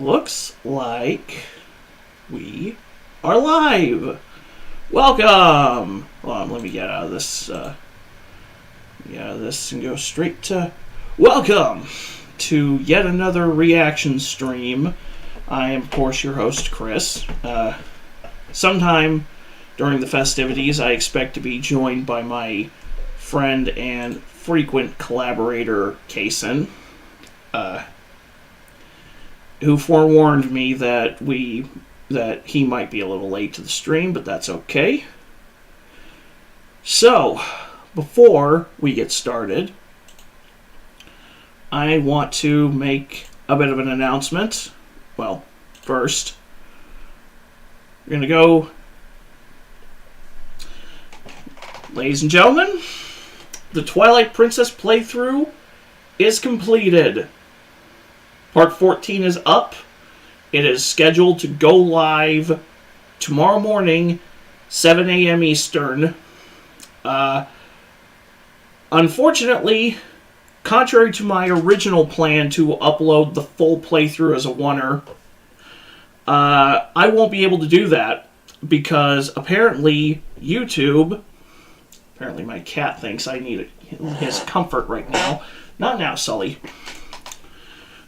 looks like we are live. Welcome. Hold on, let me get out of this. And go straight to welcome to yet another reaction stream. I am, of course, your host, Chris. Sometime during the festivities, I expect to be joined by my friend and frequent collaborator, Kason, who forewarned me that he might be a little late to the stream, but that's okay. So, before we get started, I want to make a bit of an announcement. Well, first, we're going to go. Ladies and gentlemen, the Twilight Princess playthrough is completed. Part 14 is up. It is scheduled to go live tomorrow morning, 7 a.m. Eastern. Unfortunately, contrary to my original plan to upload the full playthrough as a oneer, I won't be able to do that because apparently YouTube... Apparently my cat thinks I need his comfort right now. Not now, Sully.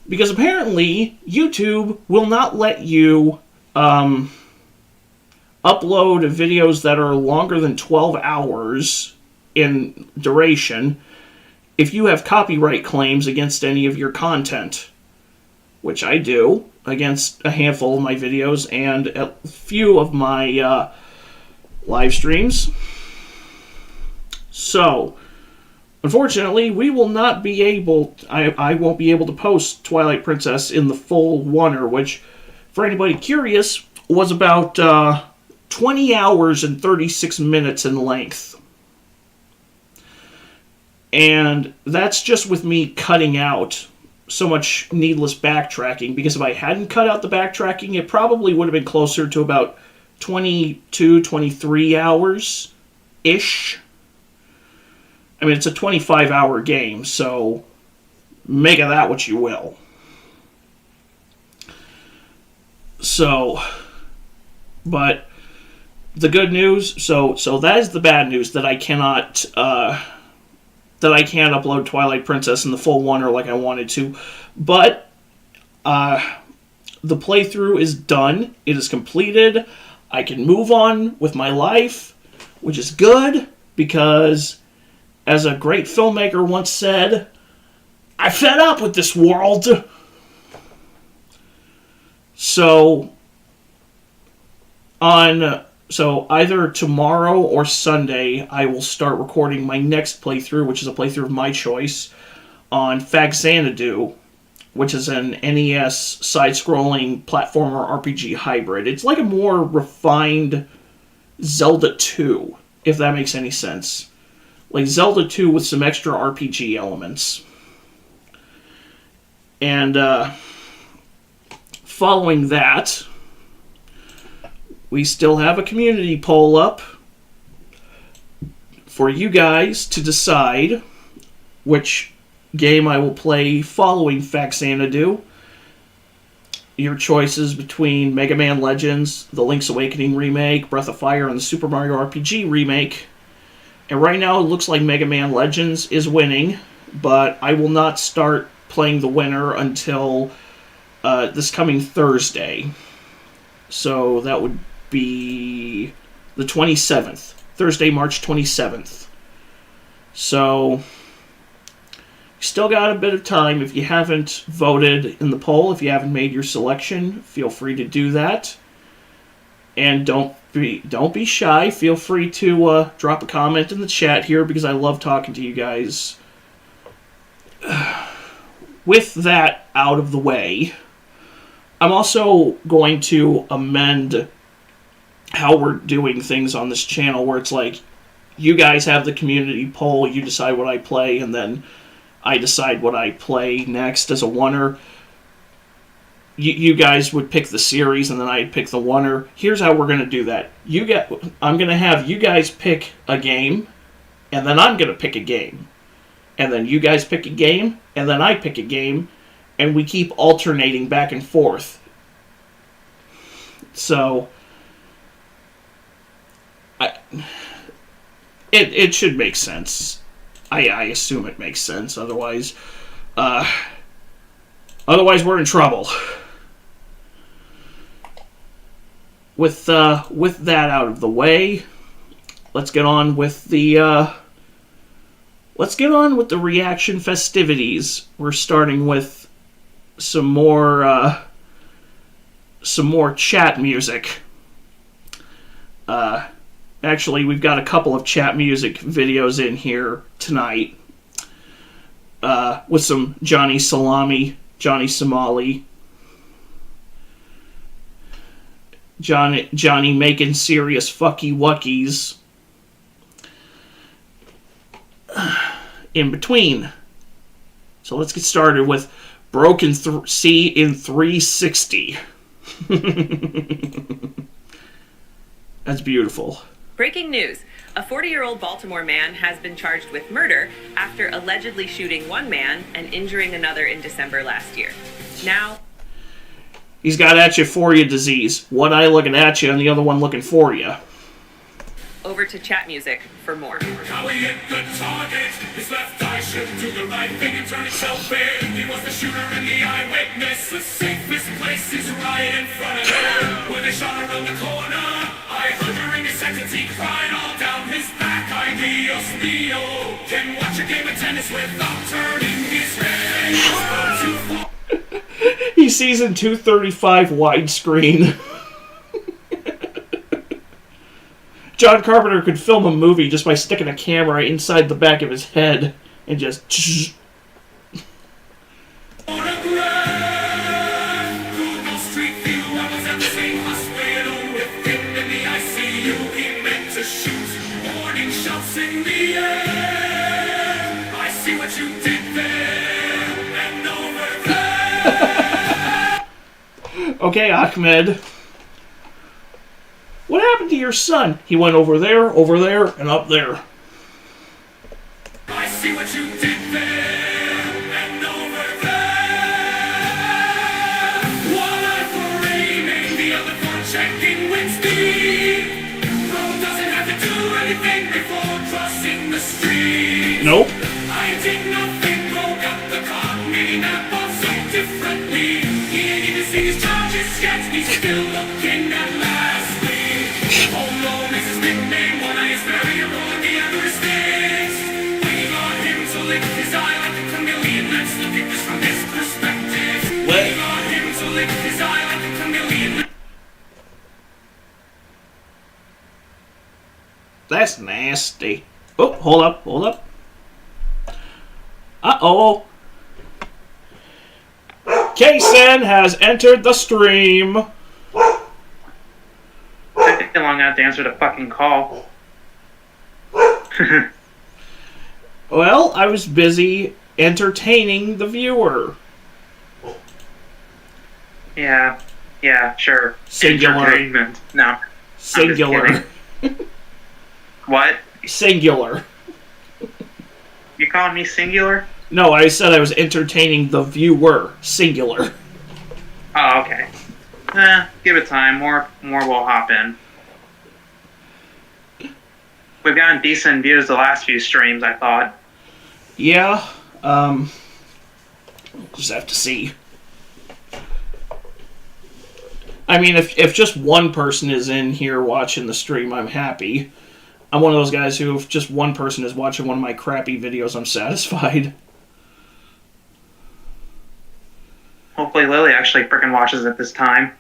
Because apparently YouTube will not let you upload videos that are longer than 12 hours in duration if you have copyright claims against any of your content. Which I do against a handful of my videos and a few of my live streams. So, unfortunately, we will not be able... I won't be able to post Twilight Princess in the full oneer, which, for anybody curious, was about 20 hours and 36 minutes in length. And that's just with me cutting out so much needless backtracking, because if I hadn't cut out the backtracking, it probably would have been closer to about 22, 23 hours-ish. I mean, it's a 25-hour game, so make of that what you will. So, but the good news, so that is the bad news, that I can't upload Twilight Princess in the full oneer like I wanted to. But the playthrough is done. It is completed. I can move on with my life, which is good because, as a great filmmaker once said, I fed up with this world. So either tomorrow or Sunday, I will start recording my next playthrough, which is a playthrough of my choice, on Faxanadu, which is an NES side-scrolling platformer RPG hybrid. It's like a more refined Zelda 2, if that makes any sense. Like Zelda 2 with some extra RPG elements. And following that, we still have a community poll up for you guys to decide which game I will play following Faxanadu. Your choices between Mega Man Legends, the Link's Awakening remake, Breath of Fire, and the Super Mario RPG remake. And right now it looks like Mega Man Legends is winning, but I will not start playing the winner until this coming Thursday. So that would be the 27th. Thursday, March 27th. So, still got a bit of time. If you haven't voted in the poll, if you haven't made your selection, feel free to do that. And don't be shy. Feel free to drop a comment in the chat here, because I love talking to you guys. With that out of the way, I'm also going to amend how we're doing things on this channel, where it's like, you guys have the community poll, you decide what I play, and then I decide what I play next as a oneer. You guys would pick the series, and then I'd pick the oneer. Here's how we're going to do that. I'm going to have you guys pick a game, and then I'm going to pick a game. And then you guys pick a game, and then I pick a game, and we keep alternating back and forth. So, it should make sense. I assume it makes sense. Otherwise we're in trouble. With that out of the way, let's get on with the reaction festivities. We're starting with some more chat music. Actually, we've got a couple of chat music videos in here tonight, with some Johnny Somali, Johnny making serious fucky wuckies in between. So let's get started with Broken C in 360. That's beautiful. Breaking news. A 40-year-old Baltimore man has been charged with murder after allegedly shooting one man and injuring another in December last year. Now, he's got atchiphoria disease. One eye looking at you and the other one looking for you. Over to chat music for more. How he hit the target, his left eye shouldn't do the right thing and turn himself in. He was the shooter and the eyewitness. The safest place is right in front of him. When they shot around the corner, I heard during his sentence he cried all down his back. Ay, Dios mío, can watch a game of tennis without turning his head. He sees in 235 widescreen. John Carpenter could film a movie just by sticking a camera inside the back of his head and just... Okay, Ahmed. What happened to your son? He went over there, and up there. I see what you did there, and over there. One eye for aiming, the other for checking with speed. Bro doesn't have to do anything before crossing the street. Nope. I did nothing, bro got the clock, meaning that ball so differently. He ain't even seen his charges yet, he's still looking at last week. Home loan is his nickname, one eye is very heroic, the other is fixed. We got him to lick his eye like a chameleon, let's look at this from this perspective. We got him to lick his eye like a chameleon. That's nasty. Oh, hold up. Uh-oh. Kaysen has entered the stream. Took too long enough to answer the fucking call. Well, I was busy entertaining the viewer. Yeah, sure. Singular. Entertainment. No. Singular. What? Singular. You calling me singular? No, I said I was entertaining the viewer. Singular. Oh, okay. Give it time. More will hop in. We've gotten decent views the last few streams, I thought. Yeah, just have to see. I mean, if just one person is in here watching the stream, I'm happy. I'm one of those guys who, if just one person is watching one of my crappy videos, I'm satisfied. Hopefully Lily actually frickin' watches it this time.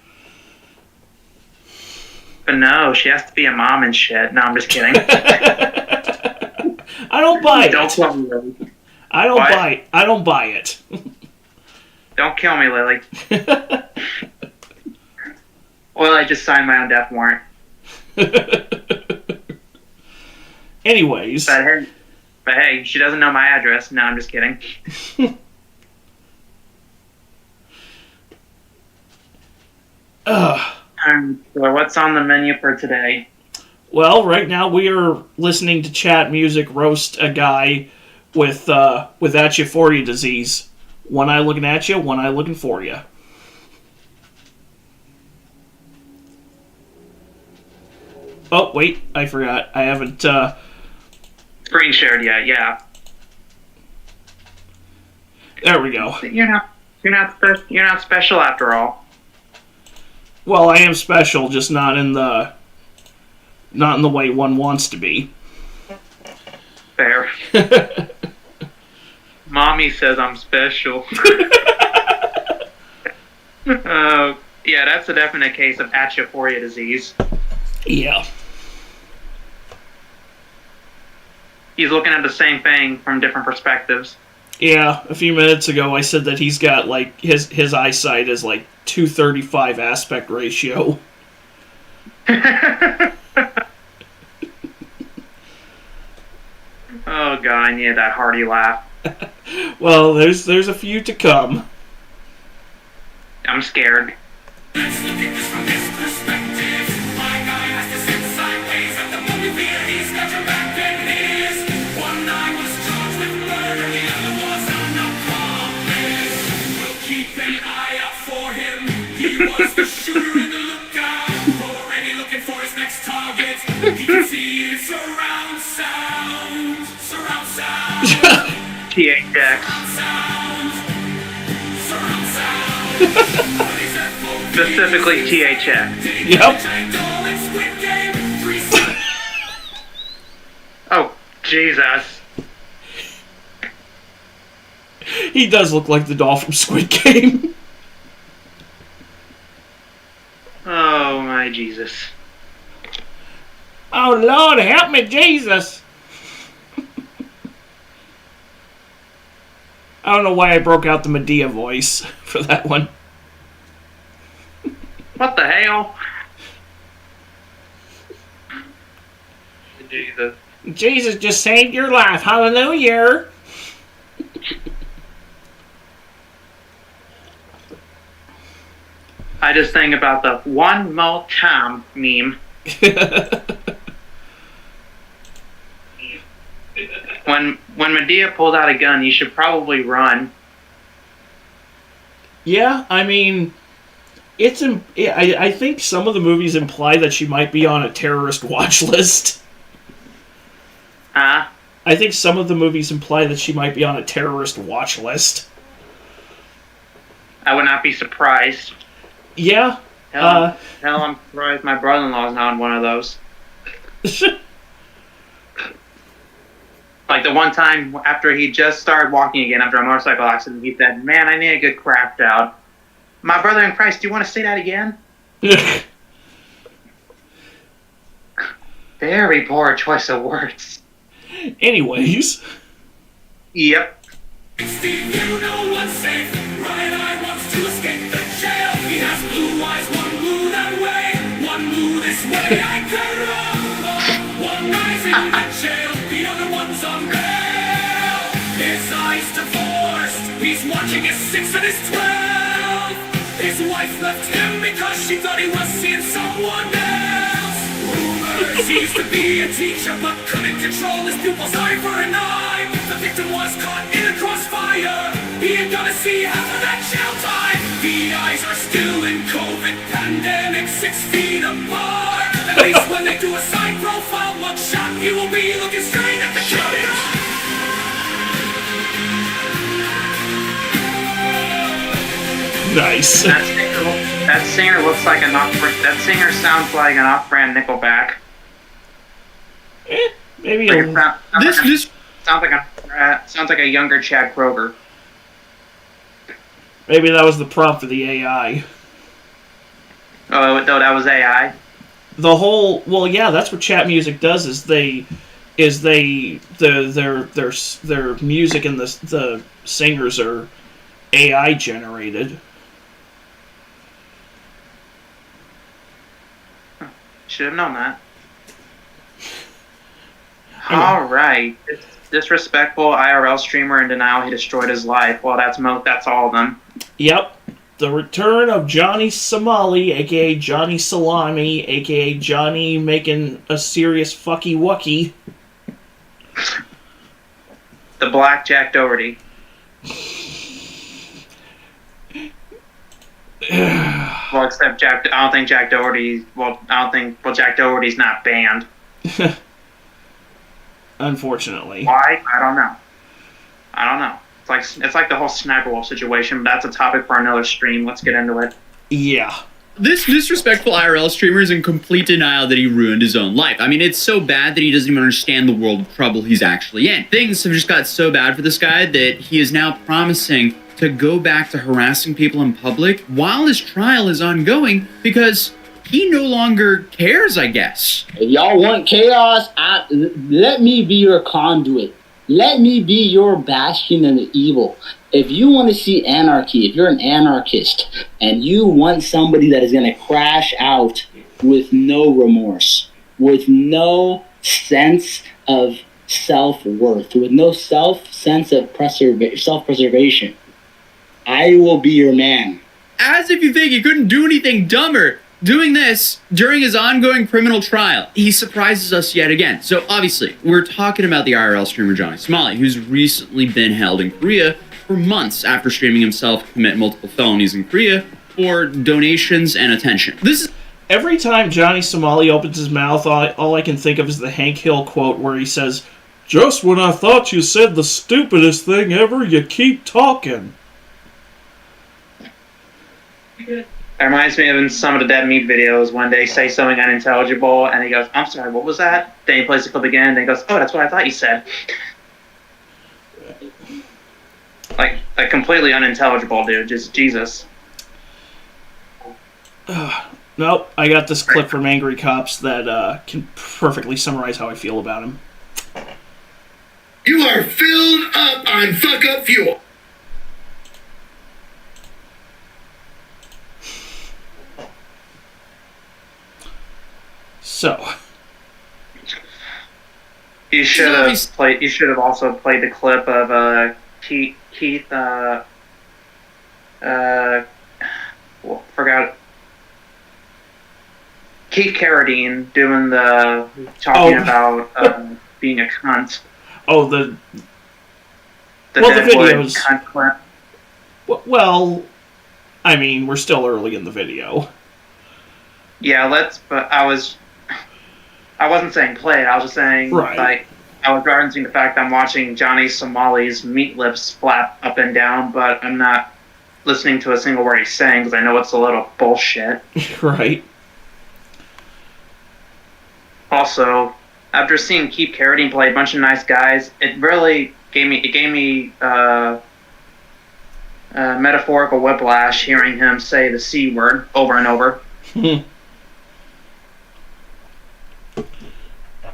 But no, she has to be a mom and shit. No, I'm just kidding. I don't buy it. Don't kill me, Lily. I don't buy it. Don't kill me, Lily. Well, I just signed my own death warrant. Anyways. But hey, she doesn't know my address. No, I'm just kidding. So what's on the menu for today? Well, right now we are listening to chat music roast a guy with atchiphoria disease. One eye looking at you, one eye looking for you. Oh, wait, I forgot. I haven't, Screen shared yet? Yeah. there we go. You're not special after all. Well, I am special, just not in the way one wants to be. Fair. Mommy says I'm special. Yeah, that's a definite case of Achaphoria disease. Yeah. He's looking at the same thing from different perspectives. Yeah, a few minutes ago I said that he's got, like, his eyesight is, like, 235 aspect ratio. Oh god, I needed that hearty laugh. Well, there's a few to come. I'm scared. Let's look at this from this perspective. My guy has to sit sideways at the movie theater. He's got your back and his. One eye was charged with murder, the other was an accomplice. We'll keep an eye out for him. He was the shooter and the lookout. Already looking for his next target. He can see it surround sound. Surround sound. THX. Sound. Surround sound. Specifically THX. Yep. Oh, Jesus. He does look like the doll from Squid Game. Oh, my Jesus. Oh, Lord, help me, Jesus. I don't know why I broke out the Medea voice for that one. What the hell? Jesus. Jesus just saved your life. Hallelujah. I just think about the one more time meme. When Medea pulls out a gun, you should probably run. Yeah, I mean, I think some of the movies imply that she might be on a terrorist watch list. Huh? I think some of the movies imply that she might be on a terrorist watch list. I would not be surprised. Yeah. Hell, I'm surprised my brother-in-law's not on one of those. Like the one time after he just started walking again after a motorcycle accident, he said, "Man, I need a good craft out." My brother in Christ, do you want to say that again? Very poor choice of words. Anyways. Yep. Steve, you know what's safe. Right eye wants to escape the jail. He has blue eyes, one blue that way, one blue this way. I can rumble. One eye's in the jail, the other one's on bail. His eyes divorced. He's watching his 6 and his 12. His wife left him because she thought he was seeing someone else. Rumors he used to be a teacher but couldn't control his pupil's eye for an eye. The victim was caught in a crossfire. He ain't gonna see half of that jail time. The eyes are still in COVID pandemic, 6 feet apart. At least when they do a side profile mugshot, he will be looking straight at the camera. Nice. That singer looks like an off. That singer sounds like an off-brand Nickelback. Maybe Like a, it sounds This sounds like a younger Chad Kroger. maybe that was the prompt for the AI. Oh no, that was AI. The whole yeah, that's what chat music does. Their music and the singers are AI generated. Should have known that. All right. Disrespectful IRL streamer in denial. He destroyed his life. Well, that's all of them. Yep. The return of Johnny Somali, aka Johnny Salami, aka Johnny making a serious fucky wucky. The Black Jack Doherty. Well, except Jack. I don't think Jack Doherty. Well, I don't think. Well, Jack Doherty's not banned. Unfortunately. Why? I don't know. It's like the whole Sniper Wolf situation. But that's a topic for another stream. Let's get into it. Yeah. This disrespectful IRL streamer is in complete denial that he ruined his own life. I mean, it's so bad that he doesn't even understand the world of trouble he's actually in. Things have just got so bad for this guy that he is now promising to go back to harassing people in public while his trial is ongoing because he no longer cares, I guess. If y'all want chaos, let me be your conduit. Let me be your bastion of the evil. If you want to see anarchy, if you're an anarchist and you want somebody that is going to crash out with no remorse, with no sense of self-worth, with no sense of self-preservation, I will be your man. As if you think he couldn't do anything dumber. Doing this during his ongoing criminal trial, he surprises us yet again. So obviously, we're talking about the IRL streamer Johnny Somali, who's recently been held in Korea for months after streaming himself commit multiple felonies in Korea for donations and attention. This is Every time Johnny Somali opens his mouth, all I can think of is the Hank Hill quote where he says, "Just when I thought you said the stupidest thing ever, you keep talking." It reminds me of in some of the Dead Meat videos when they say something unintelligible and he goes, "I'm sorry, what was that?" Then he plays the clip again and he goes, "Oh, that's what I thought you said." Like completely unintelligible, dude. Just Jesus. Nope, I got this clip from Angry Cops that can perfectly summarize how I feel about him. You are filled up on fuck up fuel. So, You should have also played the clip of Keith. Forgot. Keith Carradine doing the talking about being a cunt. oh, the Deadwood videos. cunt clip. Well, I mean, we're still early in the video. Yeah, but I wasn't saying play it, I was just saying, Right. like, I was referencing the fact that I'm watching Johnny Somali's meat lips flap up and down, but I'm not listening to a single word he's saying because I know it's a little bullshit. Right. Also, after seeing Keith Carradine play a bunch of nice guys, it really gave me metaphorical whiplash hearing him say the C word over and over.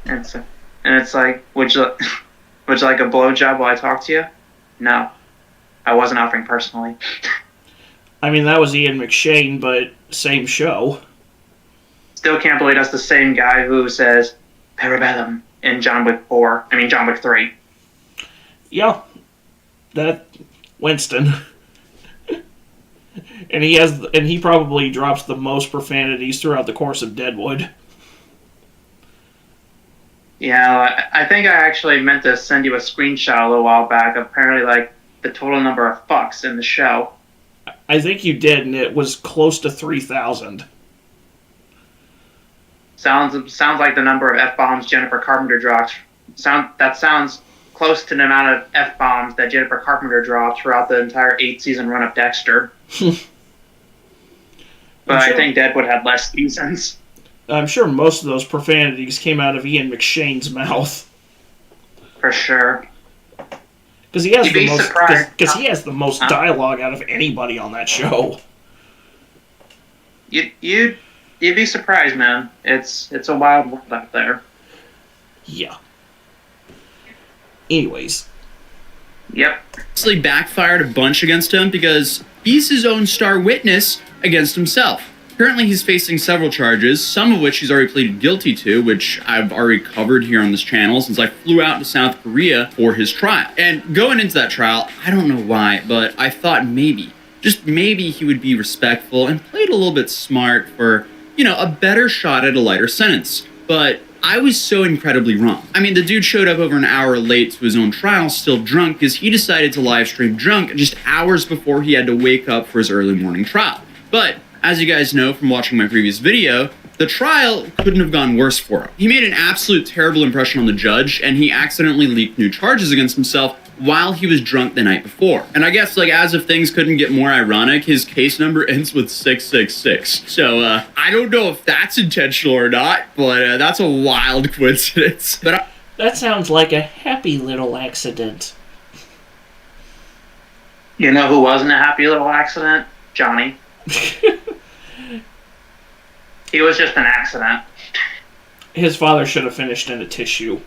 And it's like, would you like a blowjob while I talk to you? No, I wasn't offering personally. I mean, that was Ian McShane, but same show. Still can't believe that's the same guy who says Parabellum in John Wick 3. Yeah, that Winston. and he probably drops the most profanities throughout the course of Deadwood. Yeah, I think I actually meant to send you a screenshot a little while back. Apparently, like, the total number of fucks in the show. I think you did, and it was close to 3,000. Sounds like the number of F-bombs Jennifer Carpenter dropped. That sounds close to the amount of F-bombs that Jennifer Carpenter dropped throughout the entire 8-season run of Dexter. But I think Deadwood had less seasons. I'm sure most of those profanities came out of Ian McShane's mouth. For sure. Because he has You'd be surprised. Because he has the most dialogue out of anybody on that show. You'd be surprised, man. It's a wild world out there. Yeah. Anyways. Yep. actually backfired a bunch against him because he's his own star witness against himself. Currently, he's facing several charges, some of which he's already pleaded guilty to, which I've already covered here on this channel since I flew out to South Korea for his trial. And going into that trial, I don't know why, but I thought maybe, just maybe he would be respectful and played a little bit smart for, you know, a better shot at a lighter sentence. But I was so incredibly wrong. I mean, the dude showed up over an hour late to his own trial, still drunk, because he decided to live stream drunk just hours before he had to wake up for his early morning trial. But, as you guys know from watching my previous video, the trial couldn't have gone worse for him. He made an absolute terrible impression on the judge, and he accidentally leaked new charges against himself while he was drunk the night before. And I guess, like, as if things couldn't get more ironic, his case number ends with 666. So, I don't know if that's intentional or not, but that's a wild coincidence. But That sounds like a happy little accident. You know who wasn't a happy little accident? Johnny. He was just an accident. His father should have finished in a tissue.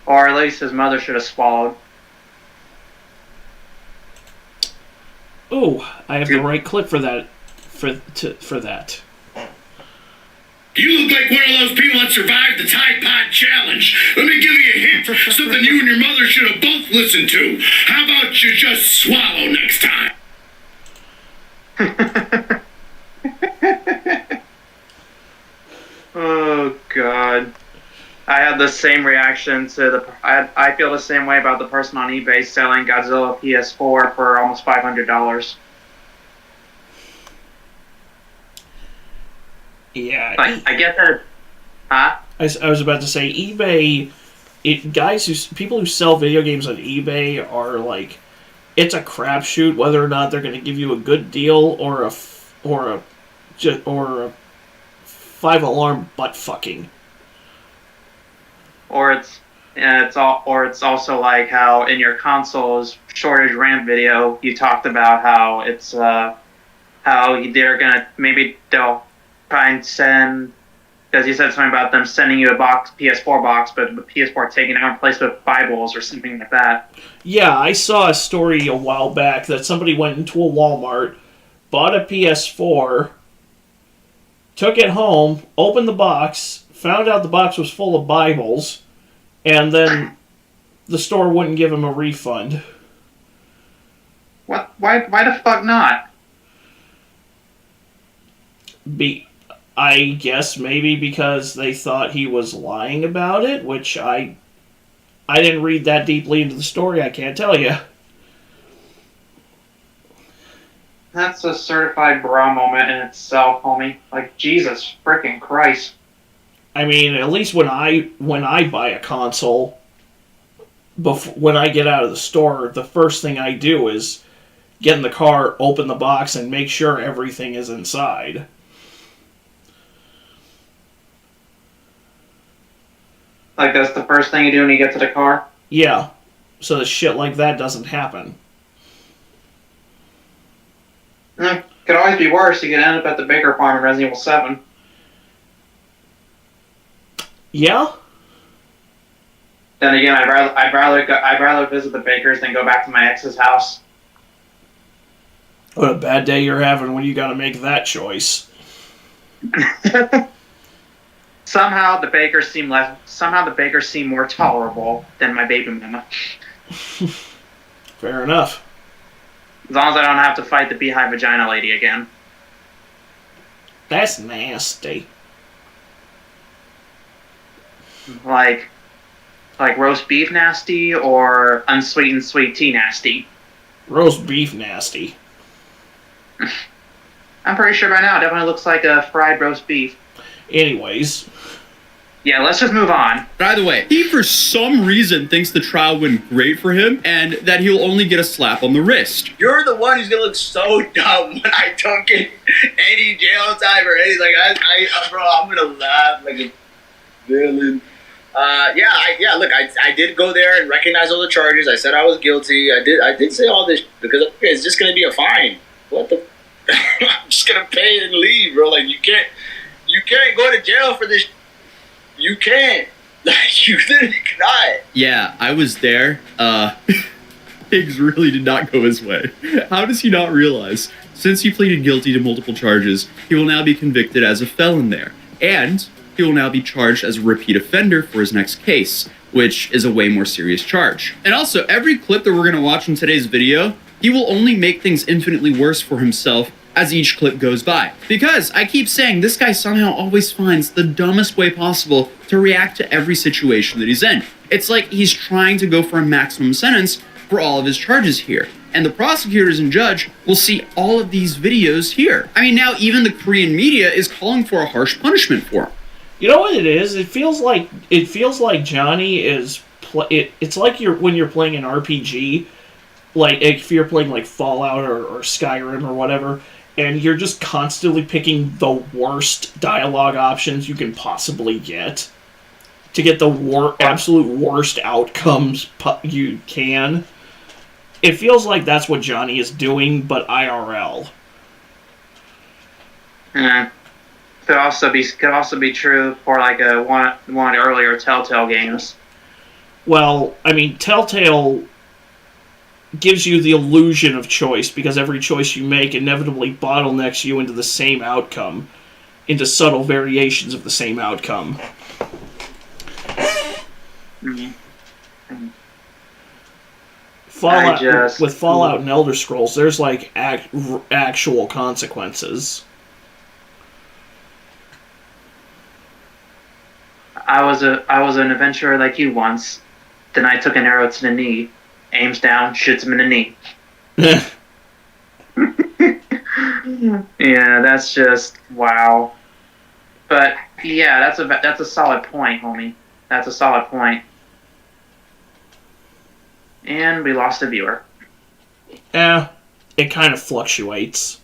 Or at least his mother should have swallowed. Ooh, I have the right clip for that. For that. You look like one of those people that survived the Tide Pod Challenge. Let me give you a hint. Something you and your mother should have both listened to. How about you just swallow next time? Oh, God. I had the same reaction to the... I feel the same way about the person on eBay selling Godzilla PS4 for almost $500. Yeah. Like, I get that... Huh? I was about to say eBay. People who sell video games on eBay are like, it's a crapshoot whether or not they're going to give you a good deal or a 5-alarm butt fucking. Or it's also like how in your console's shortage rant video you talked about how it's how they're gonna they'll try and send, because you said something about them sending you a PS4 box, but the PS4 taking out in place with Bibles or something like that. Yeah, I saw a story a while back that somebody went into a Walmart, bought a PS4, took it home, opened the box, found out the box was full of Bibles, and then the store wouldn't give him a refund. What? Why the fuck not? I guess maybe because they thought he was lying about it, which I didn't read that deeply into the story, I can't tell you. That's a certified bra moment in itself, homie. Like, Jesus freaking Christ. I mean, at least when I buy a console, when I get out of the store, the first thing I do is get in the car, open the box, and make sure everything is inside. Like, that's the first thing you do when you get to the car? Yeah, so that shit like that doesn't happen. Could always be worse. You could end up at the Baker farm in Resident Evil 7. Yeah? Then again, I'd rather visit the Bakers than go back to my ex's house. What a bad day you're having when you gotta make that choice. Somehow the Bakers seem more tolerable than my baby mama. Fair enough. As long as I don't have to fight the beehive vagina lady again. That's nasty. Like roast beef nasty or unsweetened sweet tea nasty. Roast beef nasty. I'm pretty sure by now it definitely looks like a fried roast beef. Anyways. Yeah, let's just move on. By the way, he for some reason thinks the trial went great for him and that he'll only get a slap on the wrist. You're the one who's gonna look so dumb when I don't get any jail time or anything. Like, bro, I'm gonna laugh like a villain. Look, I did go there and recognize all the charges. I said I was guilty. I did say all this because it's just gonna be a fine. What the? I'm just gonna pay and leave, bro. Like, you can't go to jail for this. You can't. Like, you literally cannot. Yeah, I was there. Things really did not go his way. How does he not realize? Since he pleaded guilty to multiple charges, he will now be convicted as a felon there. And he will now be charged as a repeat offender for his next case, which is a way more serious charge. And also, every clip that we're going to watch in today's video, he will only make things infinitely worse for himself as each clip goes by. Because I keep saying this guy somehow always finds the dumbest way possible to react to every situation that he's in. It's like he's trying to go for a maximum sentence, for all of his charges here. And the prosecutors and judge will see all of these videos here. I mean, now even the Korean media is calling for a harsh punishment for him. You know what it is? It feels like Johnny is. It's like when you're playing an RPG, like if you're playing like Fallout or Skyrim or whatever, and you're just constantly picking the worst dialogue options you can possibly get to get the absolute worst outcomes you can. It feels like that's what Johnny is doing, but IRL. Could also be true for like one of the earlier Telltale games. Well, I mean, Telltale gives you the illusion of choice because every choice you make inevitably bottlenecks you into the same outcome, into subtle variations of the same outcome. With Fallout and Elder Scrolls, there's like actual consequences. I was an adventurer like you once. Then I took an arrow to the knee, aims down, shoots him in the knee. Yeah, that's just wow. But yeah, that's a solid point, homie. That's a solid point. And we lost a viewer. It kind of fluctuates.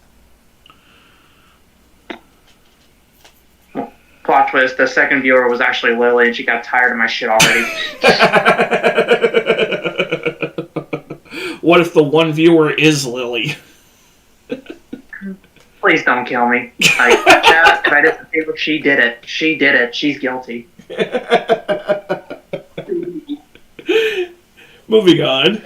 Plot twist, the second viewer was actually Lily, and she got tired of my shit already. What if the one viewer is Lily? Please don't kill me. Like, chat, if I didn't say what she did it. She did it. She's guilty. Moving on.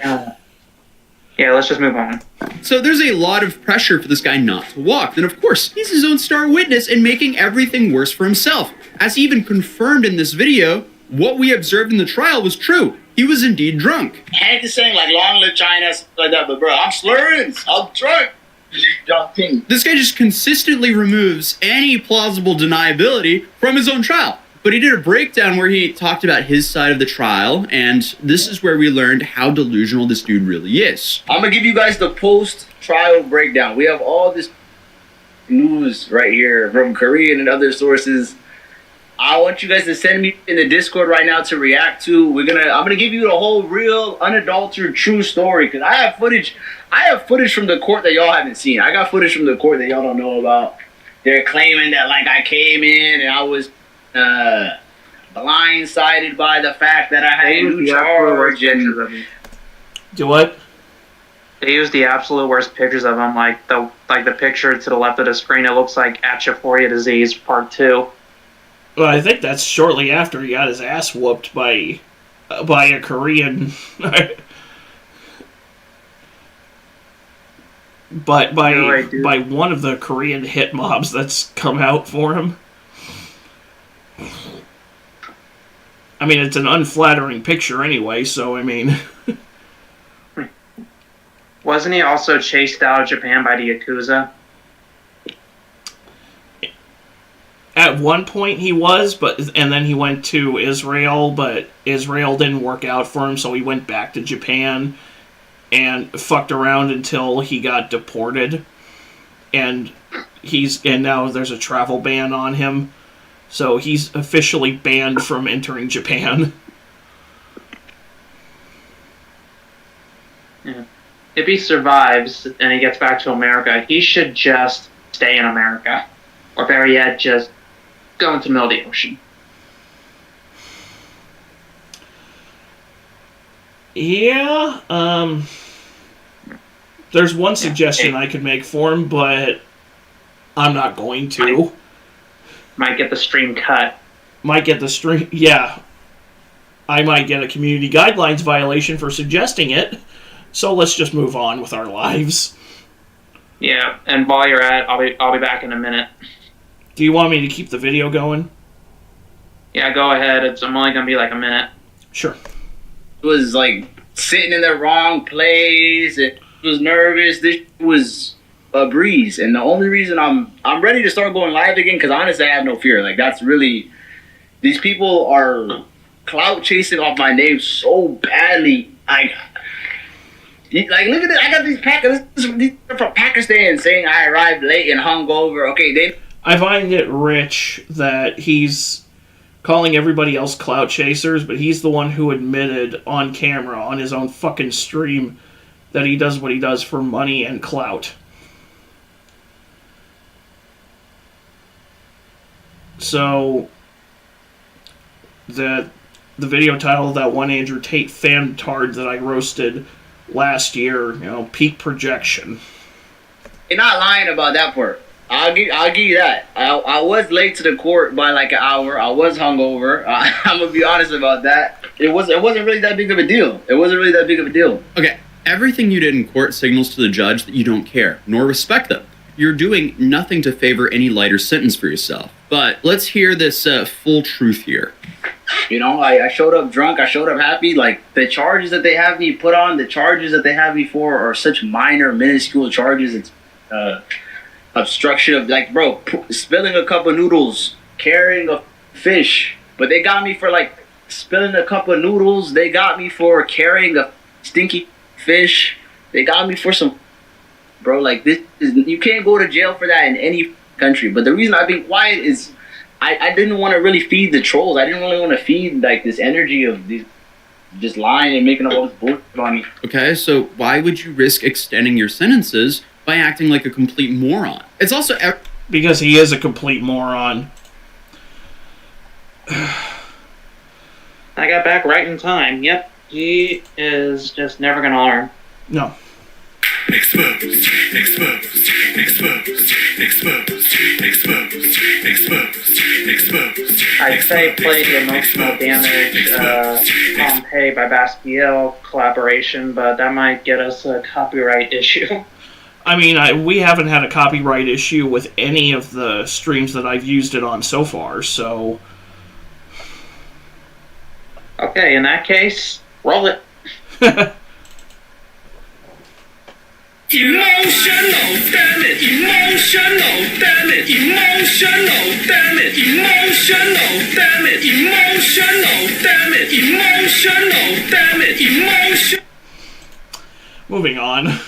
Yeah, let's just move on. So there's a lot of pressure for this guy not to walk. Then of course, he's his own star witness and making everything worse for himself. As he even confirmed in this video, what we observed in the trial was true. He was indeed drunk. Hank is saying like long live China, stuff like that, but bro, I'm slurring. I'm drunk. This guy just consistently removes any plausible deniability from his own trial. But he did a breakdown where he talked about his side of the trial, and this is where we learned how delusional this dude really is. I'm gonna give you guys the post-trial breakdown. We have all this news right here from Korean and other sources. I want you guys to send me in the Discord right now to react to. I'm gonna give you the whole real, unadulterated, true story because I have footage. I have footage from the court that y'all haven't seen. I got footage from the court that y'all don't know about. They're claiming that like I came in and I was blindsided by the fact that I had a new charge and Do what? They used the absolute worst pictures of him, like the picture to the left of the screen. It looks like Achaphoria disease part 2. Well, I think that's shortly after he got his ass whooped by a Korean. by one of the Korean hit mobs that's come out for him. I mean, it's an unflattering picture anyway, so I mean... Wasn't he also chased out of Japan by the Yakuza? At one point he was, and then he went to Israel, but Israel didn't work out for him, so he went back to Japan and fucked around until he got deported. And now there's a travel ban on him. So he's officially banned from entering Japan. Yeah. If he survives and he gets back to America, he should just stay in America. Or better yet, just go into the middle of the ocean. Yeah, there's one suggestion I could make for him, but I'm not going to. Might get the stream cut. Yeah. I might get a community guidelines violation for suggesting it, so let's just move on with our lives. Yeah, and while you're at it, I'll be back in a minute. Do you want me to keep the video going? Yeah, go ahead. I'm only gonna be like a minute. Sure. Was like sitting in the wrong place. It was nervous. This was a breeze, and the only reason I'm ready to start going live again because honestly I have no fear. Like that's really these people are clout chasing off my name so badly. Like, look at this. I got these are from Pakistan saying I arrived late and hungover. Okay, they. I find it rich that he's calling everybody else clout chasers, but he's the one who admitted on camera on his own fucking stream that he does what he does for money and clout. So the video title of that one Andrew Tate fan tard that I roasted last year, peak projection. You're not lying about that part. I'll give you that. I was late to the court by like an hour. I was hungover. I'm gonna be honest about that. It wasn't really that big of a deal. Okay, everything you did in court signals to the judge that you don't care, nor respect them. You're doing nothing to favor any lighter sentence for yourself. But let's hear this full truth here. I showed up drunk. I showed up happy. Like, the charges that they have me put on, the charges that they have me for are such minor, minuscule charges. It's obstruction of, like, bro, spilling a cup of noodles, carrying a fish. But they got me for, like, spilling a cup of noodles. They got me for carrying a stinky fish. They got me for some... Bro, like, this is... You can't go to jail for that in any country. But the reason I've been quiet is... I didn't want to really feed the trolls. I didn't really want to feed, like, this energy of these just lying and making all this bullshit on me. Okay, so why would you risk extending your sentences by acting like a complete moron? It's also... Because he is a complete moron. I got back right in time. Yep, he is just never gonna learn. No. Exposed, exposed, exposed, exposed, exposed, exposed, exposed. I'd say play the Emotional Damage Pompeii by Bastiel collaboration, but that might get us a copyright issue. I mean, we haven't had a copyright issue with any of the streams that I've used it on so far, so... Okay, in that case, roll it. Emotional damage, emotional damage, emotional damage, emotional damage, emotional damage, emotional damage, emotional. Moving on.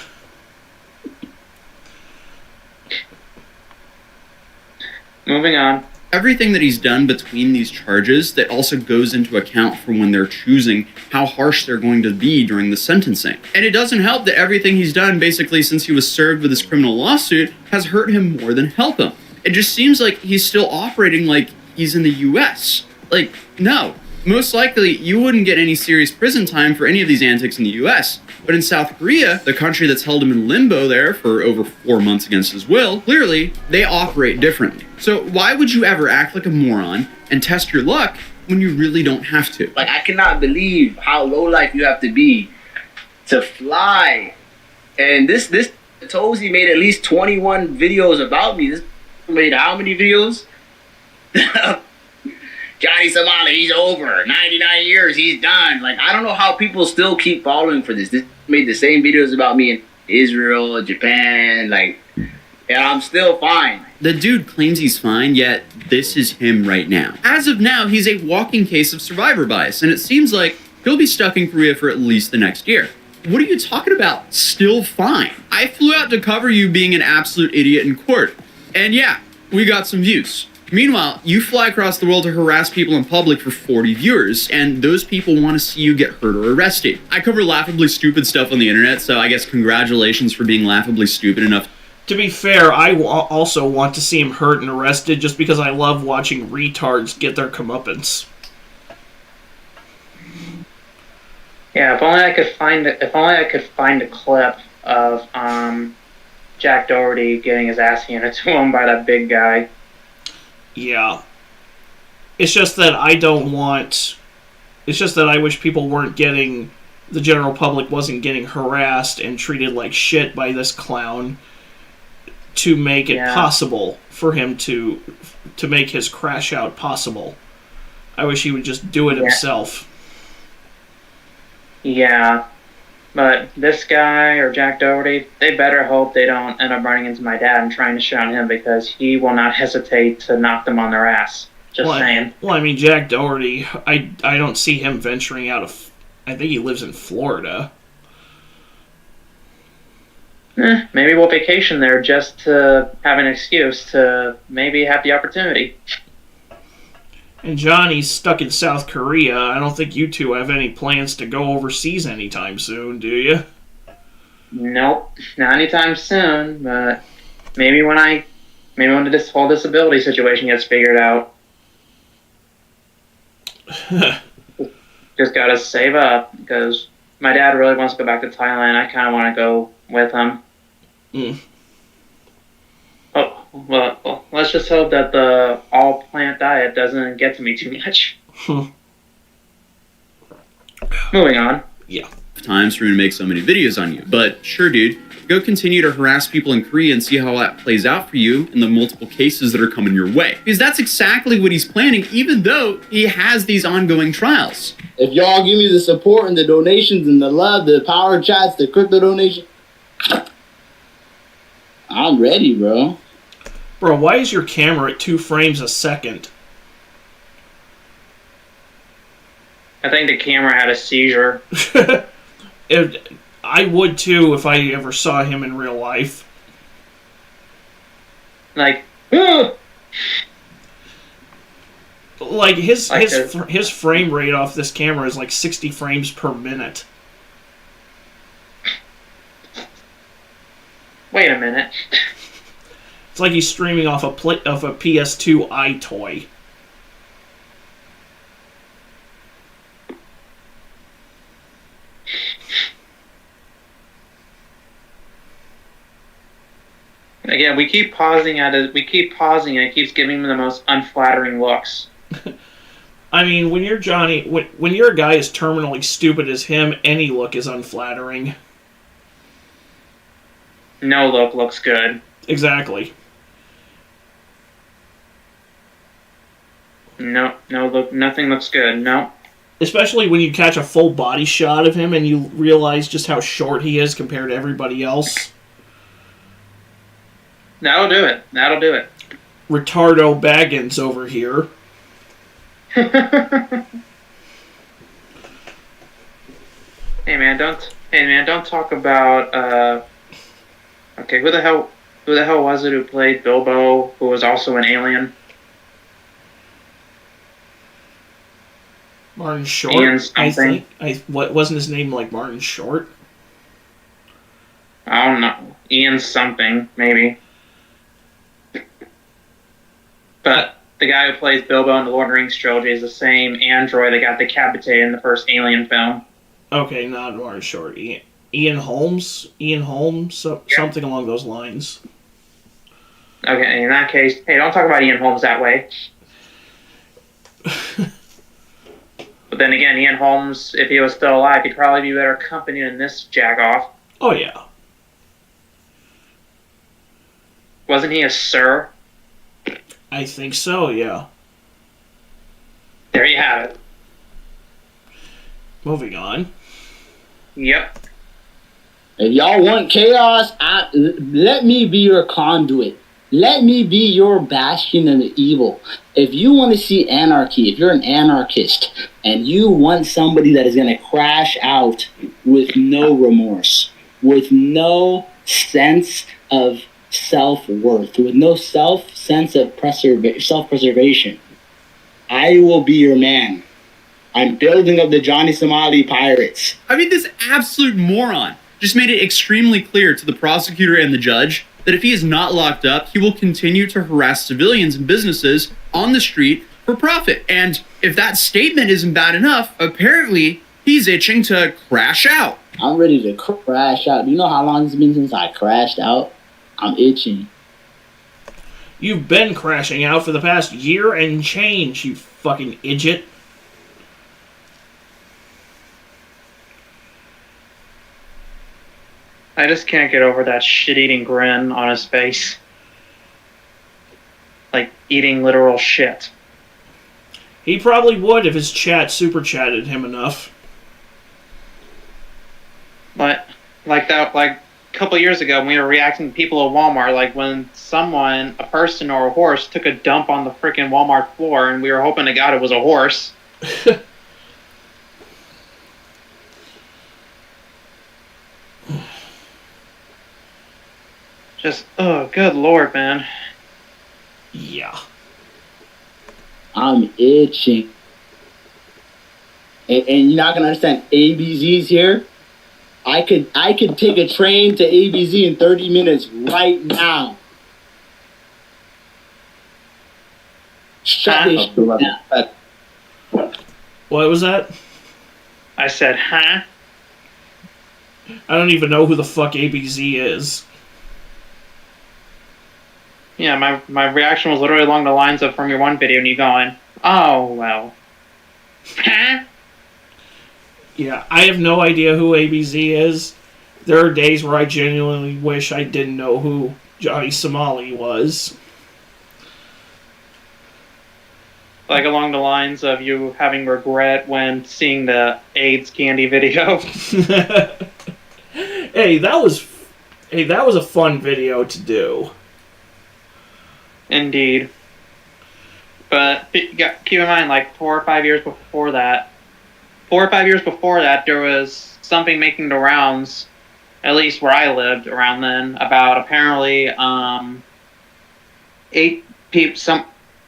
Moving on. Everything that he's done between these charges that also goes into account for when they're choosing how harsh they're going to be during the sentencing. And it doesn't help that everything he's done basically since he was served with his criminal lawsuit has hurt him more than help him. It just seems like he's still operating like he's in the US. Like, no. Most likely, you wouldn't get any serious prison time for any of these antics in the US. But in South Korea, the country that's held him in limbo there for over 4 months against his will, clearly, they operate differently. So why would you ever act like a moron and test your luck when you really don't have to? Like, I cannot believe how low life you have to be to fly. And this Tozy made at least 21 videos about me. This made how many videos? Johnny Somali, he's over. 99 years, he's done. Like, I don't know how people still keep following for this. This made the same videos about me in Israel, Japan, like, and I'm still fine. The dude claims he's fine, yet this is him right now. As of now, he's a walking case of survivor bias, and it seems like he'll be stuck in Korea for at least the next year. What are you talking about? Still fine. I flew out to cover you being an absolute idiot in court. And yeah, we got some views. Meanwhile, you fly across the world to harass people in public for 40 viewers, and those people want to see you get hurt or arrested. I cover laughably stupid stuff on the internet, so I guess congratulations for being laughably stupid enough. To be fair, I also want to see him hurt and arrested just because I love watching retards get their comeuppance. Yeah, if only I could find a clip of Jack Doherty getting his ass handed to him by that big guy. Yeah. It's just that I wish people weren't getting... The general public wasn't getting harassed and treated like shit by this clown to make it possible for him to make his crash out possible. I wish he would just do it himself. Yeah. But this guy, or Jack Doherty, they better hope they don't end up running into my dad and trying to shit on him, because he will not hesitate to knock them on their ass. Just saying. Well, I mean, Jack Doherty, I don't see him venturing out of... I think he lives in Florida. Maybe we'll vacation there just to have an excuse to maybe have the opportunity. And Johnny's stuck in South Korea. I don't think you two have any plans to go overseas anytime soon, do you? Nope, not anytime soon. But maybe when this whole disability situation gets figured out. Just gotta save up because my dad really wants to go back to Thailand. I kind of want to go with him. Oh, well, let's just hope that the all-plant diet doesn't get to me too much. Moving on. Yeah. Times for me to make so many videos on you. But sure, dude, go continue to harass people in Korea and see how that plays out for you in the multiple cases that are coming your way. Because that's exactly what he's planning, even though he has these ongoing trials. If y'all give me the support and the donations and the love, the power chats, the crypto donation, I'm ready, bro. Bro, why is your camera at 2 frames a second? I think the camera had a seizure. I would too if I ever saw him in real life. Like, Like his Like his frame rate off this camera is like 60 frames per minute. wait a minute. It's like he's streaming off a PS2 iToy. Again, we keep pausing and it keeps giving me the most unflattering looks. I mean, when you're Johnny, when you're a guy as terminally stupid as him, any look is unflattering. No look looks good. Exactly. No look, nothing looks good. No. Especially when you catch a full body shot of him and you realize just how short he is compared to everybody else. That'll do it. Retardo Baggins over here. Hey man, don't talk about okay, who the hell was it who played Bilbo, who was also an alien? Martin Short, Ian I something. think. What wasn't his name like Martin Short? I don't know. Ian something, maybe. But the guy who plays Bilbo in the Lord of the Rings trilogy is the same android that got decapitated in the first Alien film. Okay, not Martin Short. Ian Holmes? Something along those lines. Okay, in that case, hey, don't talk about Ian Holmes that way. But then again, Ian Holmes, if he was still alive, he'd probably be better company than this jagoff. Oh, yeah. Wasn't he a sir? I think so, yeah. There you have it. Moving on. Yep. If y'all want chaos, let me be your conduit. Let me be your bastion of the evil. If you want to see anarchy, if you're an anarchist, and you want somebody that is going to crash out with no remorse, with no sense of self-worth, with no sense of self-preservation, I will be your man. I'm building up the Johnny Somali Pirates. I mean, this absolute moron just made it extremely clear to the prosecutor and the judge that if he is not locked up, he will continue to harass civilians and businesses on the street for profit. And if that statement isn't bad enough, apparently he's itching to crash out. I'm ready to crash out. Do you know how long it's been since I crashed out? I'm itching. You've been crashing out for the past year and change, you fucking idiot. I just can't get over that shit-eating grin on his face. Like, eating literal shit. He probably would if his chat super chatted him enough. But, like a couple years ago when we were reacting to people at Walmart, like when someone, a person or a horse, took a dump on the freaking Walmart floor and we were hoping to God it was a horse. Just, oh, good lord, man. Yeah. I'm itching. And you're not gonna understand. ABZ's here. I could take a train to ABZ in 30 minutes right now. Shut this shit down. What was that? I said, huh? I don't even know who the fuck ABZ is. Yeah, my reaction was literally along the lines of from your one video and you going, oh, well. Huh? Yeah, I have no idea who ABZ is. There are days where I genuinely wish I didn't know who Johnny Somali was. Like along the lines of you having regret when seeing the AIDS candy video. Hey, that was a fun video to do. Indeed. But keep in mind, like 4 or 5 years before that, there was something making the rounds, at least where I lived around then, about apparently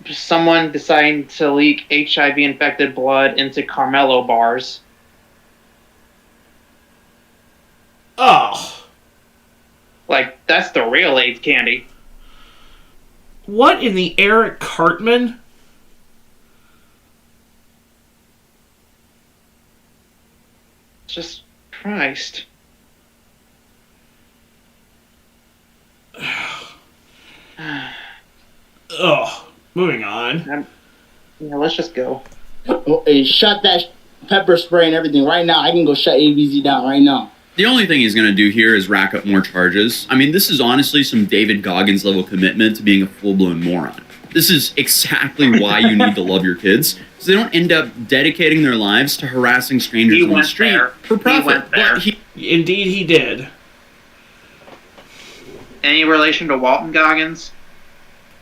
someone deciding to leak HIV-infected blood into Carmelo bars. Oh. Like, that's the real AIDS candy. What in the Eric Cartman? Just Christ. Ugh. Moving on. Yeah, let's just go. Oh, hey, shut that pepper spray and everything right now. I can go shut ABZ down right now. The only thing he's going to do here is rack up more charges. I mean, this is honestly some David Goggins level commitment to being a full-blown moron. This is exactly why you need to love your kids, so they don't end up dedicating their lives to harassing strangers on the street for profit. Indeed, he did. Any relation to Walton Goggins?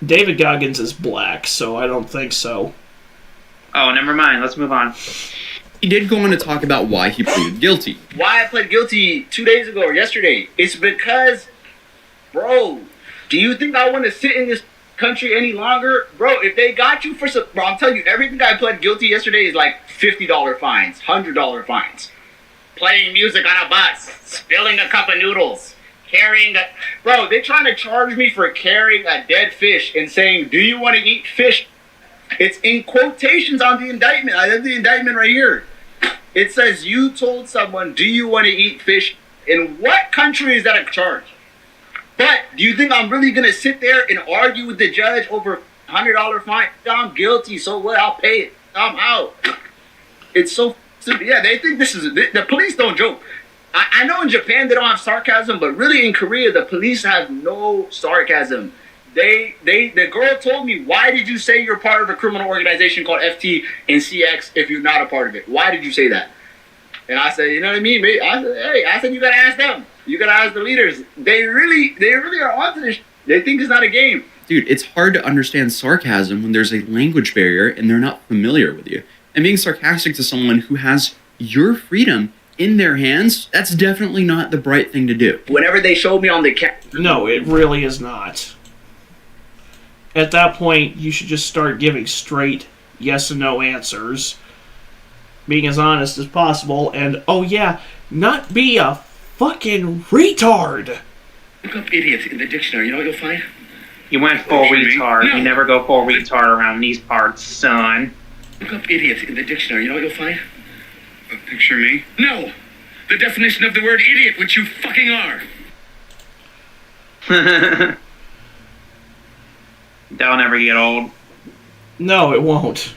David Goggins is black, so I don't think so. Oh, never mind. Let's move on. He did go on to talk about why he pleaded guilty. Why I pled guilty 2 days ago or yesterday? It's because, bro, do you think I want to sit in this country any longer? Bro, if they got you for some... Bro, I'm telling you, everything I pled guilty yesterday is like $50 fines, $100 fines. Playing music on a bus, spilling a cup of noodles, carrying a... Bro, they're trying to charge me for carrying a dead fish and saying, do you want to eat fish? It's in quotations on the indictment. I have the indictment right here. It says you told someone, do you want to eat fish? In what country is that a charge? But do you think I'm really going to sit there and argue with the judge over $100 fine? I'm guilty, so what? I'll pay it. I'm out. It's so simple. Yeah, they think this is... The police don't joke. I know in Japan they don't have sarcasm, but really in Korea, the police have no sarcasm. The girl told me, why did you say you're part of a criminal organization called FT and CX if you're not a part of it? Why did you say that? And I said, you know what I mean? I said, you gotta ask them. You gotta ask the leaders. They really are onto this. They think it's not a game. Dude, it's hard to understand sarcasm when there's a language barrier and they're not familiar with you. And being sarcastic to someone who has your freedom in their hands, that's definitely not the bright thing to do. Whenever they showed me on the No, it really is not. At that point, you should just start giving straight yes and no answers. Being as honest as possible, and, oh yeah, not be a fucking retard! Look up idiot in the dictionary. You know what you'll find? You went full retard. No. You never go full retard around these parts, son. Look up idiot in the dictionary. You know what you'll find? Picture me? No! The definition of the word idiot, which you fucking are! That'll never get old. No, it won't.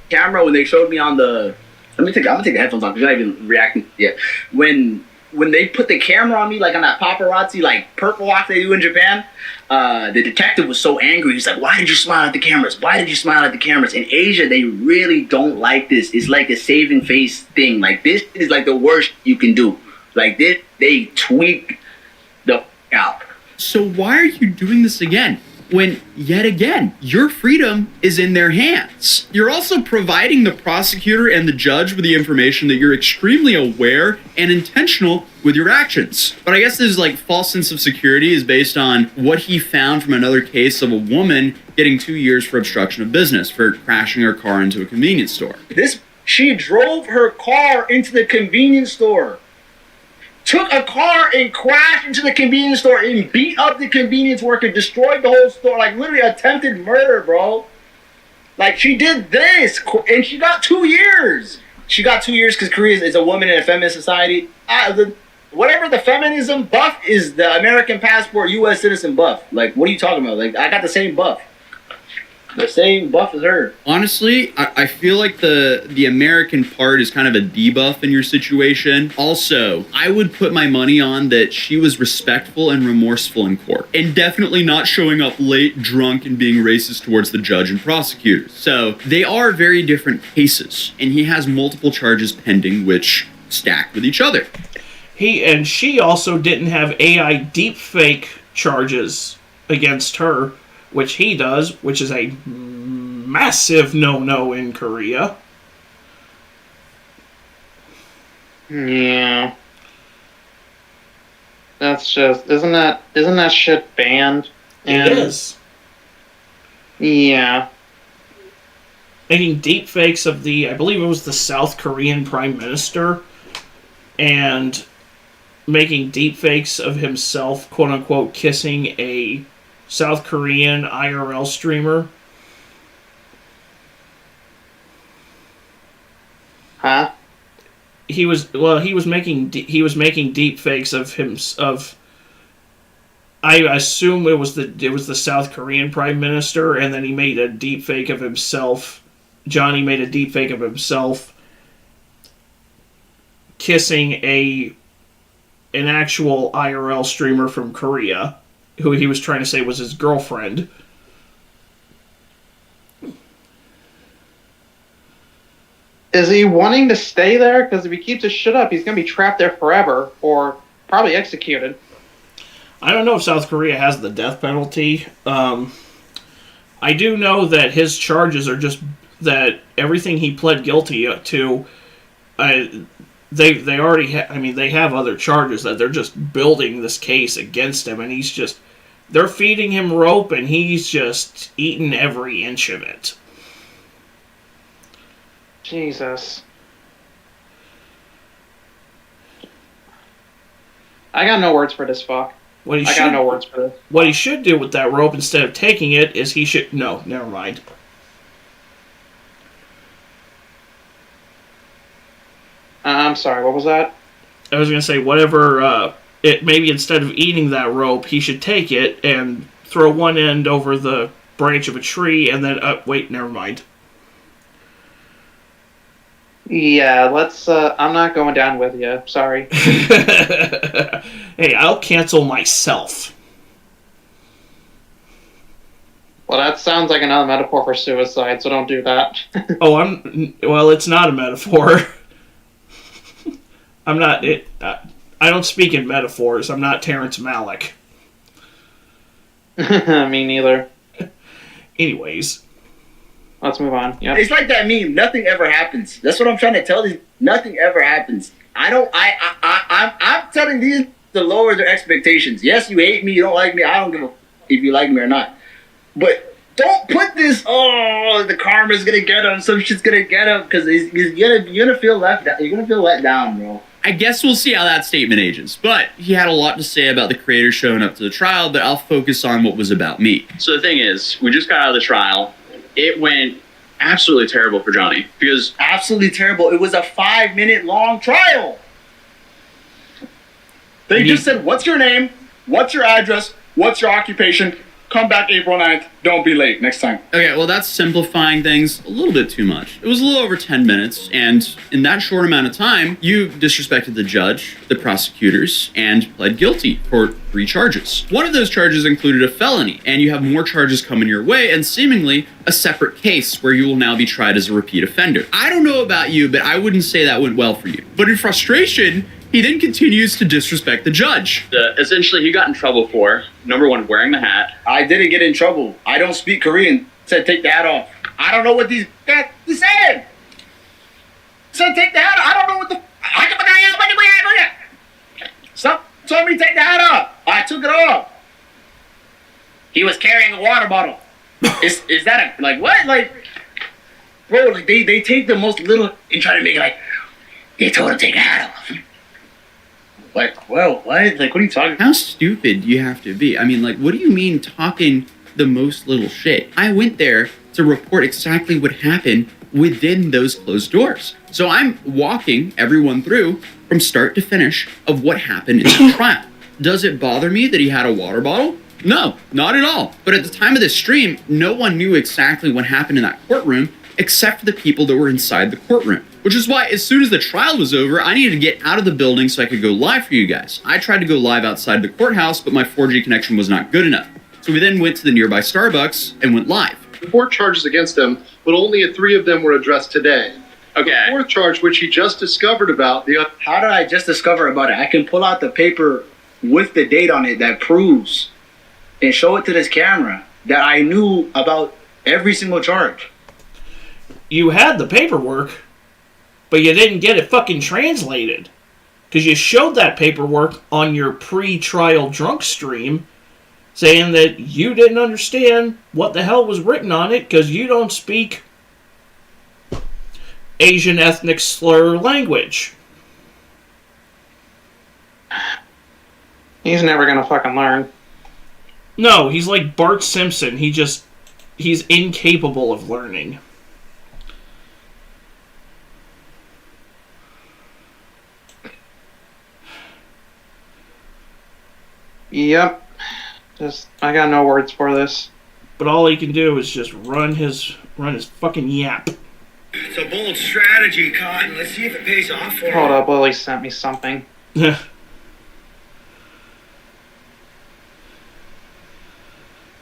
Camera, when they showed me on the... I'm gonna take the headphones off because you're not even reacting yet. When they put the camera on me, like on that paparazzi, like purple walk they do in Japan, the detective was so angry. He's like, why did you smile at the cameras? Why did you smile at the cameras? In Asia, they really don't like this. It's like a saving face thing. Like, this is like the worst you can do. Like, this, they tweak the out. So why are you doing this again? When, yet again, your freedom is in their hands. You're also providing the prosecutor and the judge with the information that you're extremely aware and intentional with your actions. But I guess this like false sense of security is based on what he found from another case of a woman getting 2 years for obstruction of business for crashing her car into a convenience store. She drove her car into the convenience store. Took a car and crashed into the convenience store and beat up the convenience worker, destroyed the whole store, like literally attempted murder, bro. Like she did this, and she got 2 years. She got 2 years because Korea is a woman in a feminist society. Whatever the feminism buff is, the American passport U.S. citizen buff. Like, what are you talking about? Like, I got the same buff. The same buff as her. Honestly, I feel like the American part is kind of a debuff in your situation. Also, I would put my money on that she was respectful and remorseful in court. And definitely not showing up late, drunk, and being racist towards the judge and prosecutors. So, they are very different cases. And he has multiple charges pending, which stack with each other. She also didn't have AI deepfake charges against her, which he does, which is a massive no-no in Korea. Yeah. That's just isn't that shit banned? It is. Yeah. Making deepfakes of I believe it was the South Korean Prime Minister, and making deepfakes of himself, quote-unquote, kissing a South Korean IRL streamer. Huh? He was making deep fakes of him I assume it was the South Korean Prime Minister, and then he made a deep fake of himself. Johnny made a deep fake of himself kissing an actual IRL streamer from Korea, who he was trying to say was his girlfriend. Is he wanting to stay there? Because if he keeps his shit up, he's going to be trapped there forever, or probably executed. I don't know if South Korea has the death penalty. I do know that his charges are just that everything he pled guilty to, they already they have other charges that they're just building this case against him, and they're feeding him rope, and he's just eating every inch of it. Jesus. I got no words for this fuck. I got no words for this. What he should do with that rope, instead of taking it, is no, never mind. I'm sorry, what was that? I was going to say, maybe instead of eating that rope, he should take it and throw one end over the branch of a tree, and then, wait, never mind. Yeah, I'm not going down with you. Sorry. Hey, I'll cancel myself. Well, that sounds like another metaphor for suicide, so don't do that. It's not a metaphor. I don't speak in metaphors. I'm not Terrence Malick. Me neither. Anyways. Let's move on. Yep. It's like that meme. Nothing ever happens. That's what I'm trying to tell you. Nothing ever happens. I'm telling these to lower their expectations. Yes, you hate me. You don't like me. I don't give a if you like me or not. But don't put this. Oh, the karma's gonna get him. Some shit's gonna get him because you're gonna feel left. You're gonna feel let down, bro. I guess we'll see how that statement ages. But he had a lot to say about the creator showing up to the trial, but I'll focus on what was about me. So the thing is, we just got out of the trial. It went absolutely terrible for Johnny because absolutely terrible. It was a 5-minute long trial. They just said, "What's your name? What's your address? What's your occupation? Come back April 9th. Don't be late next time." Okay, well, that's simplifying things a little bit too much. It was a little over 10 minutes, and in that short amount of time, you disrespected the judge, the prosecutors, and pled guilty for 3 charges. One of those charges included a felony, and you have more charges coming your way, and seemingly a separate case where you will now be tried as a repeat offender. I don't know about you, but I wouldn't say that went well for you. But in frustration, he then continues to disrespect the judge. Essentially, he got in trouble for, number 1, wearing the hat. I didn't get in trouble. I don't speak Korean. Said take the hat off. I don't know what these said. Said take the hat off. I don't know what the. water bottle. Is that a, like, what? Like, bro, like, they take the most little and try to make it like, they told him to take a hat off. Like, well, what? Like, what are you talking about? How stupid do you have to be? I mean, like, what do you mean talking the most little shit? I went there to report exactly what happened within those closed doors. So I'm walking everyone through from start to finish of what happened in the trial. Does it bother me that he had a water bottle? No, not at all. But at the time of this stream, no one knew exactly what happened in that courtroom except for the people that were inside the courtroom. Which is why as soon as the trial was over, I needed to get out of the building so I could go live for you guys. I tried to go live outside the courthouse, but my 4G connection was not good enough. So we then went to the nearby Starbucks and went live. 4 charges against him, but only 3 of them were addressed today. Okay. The 4th charge, which he just discovered about, How did I just discover about it? I can pull out the paper with the date on it that proves and show it to this camera that I knew about every single charge. You had the paperwork, but you didn't get it fucking translated. Because you showed that paperwork on your pre-trial drunk stream, saying that you didn't understand what the hell was written on it because you don't speak Asian ethnic slur language. He's never gonna fucking learn. No, he's like Bart Simpson. He's incapable of learning. Yep. I got no words for this. But all he can do is just run his fucking yap. It's a bold strategy, Cotton. Let's see if it pays off for Hold him. up, Lily sent me something.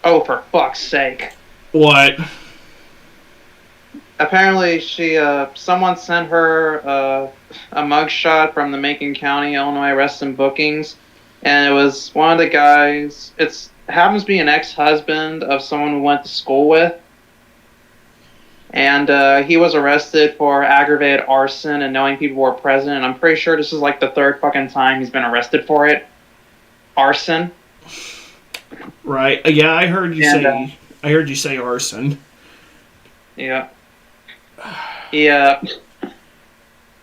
Oh, for fuck's sake. What? Apparently, someone sent her a mugshot from the Macon County, Illinois Arrests and Bookings, and it was one of the guys. It happens to be an ex-husband of someone we went to school with, and he was arrested for aggravated arson and knowing people were present. And I'm pretty sure this is like the 3rd fucking time he's been arrested for it. Arson. Right? Yeah, I heard you say. I heard you say arson. Yeah. Yeah.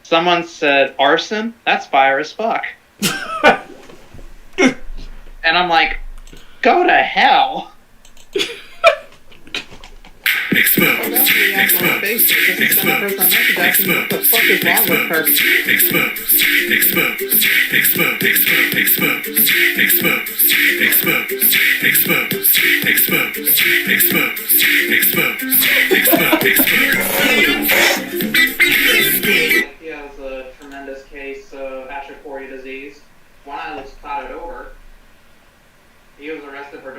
Someone said arson. That's fire as fuck. And I'm like, go to hell. Exposed. Exposed. Exposed. Exposed. Exposed. Exposed. Exposed. Exposed. Exposed. Exposed. Exposed. Exposed. Exposed. Exposed. He has a tremendous case of Atroporia disease. One eye was clouded over. He was arrested for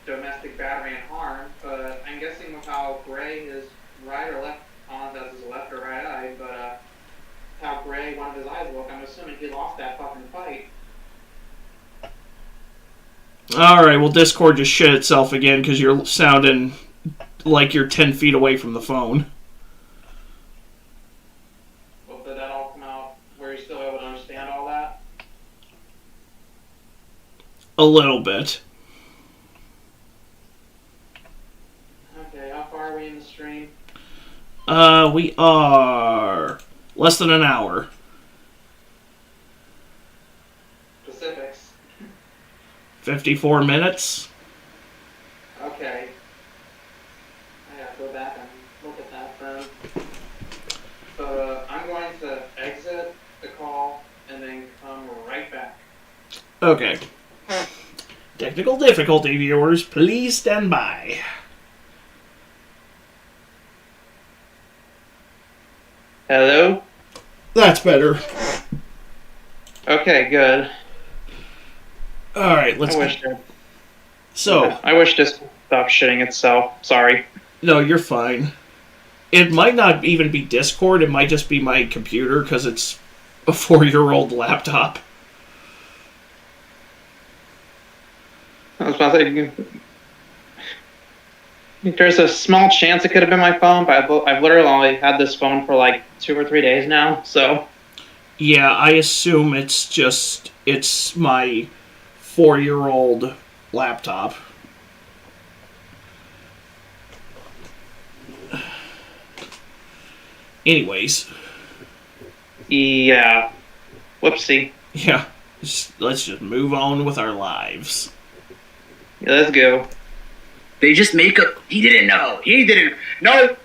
domestic battery and harm, but I'm guessing with how gray his right or left, I don't know if that's his left or right eye, but how gray one of his eyes look, I'm assuming he lost that fucking fight. Alright, well, Discord just shit itself again because you're sounding like you're 10 feet away from the phone. Well, did that all come out where you're still able to understand all that? A little bit. Okay, how far are we in the stream? We are less than an hour. Specifics. 54 minutes. Okay. I gotta go back and look at that then. So, I'm going to exit the call and then come right back. Okay. Technical difficulty, viewers. Please stand by. Hello? That's better. Okay, good. Alright, let's I wish go. So, I wish this stopped shitting itself. Sorry. no, you're fine. It might not even be Discord, it might just be my computer because it's a 4-year-old laptop. I was about to say, there's a small chance it could have been my phone, but I've literally only had this phone for like 2 or 3 days now, so. Yeah, I assume it's my 4-year-old laptop. Anyways, Yeah. Whoopsie. yeah, let's just move on with our lives. Yeah, let's go. They just make up. He didn't know. He didn't. No,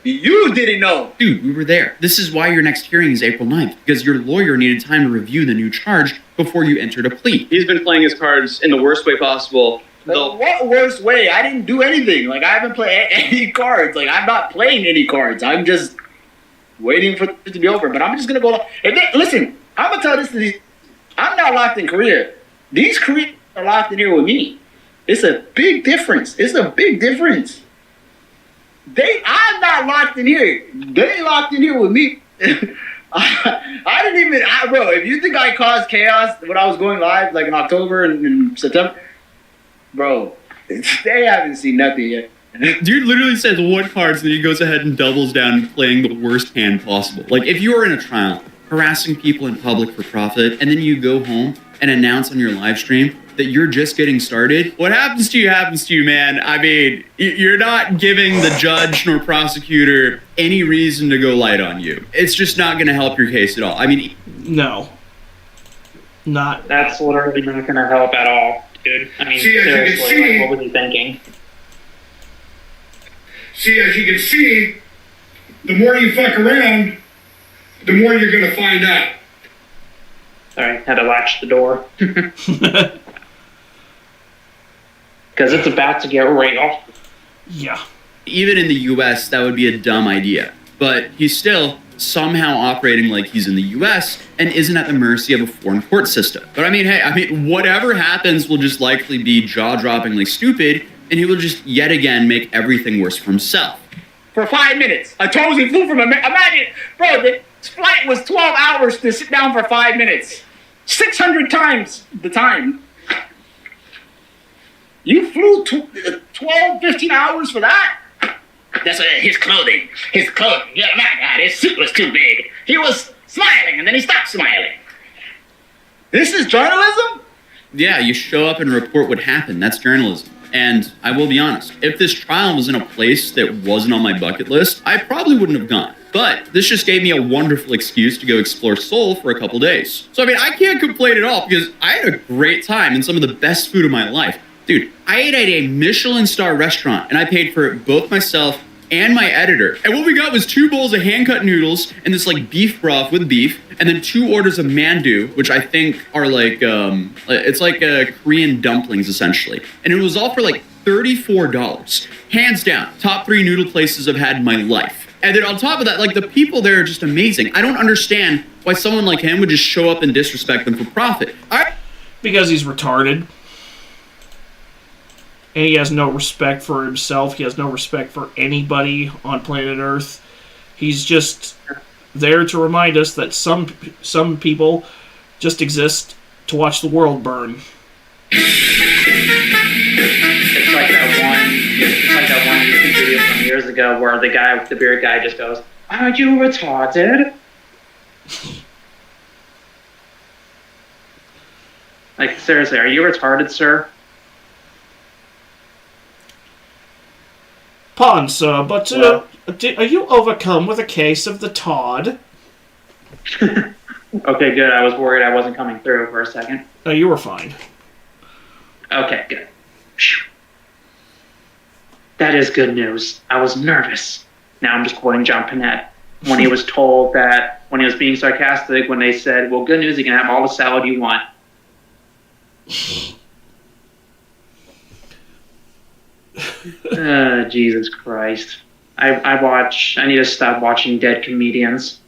you didn't know. Dude, we were there. This is why your next hearing is April 9th, because your lawyer needed time to review the new charge before you entered a plea. He's been playing his cards in the worst way possible. Like, what worst way? I didn't do anything. Like, I haven't played any cards. Like, I'm not playing any cards. I'm just waiting for it to be over. But I'm just gonna go. Listen, I'm gonna tell this to these. I'm not locked in Korea. These Koreans are locked in here with me. It's a big difference. It's a big difference. I'm not locked in here. They locked in here with me. I didn't even, bro. If you think I caused chaos when I was going live, like in October and in September, bro, they haven't seen nothing yet. Dude literally says what cards, and then he goes ahead and doubles down and playing the worst hand possible. Like, if you are in a trial, harassing people in public for profit, and then you go home and announce on your live stream that you're just getting started, what happens to you, man. I mean, you're not giving the judge nor prosecutor any reason to go light on you. It's just not going to help your case at all. I mean, No. Not. That's literally not going to help at all, dude. I mean, See, as you can seriously, see- like, what was he thinking? See, as you can see, the more you fuck around, the more you're gonna find out. Sorry, had to latch the door. Because it's about to get real. Yeah. even in the US, that would be a dumb idea. But he's still somehow operating like he's in the US and isn't at the mercy of a foreign court system. But hey, whatever happens will just likely be jaw-droppingly stupid, and he will just yet again make everything worse for himself. For 5 minutes, a chosen flew from America. Imagine, bro, this flight was 12 hours to sit down for 5 minutes. 600 times the time. You flew 12, 15 hours for that? That's his clothing. His clothing. Yeah, my God, his suit was too big. He was smiling, and then he stopped smiling. This is journalism? Yeah, you show up and report what happened. That's journalism. And I will be honest, if this trial was in a place that wasn't on my bucket list, I probably wouldn't have gone. But this just gave me a wonderful excuse to go explore Seoul for a couple days. So I can't complain at all because I had a great time and some of the best food of my life. Dude, I ate at a Michelin star restaurant and I paid for it both myself and my editor. And what we got was 2 bowls of hand-cut noodles and this beef broth with beef, and then 2 orders of mandu, which I think are it's like Korean dumplings essentially. And it was all for $34. Hands down, top 3 noodle places I've had in my life. And then on top of that, the people there are just amazing. I don't understand why someone like him would just show up and disrespect them for profit. Because he's retarded. And he has no respect for himself. He has no respect for anybody on planet Earth. He's just there to remind us that some people just exist to watch the world burn. It's like that one YouTube video from years ago where the guy with the beard guy just goes, "Are you retarded?" Seriously, are you retarded, sir? Pardon, sir, but are you overcome with a case of the Todd? Okay, good. I was worried I wasn't coming through for a second. No, you were fine. Okay, good. Phew. That is good news. I was nervous. Now I'm just quoting John Panette when he was told that, when he was being sarcastic, when they said, well, good news, you can have all the salad you want. Jesus Christ. I need to stop watching dead comedians.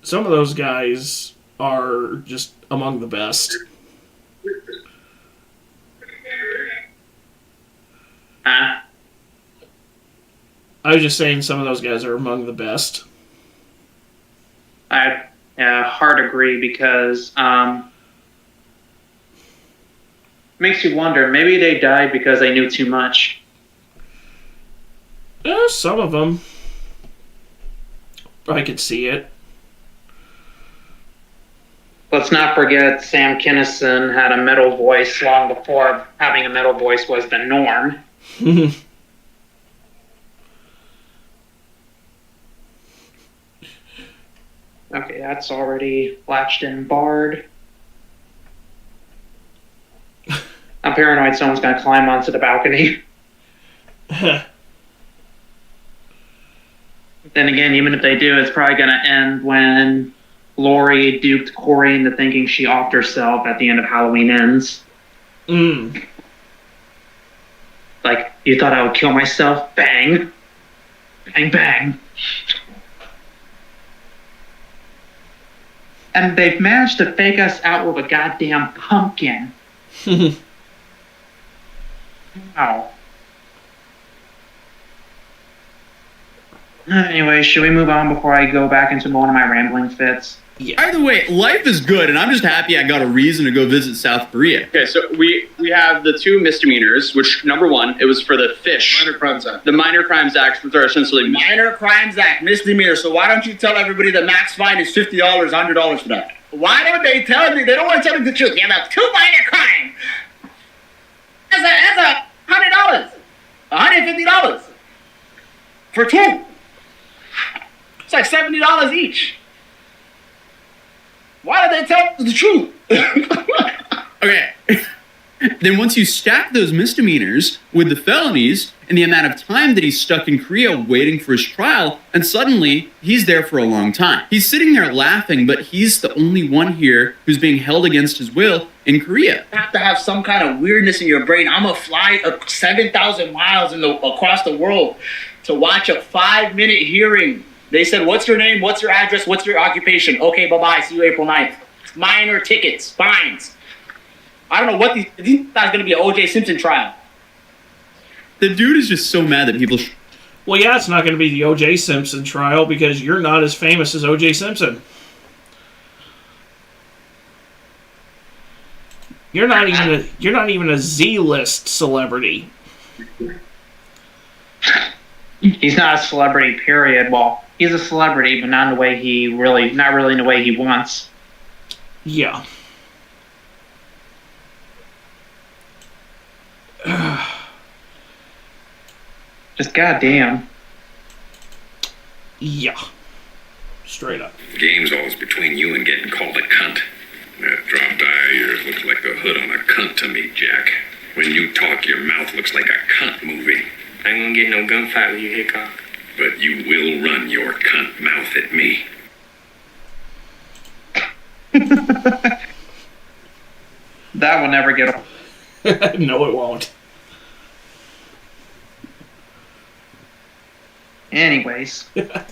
Some of those guys are just among the best. Huh? I was just saying some of those guys are among the best. I hard agree because makes you wonder, maybe they died because they knew too much. Some of them. I could see it. let's not forget Sam Kinison had a metal voice long before having a metal voice was the norm. Okay, that's already latched and barred. I'm paranoid someone's gonna climb onto the balcony. Then again, even if they do, it's probably gonna end when Lori duped Corey into thinking she offed herself at the end of Halloween Ends. Like, you thought I would kill myself? Bang. Bang, bang. And they've managed to fake us out with a goddamn pumpkin. Wow. Anyway, should we move on before I go back into one of my rambling fits? Either way, life is good, and I'm just happy I got a reason to go visit South Korea. Okay, so we have the 2 misdemeanors, which, number 1, it was for the fish. Minor Crimes Act. The Minor Crimes Act, which are essentially... Minor Crimes Act, misdemeanor. So why don't you tell everybody the max fine is $50, $100 for that? Why don't they tell me? They don't want to tell me the truth. Yeah, that's 2 minor crimes. That's $100, $150 for 2. It's like $70 each. Why do they tell the truth? Okay. Then once you stack those misdemeanors with the felonies and the amount of time that he's stuck in Korea waiting for his trial, and suddenly he's there for a long time. He's sitting there laughing, but he's the only one here who's being held against his will in Korea. You have to have some kind of weirdness in your brain. I'm gonna fly 7,000 miles across the world to watch a 5-minute hearing. They said, what's your name? What's your address? What's your occupation? Okay, bye-bye. See you April 9th. Minor tickets, fines. I don't know what these guys going to be an O.J. Simpson trial. The dude is just so mad that people... Well, yeah, it's not going to be the O.J. Simpson trial because you're not as famous as O.J. Simpson. You're not even a Z-list celebrity. He's not a celebrity, period. Well, he's a celebrity, but not in the way not really in the way he wants. Yeah. Just goddamn. Yeah. Straight up. The game's always between you and getting called a cunt. That dropped eye of yours looks like the hood on a cunt to me, Jack. When you talk, your mouth looks like a cunt movie. I ain't gonna get no gunfight with you, Hickok. But you will run your cunt mouth at me. That will never get old. No, it won't. Anyways.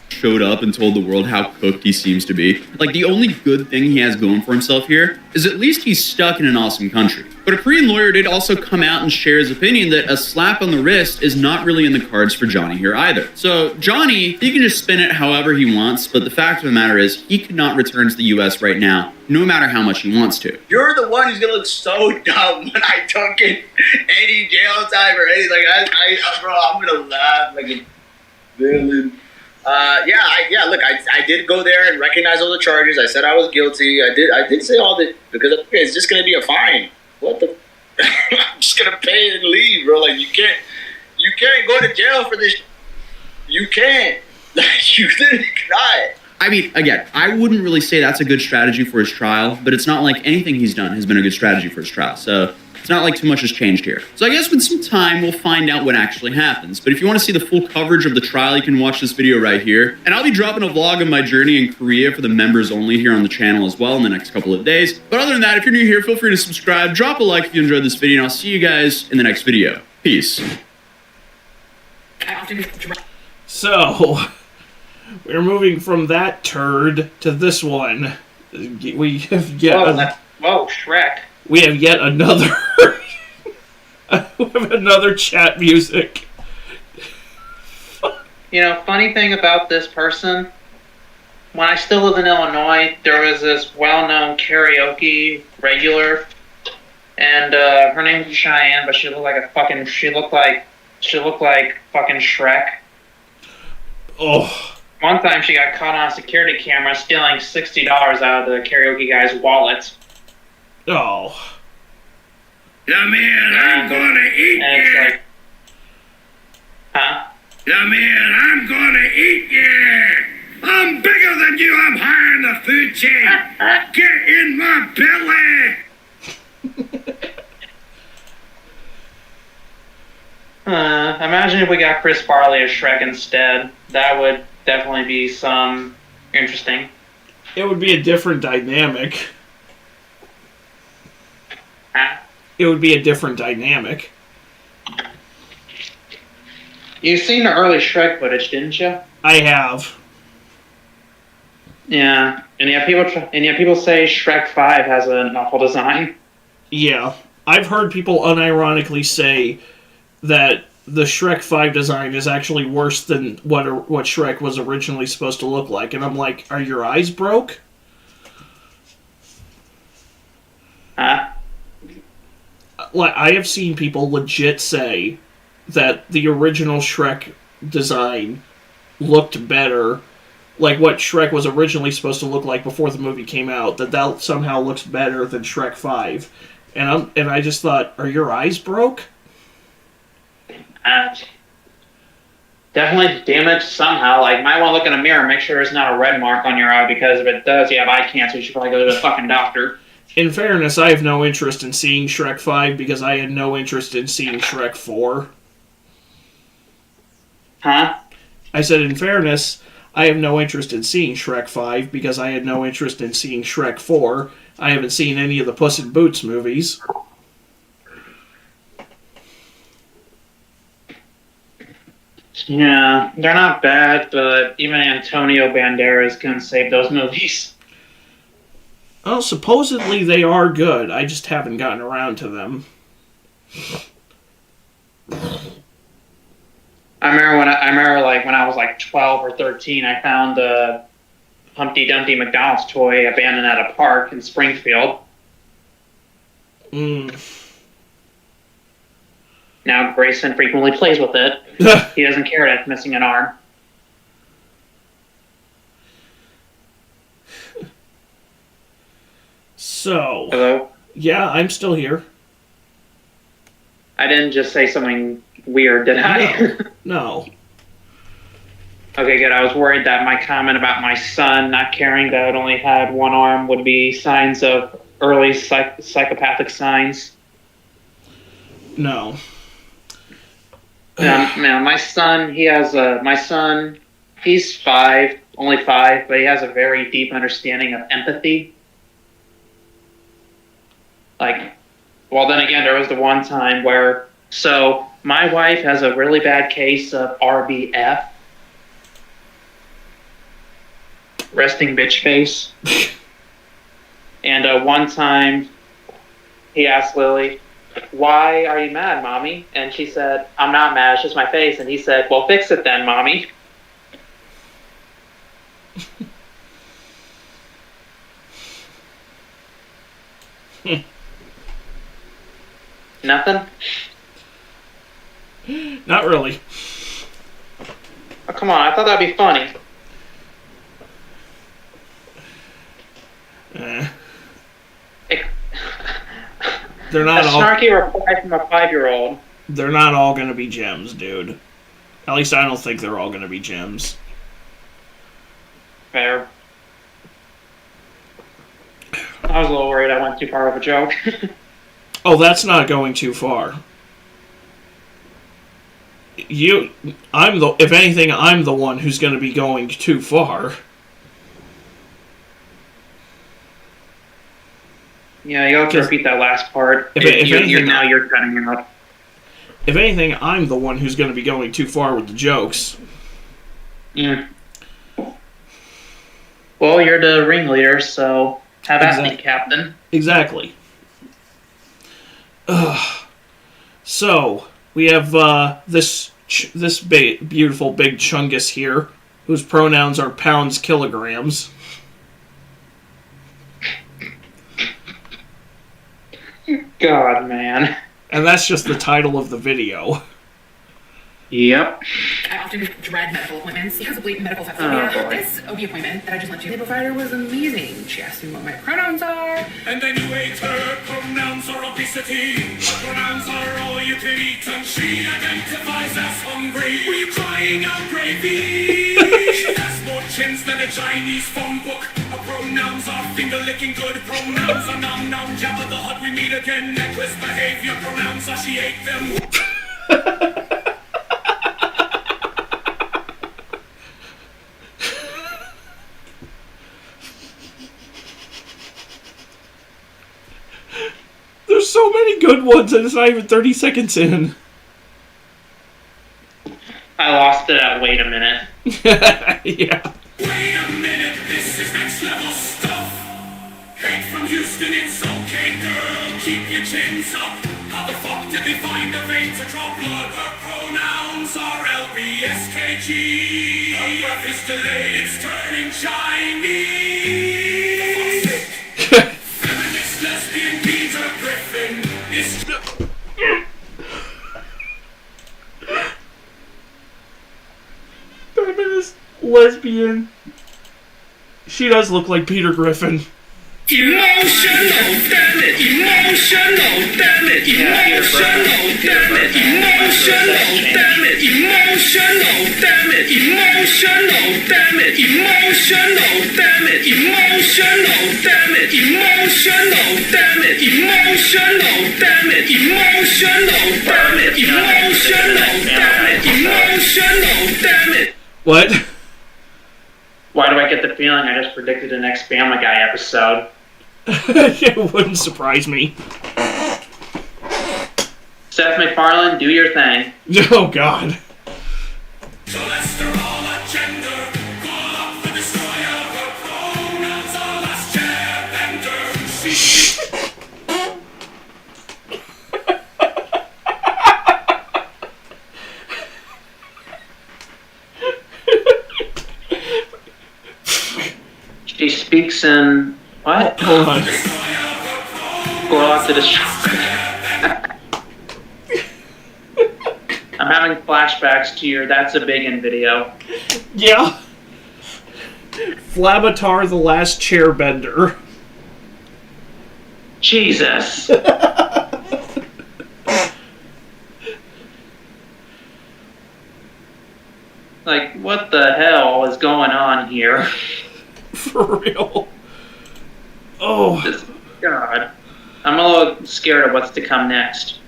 Showed up and told the world how cooked he seems to be. Like, the only good thing he has going for himself here is at least he's stuck in an awesome country. But a Korean lawyer did also come out and share his opinion that a slap on the wrist is not really in the cards for Johnny here either. So Johnny, he can just spin it however he wants, but the fact of the matter is he could not return to the US right now, no matter how much he wants to. You're the one who's gonna look so dumb when I don't get any jail time or anything. Like, bro, I'm gonna laugh like a villain. Look, I did go there and recognize all the charges. I said I was guilty. I did say all that because it's just gonna be a fine. What the? I'm just gonna pay and leave, bro. Like, you can't go to jail for this. You can't. Like, you literally cannot. I mean, again, I wouldn't really say that's a good strategy for his trial, but it's not like anything he's done has been a good strategy for his trial. So it's not like too much has changed here. So I guess with some time, we'll find out what actually happens. But if you want to see the full coverage of the trial, you can watch this video right here. And I'll be dropping a vlog of my journey in Korea for the members only here on the channel as well in the next couple of days. But other than that, if you're new here, feel free to subscribe, drop a like if you enjoyed this video, and I'll see you guys in the next video. Peace. So, we're moving from that turd to this one. We have yet... Whoa, Shrek. We have yet another... we have another chat music. You know, funny thing about this person, when I still lived in Illinois, there was this well-known karaoke regular, and her name was Cheyenne, but she looked like she looked like fucking Shrek. Oh. One time she got caught on a security camera stealing $60 out of the karaoke guy's wallet. Oh. Yeah, man, I'm gonna eat And it's you. like, huh? Yeah, man, I'm gonna eat you. I'm bigger than you. I'm higher in the food chain. Get in my belly. Imagine if we got Chris Farley as Shrek instead. That would definitely be some interesting. It would be a different dynamic. Huh? It would be a different dynamic. You've seen the early Shrek footage, didn't you? I have. Yeah, and yet people say Shrek 5 has an awful design. Yeah. I've heard people unironically say that the Shrek 5 design is actually worse than what Shrek was originally supposed to look like. And I'm like, are your eyes broke? Huh? Like, I have seen people legit say that the original Shrek design looked better, like what Shrek was originally supposed to look like before the movie came out, that somehow looks better than Shrek 5. And I just thought, are your eyes broke? Definitely damaged somehow. Like, might want to look in a mirror and make sure there's not a red mark on your eye, because if it does, you have eye cancer. You should probably go to the fucking doctor. In fairness, I have no interest in seeing Shrek 5 because I had no interest in seeing Shrek 4. Huh? I said, in fairness, I have no interest in seeing Shrek 5 because I had no interest in seeing Shrek 4. I haven't seen any of the Puss in Boots movies. Yeah, they're not bad, but even Antonio Banderas couldn't save those movies. Well, supposedly they are good. I just haven't gotten around to them. I remember when I was like 12 or 13, I found a Humpty Dumpty McDonald's toy abandoned at a park in Springfield. Now Grayson frequently plays with it. He doesn't care that it's missing an arm. So, Hello? yeah, I'm still here. I didn't just say something weird, did I? No. Okay, good. I was worried that my comment about my son not caring that it only had one arm would be signs of early psychopathic signs. No. Man, my son, he's only 5, but he has a very deep understanding of empathy. Like, well, then again, there was the one time where, so my wife has a really bad case of RBF, resting bitch face. And one time, he asked Lily, "Why are you mad, Mommy?" And she said, "I'm not mad, it's just my face." And he said, "Well, fix it then, Mommy." Nothing? Not really. Oh, come on, I thought that'd be funny. They're not a all snarky reply from a 5-year-old. They're not all gonna be gems, dude. At least I don't think they're all gonna be gems. Fair. I was a little worried I went too far of a joke. Oh, that's not going too far. If anything, I'm the one who's gonna be going too far. Yeah, you'll have to repeat that last part. If anything, now you're cutting it out. If anything, I'm the one who's going to be going too far with the jokes. Yeah. Well, you're the ringleader, so have at me, Captain. Exactly. So, we have this beautiful big Chungus here, whose pronouns are pounds, kilograms. God, man. And that's just the title of the video. Yep. I often dread medical appointments because of blatant medical Oh, phobia. boy. This OB appointment that I just went to, the provider was amazing. She asked me what my pronouns are. And then you ate her pronouns are obesity. Her pronouns are all you can eat, and she identifies as hungry. Were you crying out gravy? She has more chins than a Chinese phone book. Her pronouns are finger licking good. Pronouns are nom nom Jabba the Hutt. We meet again. Necklace behavior. Pronouns are she ate them. There's so many good ones, and it's not even 30 seconds in. I lost it at wait a minute. Yeah. Wait a minute, this is next level stuff. Hate from Houston, it's okay, girl. Keep your chins up. How the fuck did they find a vein to draw blood? Her pronouns are LBSKG. Her breath is delayed, it's turning Chinese. Feminist lesbian Peter Griffin is. Feminist, lesbian. She does look like Peter Griffin. Emotional, damn it! Emotional, damn it! Emotional, damn it! Emotional, damn it! Emotional, damn it! Emotional, damn it! Emotional, damn it! Emotional, damn it! Emotional, damn it! Emotional, damn it! Emotional, damn it! Emotional, damn it! Emotional, damn it! What? Why do I get the feeling I just predicted the next Family Guy episode? It wouldn't surprise me. Seth MacFarlane, do your thing. Oh, God. Cholesterol agenda, call up the destroyer. Her pronouns are last chair bender. She speaks in what? Hold on. Gorlock the Destroyer. I'm having flashbacks to your That's a Biggin video. Yeah. Flabatar the Last Chairbender. Jesus. Like, what the hell is going on here? For real. Oh. God. I'm a little scared of what's to come next.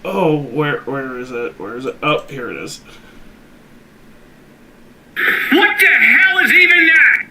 Oh, where is it? Where is it? Oh, here it is. What the hell is even that?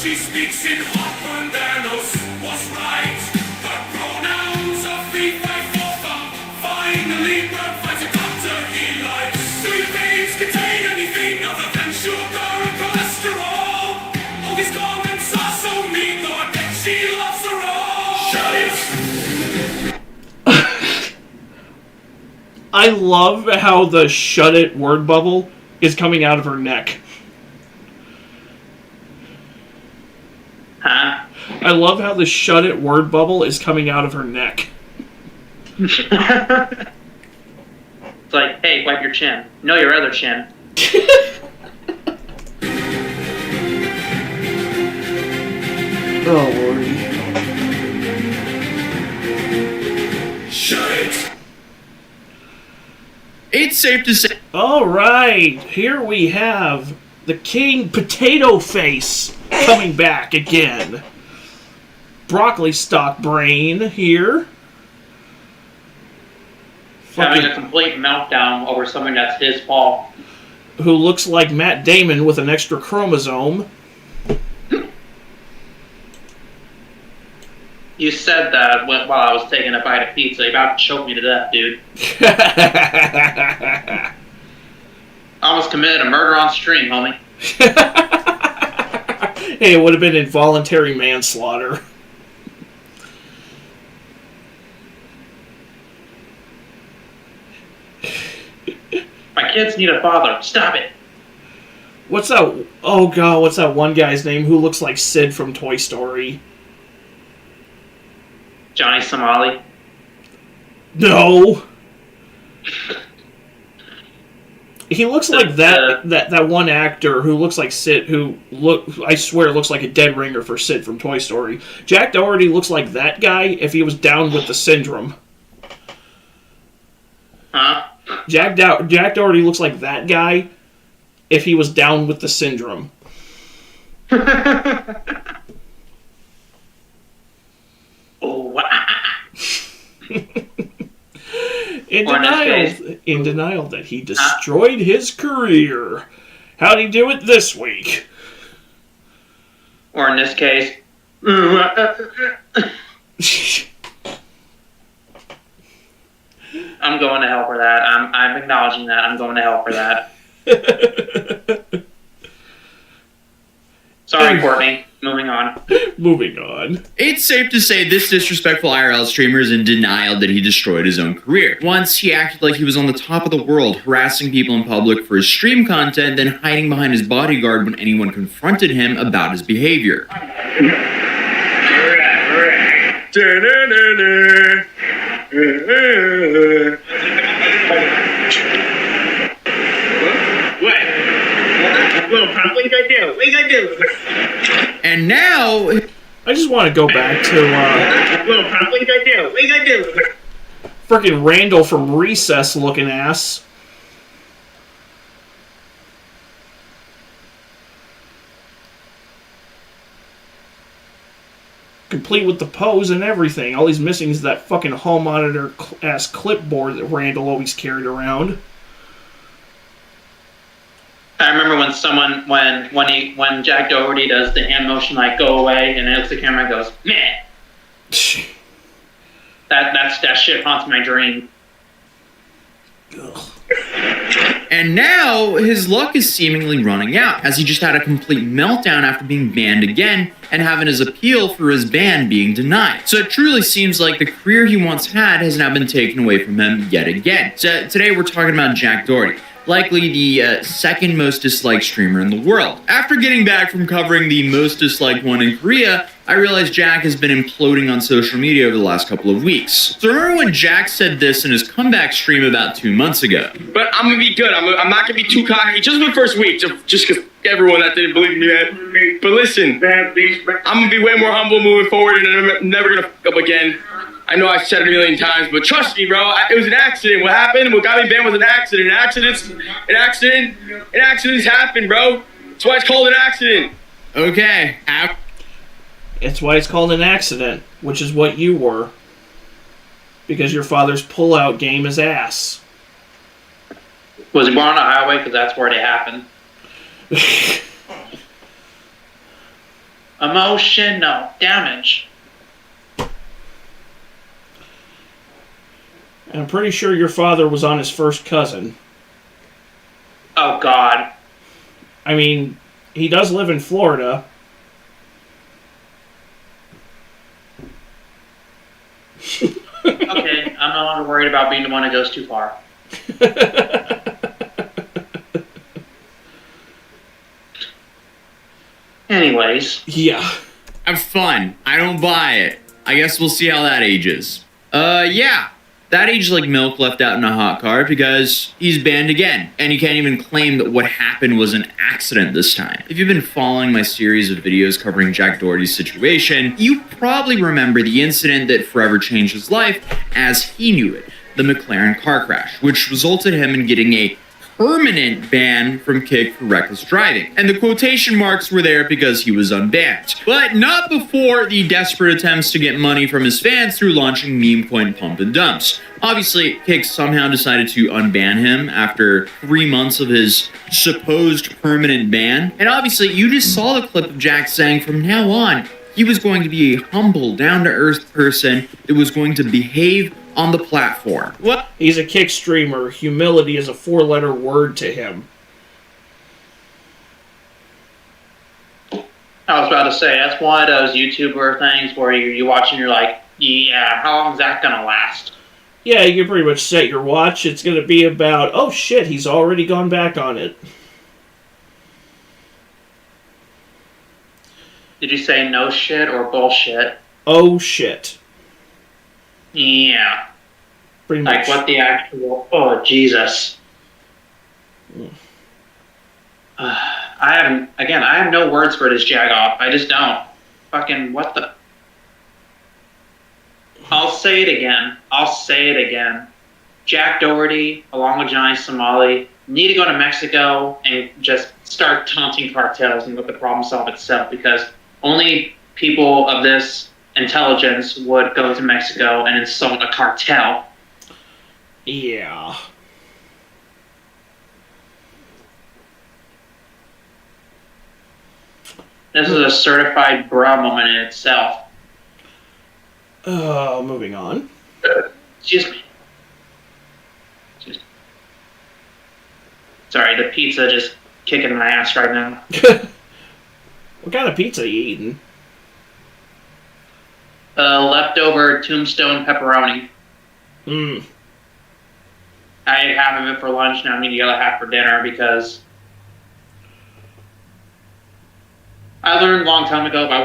She speaks in Hawkman Danos. What's right? Her pronouns are 354. Finally, bird finds a doctor he likes. Do your veins contain anything other than sugar and cholesterol? All these comments are so mean, though I bet she loves her all. Shut it. I love how the shut it word bubble is coming out of her neck. Huh? I love how the shut it word bubble is coming out of her neck. It's like, hey, wipe your chin. No, your other chin. Oh, Lordy. Shut it. It's safe to say. All right, here we have the King Potato Face coming back again. Broccoli Stock Brain here. Having a complete meltdown over something that's his fault. Who looks like Matt Damon with an extra chromosome. You said that while I was taking a bite of pizza. You're about to choke me to death, dude. I almost committed a murder on stream, homie. Hey, it would have been involuntary manslaughter. My kids need a father. Stop it. What's that? Oh god, what's that one guy's name who looks like Sid from Toy Story? Johnny Somali. No. He looks like that one actor who looks like Sid, I swear looks like a dead ringer for Sid from Toy Story. Jack Doherty looks like that guy if he was down with the syndrome. Huh? Jack Doherty looks like that guy if he was down with the syndrome. Oh, wow. In denial that he destroyed his career. How'd he do it this week? Or in this case, I'm going to hell for that. I'm acknowledging that. I'm going to hell for that. Sorry, Courtney. Moving on. Moving on. It's safe to say this disrespectful IRL streamer is in denial that he destroyed his own career. Once he acted like he was on the top of the world, harassing people in public for his stream content, then hiding behind his bodyguard when anyone confronted him about his behavior. And now, I just want to go back to frickin' Randall from Recess looking ass. Complete with the pose and everything. All he's missing is that fucking hall monitor ass clipboard that Randall always carried around. I remember when Jack Doherty does the hand motion like go away and it looks at the camera and goes, meh. that shit haunts my dream. And now, his luck is seemingly running out, as he just had a complete meltdown after being banned again, and having his appeal for his ban being denied. So it truly seems like the career he once had has now been taken away from him yet again. So today we're talking about Jack Doherty, likely the second most disliked streamer in the world. After getting back from covering the most disliked one in Korea, I realized Jack has been imploding on social media over the last couple of weeks. So remember when Jack said this in his comeback stream about 2 months ago? But I'm gonna be good. I'm not gonna be too cocky. Just the first week, just because everyone that didn't believe me, man. But listen, I'm gonna be way more humble moving forward, and I'm never gonna fuck up again. I know I've said it a million times, but trust me, bro. It was an accident. What happened? What got me banned was an accident. Accidents happen, bro. That's why it's called an accident. Okay. It's why it's called an accident, which is what you were. Because your father's pull-out game is ass. Was he born on a highway? Because that's where they happen. Emotional damage. And I'm pretty sure your father was on his first cousin. Oh, God. I mean, he does live in Florida. Okay, I'm no longer worried about being the one that goes too far. Anyways. Yeah. Have fun. I don't buy it. I guess we'll see how that ages. Yeah. That aged like milk left out in a hot car because he's banned again. And he can't even claim that what happened was an accident this time. If you've been following my series of videos covering Jack Doherty's situation, you probably remember the incident that forever changed his life as he knew it. The McLaren car crash, which resulted him in getting a permanent ban from Kick for reckless driving. And the quotation marks were there because he was unbanned. But not before the desperate attempts to get money from his fans through launching Meme Coin Pump and Dumps. Obviously, Kick somehow decided to unban him after 3 months of his supposed permanent ban. And obviously, you just saw the clip of Jack saying from now on, he was going to be a humble, down-to-earth person that was going to behave on the platform. What? He's a Kick streamer. Humility is a 4-letter word to him. I was about to say, that's one of those YouTuber things where you watch and you're like, yeah, how long is that gonna last? Yeah, you can pretty much set your watch. It's gonna be about, oh shit, he's already gone back on it. Did you say no shit or bullshit? Oh shit. Yeah. Pretty Like much. what the actual? Oh Jesus. I have no words for this jagoff. I just don't. Fucking what the? I'll say it again. Jack Doherty, along with Johnny Somali, need to go to Mexico and just start taunting cartels and let the problem solve itself, because only people of this intelligence would go to Mexico and insult a cartel. Yeah. This is a certified bra moment in itself. Moving on. Excuse me. Sorry, the pizza just kicking my ass right now. What kind of pizza are you eating? Leftover Tombstone pepperoni. I ate half of it for lunch, now I'm eating the other half for dinner because I learned a long time ago if I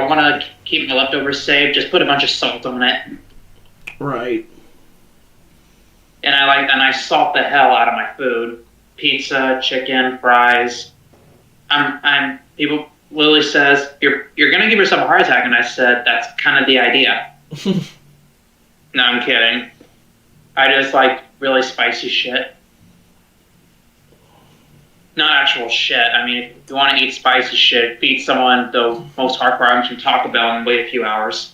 want to keep my leftovers safe, just put a bunch of salt on it. Right. And I salt the hell out of my food. Pizza, chicken, fries. Lily says, you're gonna give yourself a heart attack, and I said, that's kind of the idea. No, I'm kidding. I just like really spicy shit. Not actual shit. I mean, if you want to eat spicy shit, feed someone the most hardcore items from Taco Bell and wait a few hours.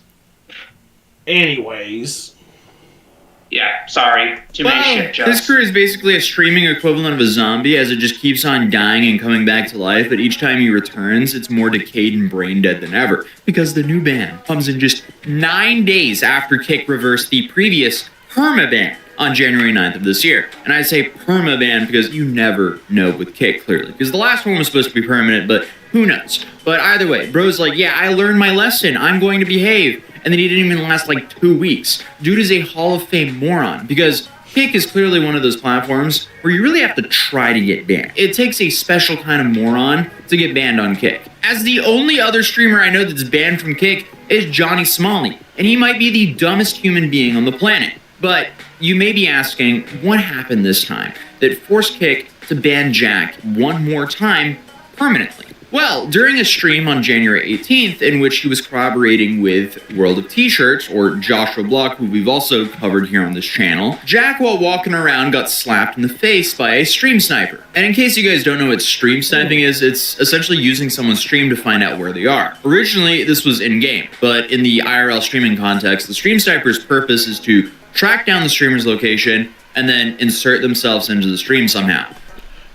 Anyways. Yeah, sorry. Too many shit jokes. His career is basically a streaming equivalent of a zombie, as it just keeps on dying and coming back to life, but each time he returns, it's more decayed and brain dead than ever, because the new ban comes in just 9 days after Kick reversed the previous perma-ban on January 9th of this year. And I say perma-ban because you never know with Kick, clearly, because the last one was supposed to be permanent, but who knows? But either way, bro's like, yeah, I learned my lesson, I'm going to behave. And then he didn't even last like 2 weeks. Dude is a Hall of Fame moron, because Kick is clearly one of those platforms where you really have to try to get banned. It takes a special kind of moron to get banned on Kick. As the only other streamer I know that's banned from Kick is Johnny Somali, and he might be the dumbest human being on the planet. But you may be asking, what happened this time that forced Kick to ban Jack one more time permanently? Well, during a stream on January 18th, in which he was collaborating with World of T-Shirts, or Joshua Block, who we've also covered here on this channel, Jack, while walking around, got slapped in the face by a stream sniper. And in case you guys don't know what stream sniping is, it's essentially using someone's stream to find out where they are. Originally, this was in-game, but in the IRL streaming context, the stream sniper's purpose is to track down the streamer's location and then insert themselves into the stream somehow.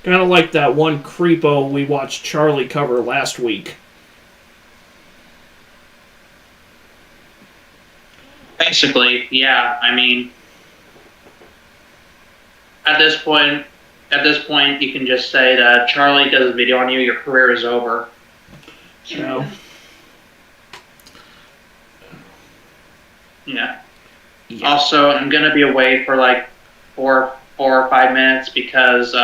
Kind of like that one creepo we watched Charlie cover last week. Basically, yeah. I mean, at this point, you can just say that Charlie does a video on you, your career is over. No. Yeah. Also, I'm gonna be away for like four or 5 minutes because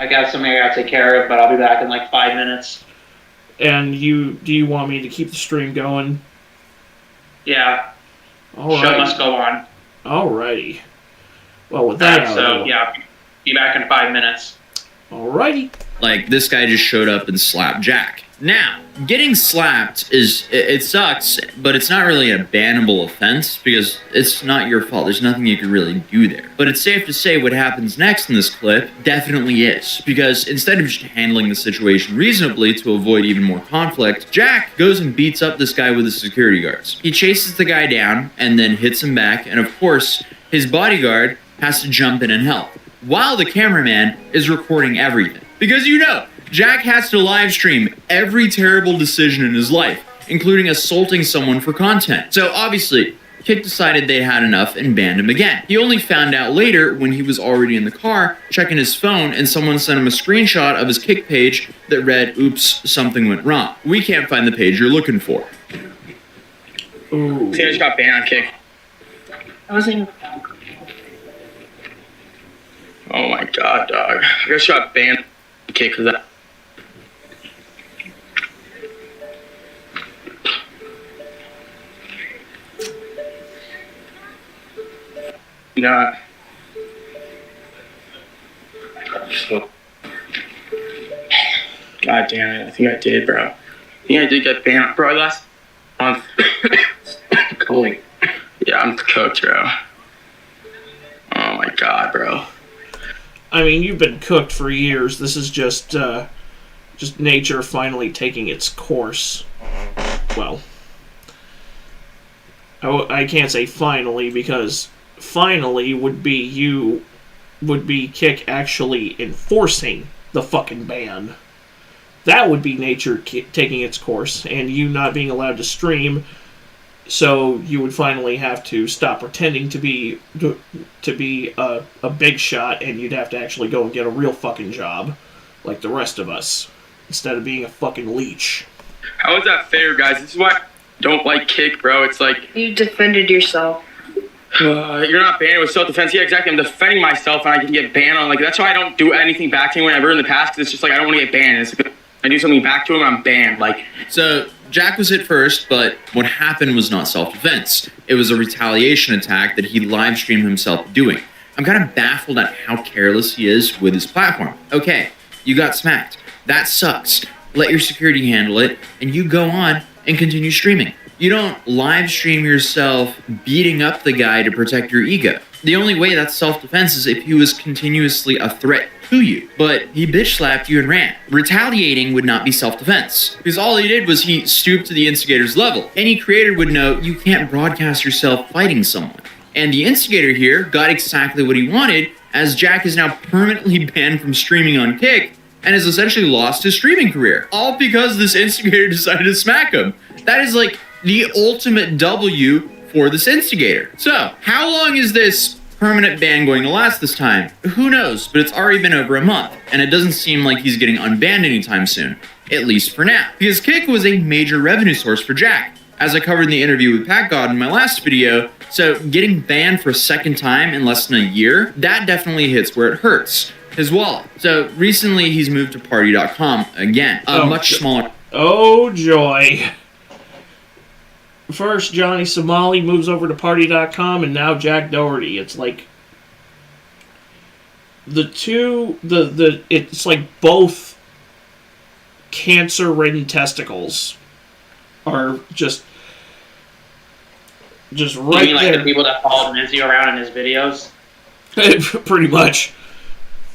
I got something I gotta take care of, but I'll be back in like 5 minutes. And do you want me to keep the stream going? Yeah. All Show right. must go on. Alrighty. Well, with that, So yeah, be back in 5 minutes. Alrighty. Like, this guy just showed up and slapped Jack. Now, getting slapped it sucks, but it's not really a bannable offense because it's not your fault. There's nothing you can really do there. But it's safe to say what happens next in this clip definitely is, because instead of just handling the situation reasonably to avoid even more conflict, Jack goes and beats up this guy with his security guards. He chases the guy down and then hits him back, and of course, his bodyguard has to jump in and help, while the cameraman is recording everything. Because Jack has to live stream every terrible decision in his life, including assaulting someone for content. So obviously, Kick decided they had enough and banned him again. He only found out later when he was already in the car, checking his phone, and someone sent him a screenshot of his Kick page that read, "Oops, something went wrong. We can't find the page you're looking for." Ooh. Taylor just got banned on Kick. Oh my god, dog. I just got banned on Kick because that. Yeah. God damn it! I think I did, bro. I think I did get banned, bro. Last month. Holy. Yeah, I'm cooked, bro. Oh my god, bro. I mean, you've been cooked for years. This is just nature finally taking its course. Well, I can't say finally, because finally would be Kick actually enforcing the fucking ban. That would be nature taking its course, and you not being allowed to stream. So you would finally have to stop pretending to be a big shot, and you'd have to actually go and get a real fucking job, like the rest of us, instead of being a fucking leech. How is that fair, guys? This is why I don't like Kick, bro. It's like You defended yourself. you're not banned with self-defense. Yeah, exactly. I'm defending myself, and I can get banned on. Like that's why I don't do anything back to him whenever in the past. Cause it's just like I don't want to get banned. It's like, I do something back to him, I'm banned. Like So Jack was hit first, but what happened was not self-defense. It was a retaliation attack that he live streamed himself doing. I'm kind of baffled at how careless he is with his platform. Okay, you got smacked. That sucks. Let your security handle it, and you go on and continue streaming. You don't live stream yourself beating up the guy to protect your ego. The only way that's self-defense is if he was continuously a threat to you. But he bitch slapped you and ran. Retaliating would not be self-defense. Because all he did was he stooped to the instigator's level. Any creator would know you can't broadcast yourself fighting someone. And the instigator here got exactly what he wanted, as Jack is now permanently banned from streaming on Kick and has essentially lost his streaming career. All because this instigator decided to smack him. That is like the ultimate W for this instigator. So, how long is this permanent ban going to last this time? Who knows, but it's already been over a month, and it doesn't seem like he's getting unbanned anytime soon, at least for now. Because Kick was a major revenue source for Jack, as I covered in the interview with Pat God in my last video, so getting banned for a second time in less than a year, that definitely hits where it hurts. His wallet. So recently he's moved to Party.com again, a much smaller... Oh joy. First, Johnny Somali moves over to Party.com, and now Jack Doherty. It's like it's like both cancer-ridden testicles are just right You mean like there. the people that followed Mizzy around in his videos? Pretty much.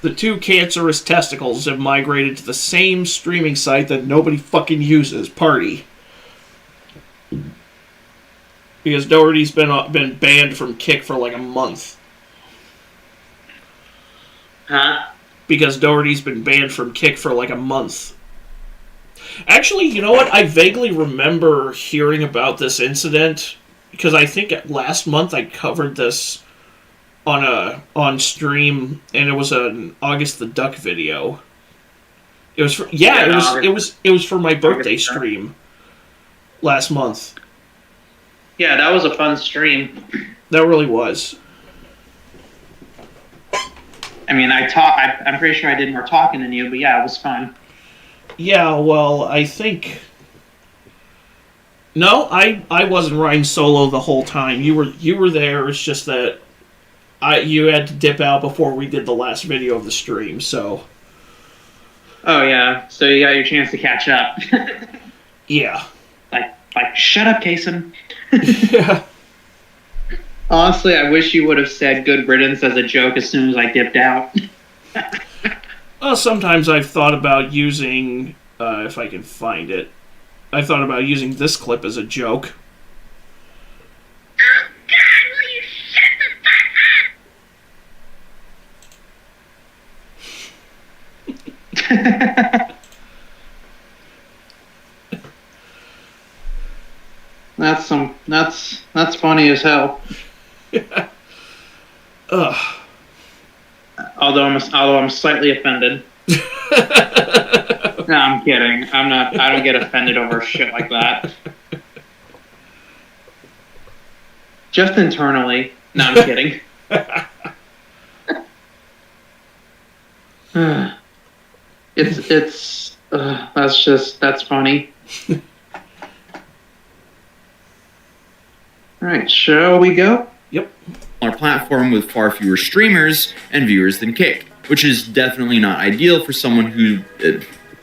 The two cancerous testicles have migrated to the same streaming site that nobody fucking uses, Party. Because Doherty's been banned from Kick for like a month. Huh? Because Doherty's been banned from Kick for like a month. Actually, you know what? I vaguely remember hearing about this incident, because I think last month I covered this on stream, and it was an August the Duck video. It was for, it was for my birthday stream last month. Yeah, that was a fun stream. That really was. I mean, I'm pretty sure I did more talking than you, but yeah, it was fun. Yeah, well, I think... No, I wasn't riding solo the whole time. You were there. It's just that you had to dip out before we did the last video of the stream, so... Oh, yeah. So you got your chance to catch up. Yeah. Like, shut up, Kason. Yeah. Honestly, I wish you would have said good riddance as a joke as soon as I dipped out. Well, sometimes I've thought about using, if I can find it, I thought about using this clip as a joke. Oh God, will you shut the That's funny as hell. Ugh. Although I'm slightly offended. No, I'm kidding. I'm not. I don't get offended over shit like that. Just internally. No, I'm kidding. That's funny. All right, shall we go? Yep. smaller platform with far fewer streamers and viewers than Kick, which is definitely not ideal for someone who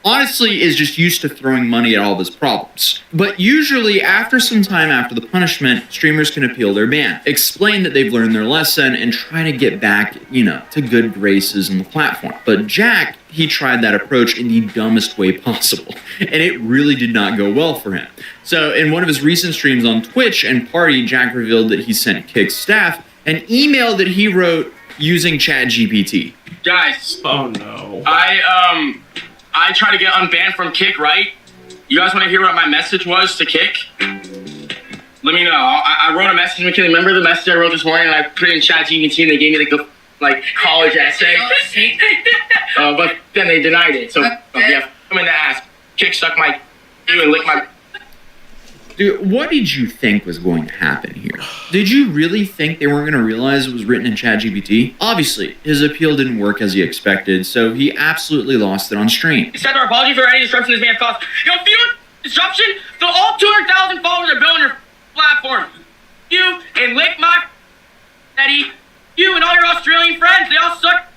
honestly is just used to throwing money at all of his problems. But usually, after some time after the punishment, streamers can appeal their ban, explain that they've learned their lesson, and try to get back, to good graces on the platform. But Jack, he tried that approach in the dumbest way possible, and it really did not go well for him. So in one of his recent streams on Twitch and Party, Jack revealed that he sent Kick's staff an email that he wrote using ChatGPT. Guys. Oh no. I tried to get unbanned from Kick, right? You guys want to hear what my message was to Kick? Let me know. I wrote a message. McKinley, remember the message I wrote this morning? And I put it in ChatGPT and they gave me the college essay. But then they denied it. So yeah, I'm in the ass. Kick suck my you and lick my. Dude, what did you think was going to happen here? Did you really think they weren't going to realize it was written in ChatGPT? Obviously, his appeal didn't work as he expected, so he absolutely lost it on stream. Accept our apology for any disruption this may have caused. Yo, if you know disruption, the all 200,000 followers are building your platform. You and lick my Eddie. You and all your Australian friends, they all suck.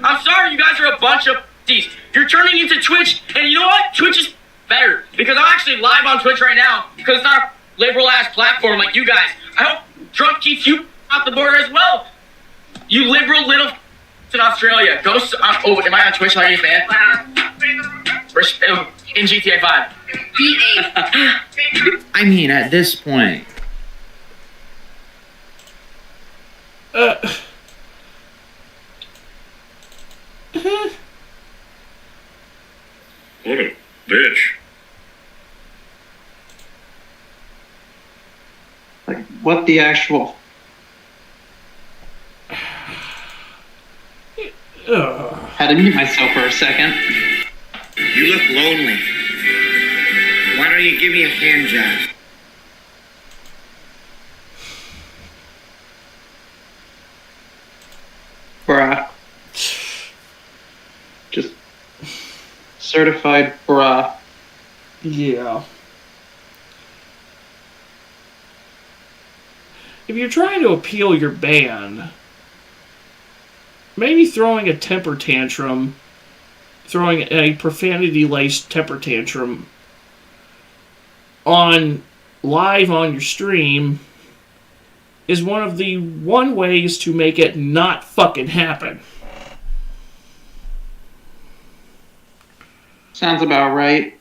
I'm sorry, you guys are a bunch of these. You're turning into Twitch, and you know what? Twitch is better because I'm actually live on Twitch right now because it's not a liberal ass platform like you guys. I hope Trump keeps you out the border as well. You liberal little in Australia. Go. Am I on Twitch like you, man? In GTA 5. I mean, at this point. What a bitch. Like, what the actual... Had to mute myself for a second. You look lonely. Why don't you give me a hand job? Bruh. Just certified bruh. Yeah. If you're trying to appeal your ban, maybe throwing a temper tantrum, throwing a profanity-laced temper tantrum live on your stream is one of the ways to make it not fucking happen. Sounds about right.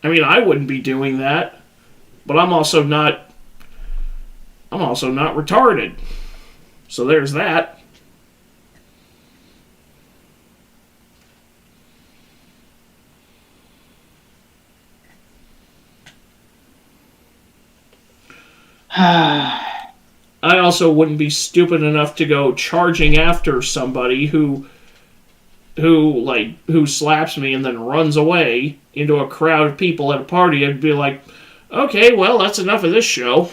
I mean, I wouldn't be doing that, but I'm also not retarded. So there's that. I also wouldn't be stupid enough to go charging after somebody who slaps me and then runs away into a crowd of people at a party. I'd be like, okay, well, that's enough of this show.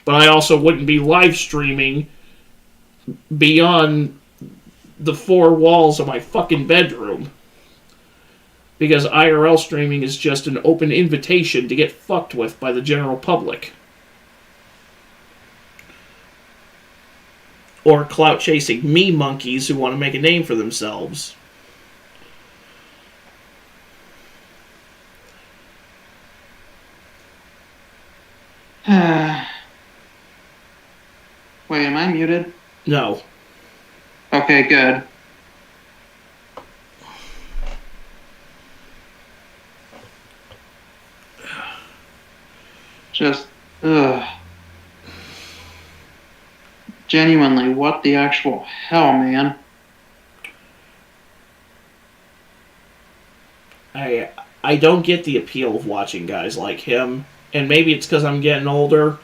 But I also wouldn't be live streaming beyond the four walls of my fucking bedroom. Because IRL streaming is just an open invitation to get fucked with by the general public. Or clout-chasing meme monkeys who want to make a name for themselves. Wait, am I muted? No. Okay, good. Just, genuinely, what the actual hell, man? I don't get the appeal of watching guys like him, and maybe it's because I'm getting older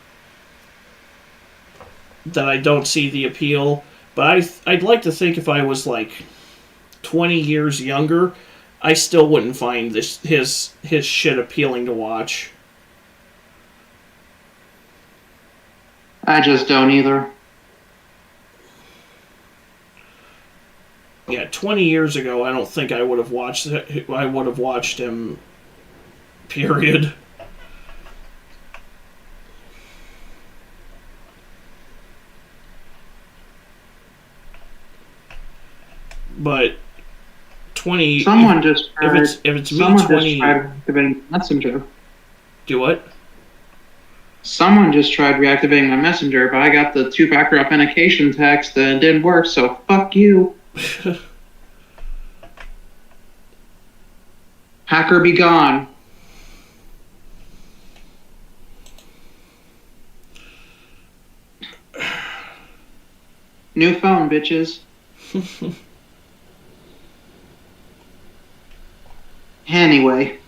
that I don't see the appeal, but I'd like to think if I was like 20 years younger, I still wouldn't find his shit appealing to watch. I just don't either. Yeah, 20 years ago, I don't think I would have watched him. Period. but 20. Someone just tried. If it's me, someone 20. just tried reactivating Messenger. Do what? Someone just tried reactivating my Messenger, but I got the 2-factor authentication text and it didn't work. So fuck you. Hacker be gone. New phone, bitches. Anyway.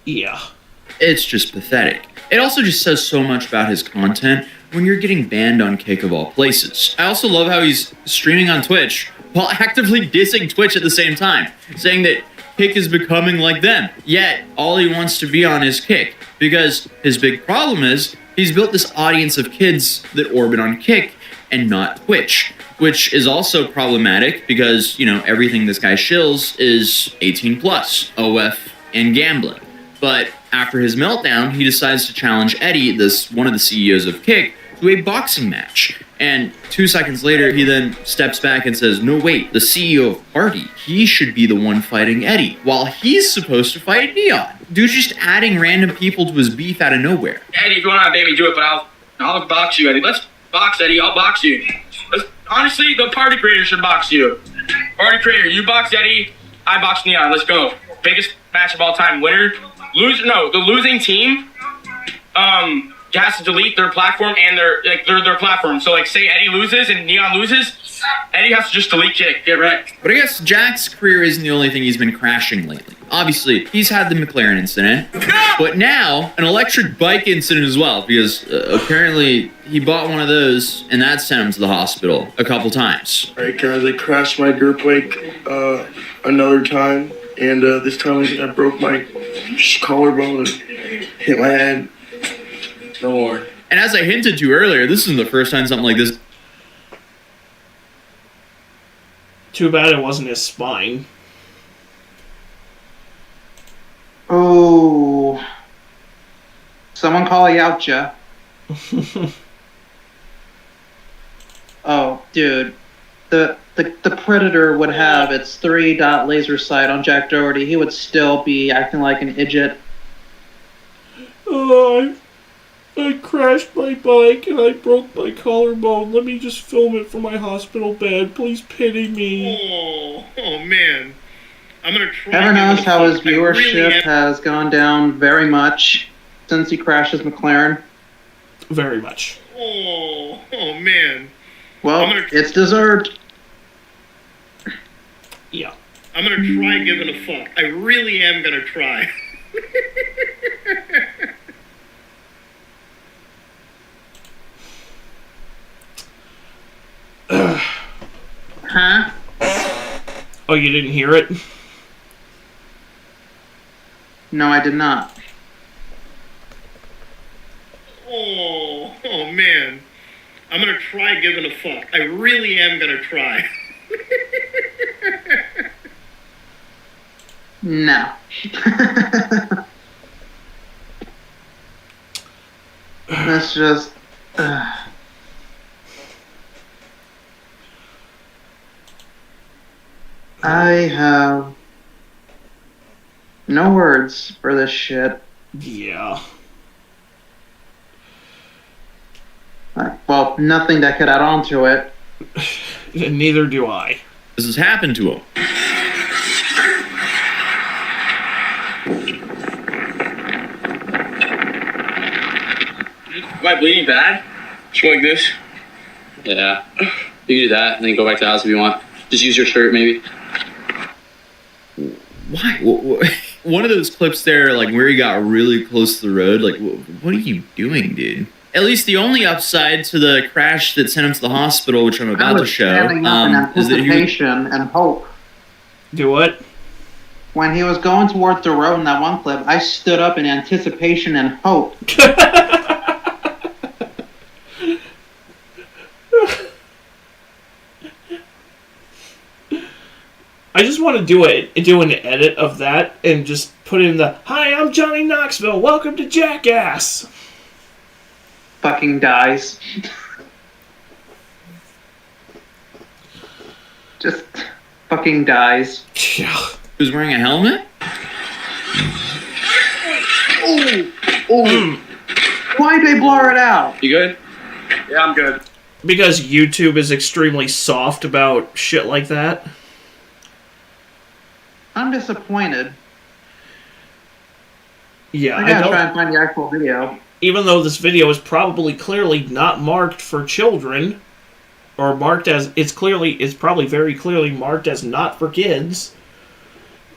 Yeah. It's just pathetic. It also just says so much about his content when you're getting banned on Kick of all places. I also love how he's streaming on Twitch while actively dissing Twitch at the same time, saying that Kick is becoming like them. Yet, all he wants to be on is Kick, because his big problem is he's built this audience of kids that orbit on Kick and not Twitch, which is also problematic because, you know, everything this guy shills is 18 plus, OF, and gambling. But after his meltdown, he decides to challenge Eddie, one of the CEOs of Kick, to a boxing match. And 2 seconds later, he then steps back and says, no, wait, the CEO of Party, he should be the one fighting Eddie, while he's supposed to fight Neon. Dude's just adding random people to his beef out of nowhere. Eddie, if you want to baby, do it, but I'll box you, Eddie. Let's box, Eddie. I'll box you. Honestly, the Party Creator should box you. Party Creator, you box Eddie, I box Neon. Let's go. Biggest match of all time. Winner. The losing team has to delete their platform and their platform. So, like, say Eddie loses and Neon loses, Eddie has to just delete Kick. Get wrecked. But I guess Jack's career isn't the only thing he's been crashing lately. Obviously, he's had the McLaren incident, but now an electric bike incident as well, because apparently he bought one of those, and that sent him to the hospital a couple times. Alright guys, I crashed my dirt bike another time, and this time I broke my collarbone and hit my head. No more. And as I hinted to earlier, this isn't the first time something like this. Too bad it wasn't his spine. Oh. Someone call Yautja. Oh, dude. The Predator would have its 3-dot laser sight on Jack Doherty. He would still be acting like an idiot. Oh, I crashed my bike and I broke my collarbone. Let me just film it from my hospital bed. Please pity me. Oh man. I'm gonna try. Ever notice how his viewership has gone down very much since he crashed his McLaren? Very much. Oh man. Well, it's deserved. Yeah. I'm gonna try giving a fuck. I really am gonna try. Huh? Oh, you didn't hear it? No, I did not. Oh man. I'm gonna try giving a fuck. I really am gonna try. No. That's just... I have no words for this shit. Yeah. Well, nothing that could add on to it. Neither do I. This has happened to him. Am I bleeding bad? Just like this? Yeah. You can do that and then go back to the house if you want. Just use your shirt, maybe. Why? One of those clips there, like where he got really close to the road, like, what are you doing, dude? At least the only upside to the crash that sent him to the hospital, which I'm about to show, in is that anticipation and hope. Do what? When he was going towards the road in that one clip, I stood up in anticipation and hope. I just want to do an edit of that and just put in the "Hi, I'm Johnny Knoxville. Welcome to Jackass." Fucking dies. Just fucking dies. Yeah. Who's wearing a helmet? Oh, why'd they blur it out? You good? Yeah, I'm good. Because YouTube is extremely soft about shit like that. I'm disappointed. Yeah, I I gotta don't. try and find the actual video. Even though this video is probably clearly not marked for children, or marked as it's probably very clearly marked as not for kids,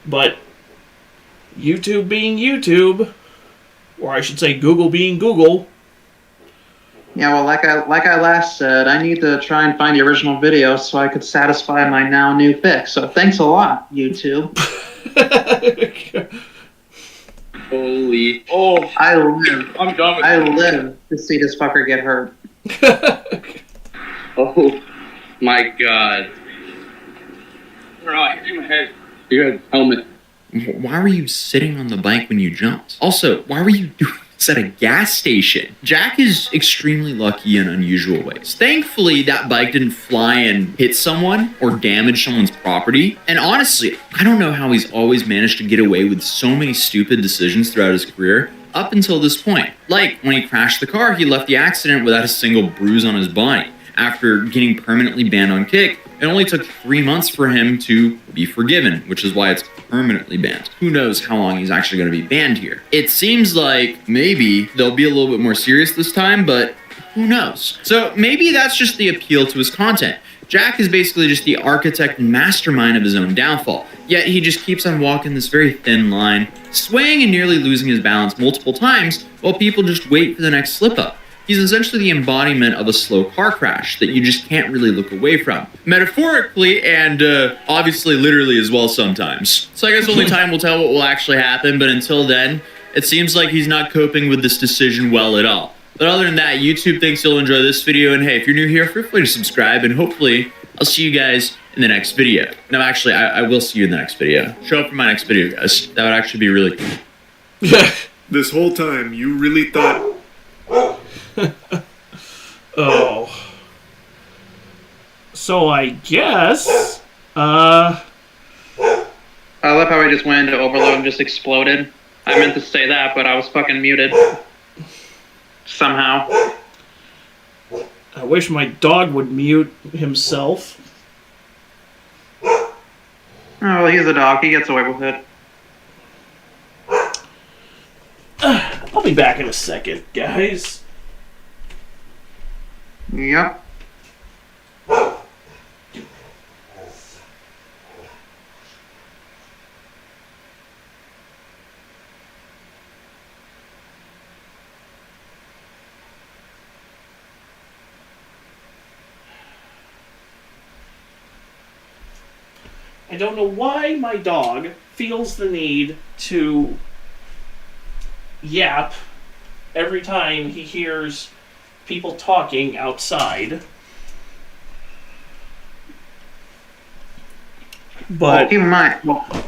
but YouTube being YouTube, or I should say Google being Google. Yeah, well, like I last said, I need to try and find the original video so I could satisfy my now new fix. So thanks a lot, YouTube. Holy. Oh, I live. I'm done with I it. live to see this fucker get hurt. Oh my god. Right, in my head. You got a helmet. Why were you sitting on the bike when you jumped? Also, why were you doing this at a gas station? Jack is extremely lucky in unusual ways. Thankfully, that bike didn't fly and hit someone or damage someone's property. And honestly, I don't know how he's always managed to get away with so many stupid decisions throughout his career up until this point. Like, when he crashed the car, he left the accident without a single bruise on his body. After getting permanently banned on Kick, it only took 3 months for him to be forgiven, which is why it's permanently banned. Who knows how long he's actually going to be banned here. It seems like maybe they'll be a little bit more serious this time, but who knows? So maybe that's just the appeal to his content. Jack is basically just the architect and mastermind of his own downfall, yet he just keeps on walking this very thin line, swaying and nearly losing his balance multiple times while people just wait for the next slip-up. He's essentially the embodiment of a slow car crash that you just can't really look away from. Metaphorically and obviously literally as well sometimes. So I guess only time will tell what will actually happen, but until then, it seems like he's not coping with this decision well at all. But other than that, YouTube thinks you'll enjoy this video, and hey, if you're new here, feel free to subscribe, and hopefully I'll see you guys in the next video. No, actually, I will see you in the next video. Show up for my next video, guys. That would actually be really cool. This whole time, you really thought... Oh. So I guess, I love how I just went into overload and just exploded. I meant to say that, but I was fucking muted. Somehow. I wish my dog would mute himself. Oh, well, he's a dog. He gets away with it. I'll be back in a second, guys. Yep. I don't know why my dog feels the need to yap every time he hears people talking outside. But keep in mind,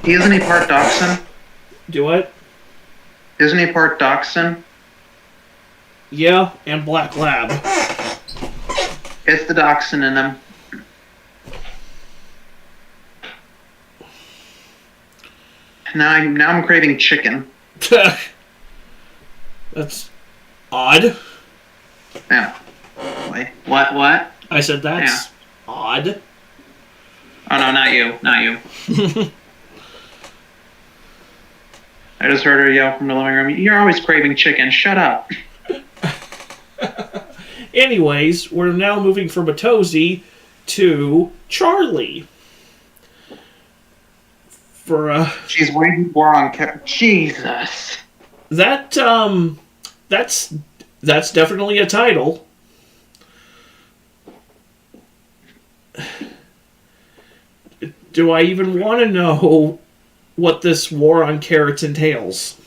isn't he part dachshund? Do what? Isn't he part dachshund? Yeah, and black lab. It's the dachshund in him. Now I'm craving chicken. That's odd. Yeah. Wait. What? I said that's odd. Oh no, not you. I just heard her yell from the living room. You're always craving chicken. Shut up. Anyways, we're now moving from Matozy to Charlie. She's waiting for on Jesus. That's definitely a title. Do I even want to know what this war on carrots entails?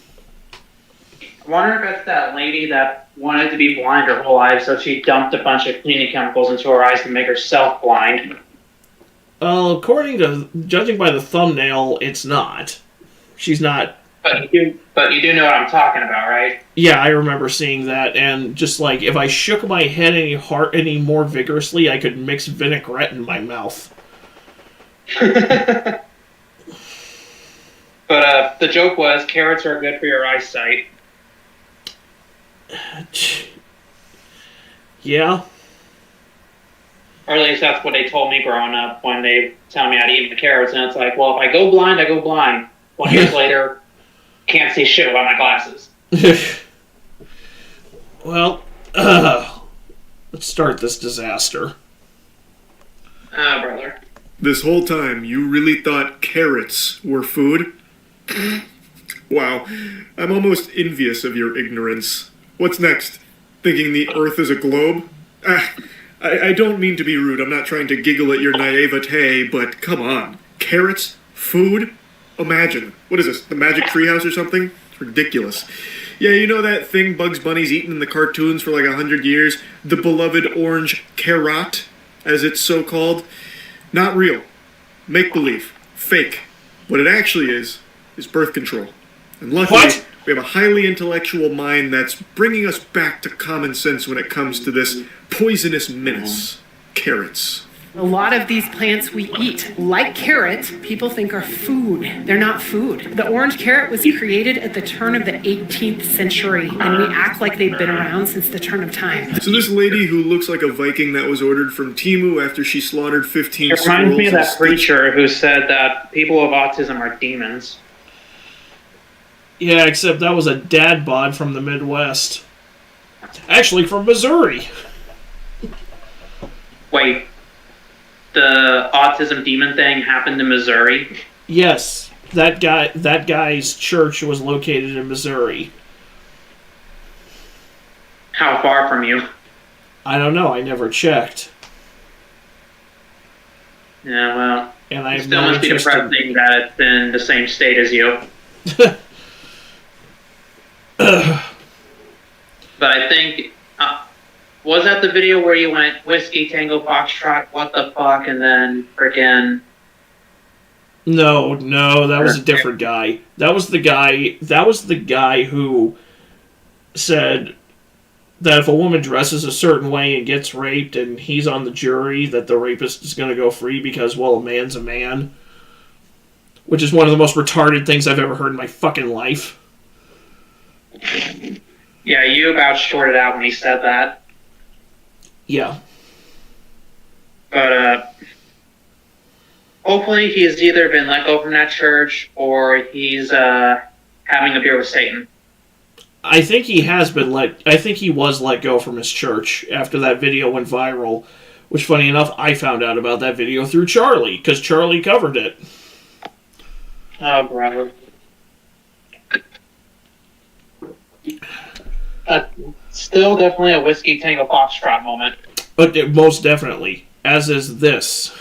I wonder if it's that lady that wanted to be blind her whole life, so she dumped a bunch of cleaning chemicals into her eyes to make herself blind. Judging by the thumbnail, it's not. She's not. But you do know what I'm talking about, right? Yeah, I remember seeing that, and just like if I shook my head any more vigorously, I could mix vinaigrette in my mouth. But the joke was carrots are good for your eyesight. Yeah. Or at least that's what they told me growing up when they tell me how to eat the carrots. And it's like, well, if I go blind, I go blind. 20 years later, can't see shit without my glasses. Well, let's start this disaster. Brother. This whole time, you really thought carrots were food? Wow, I'm almost envious of your ignorance. What's next? Thinking the Earth is a globe? I don't mean to be rude, I'm not trying to giggle at your naivete, but come on. Carrots? Food? Imagine. What is this, the Magic Treehouse or something? It's ridiculous. Yeah, you know that thing Bugs Bunny's eaten in the cartoons for like 100 years? The beloved orange carrot, as it's so called? Not real. Make-believe. Fake. What it actually is birth control. And luckily, we have a highly intellectual mind that's bringing us back to common sense when it comes to this poisonous menace. Carrots. A lot of these plants we eat, like carrots, people think are food. They're not food. The orange carrot was created at the turn of the 18th century, and we act like they've been around since the turn of time. So this lady who looks like a Viking that was ordered from Temu after she slaughtered 15 It reminds me of that preacher who said that people with autism are demons. Yeah, except that was a dad bod from the Midwest. Actually, from Missouri. Wait, the autism demon thing happened in Missouri? Yes, that guy's church was located in Missouri. How far from you? I don't know. I never checked. Yeah, well, and I still must be depressing that it's in the same state as you. But I think, was that the video where you went Whiskey Tango Foxtrot, what the fuck, and then frickin'... No, that was a different guy. That was the guy who said that if a woman dresses a certain way and gets raped and he's on the jury, that the rapist is going to go free because, well, a man's a man. Which is one of the most retarded things I've ever heard in my fucking life. Yeah, you about shorted out when he said that. Yeah. But, hopefully he's either been let go from that church or he's, having a beer with Satan. I think he was let go from his church after that video went viral. Which, funny enough, I found out about that video through Charlie, because Charlie covered it. Oh, brother. Still definitely a Whiskey Tango Foxtrot moment. But most definitely. As is this.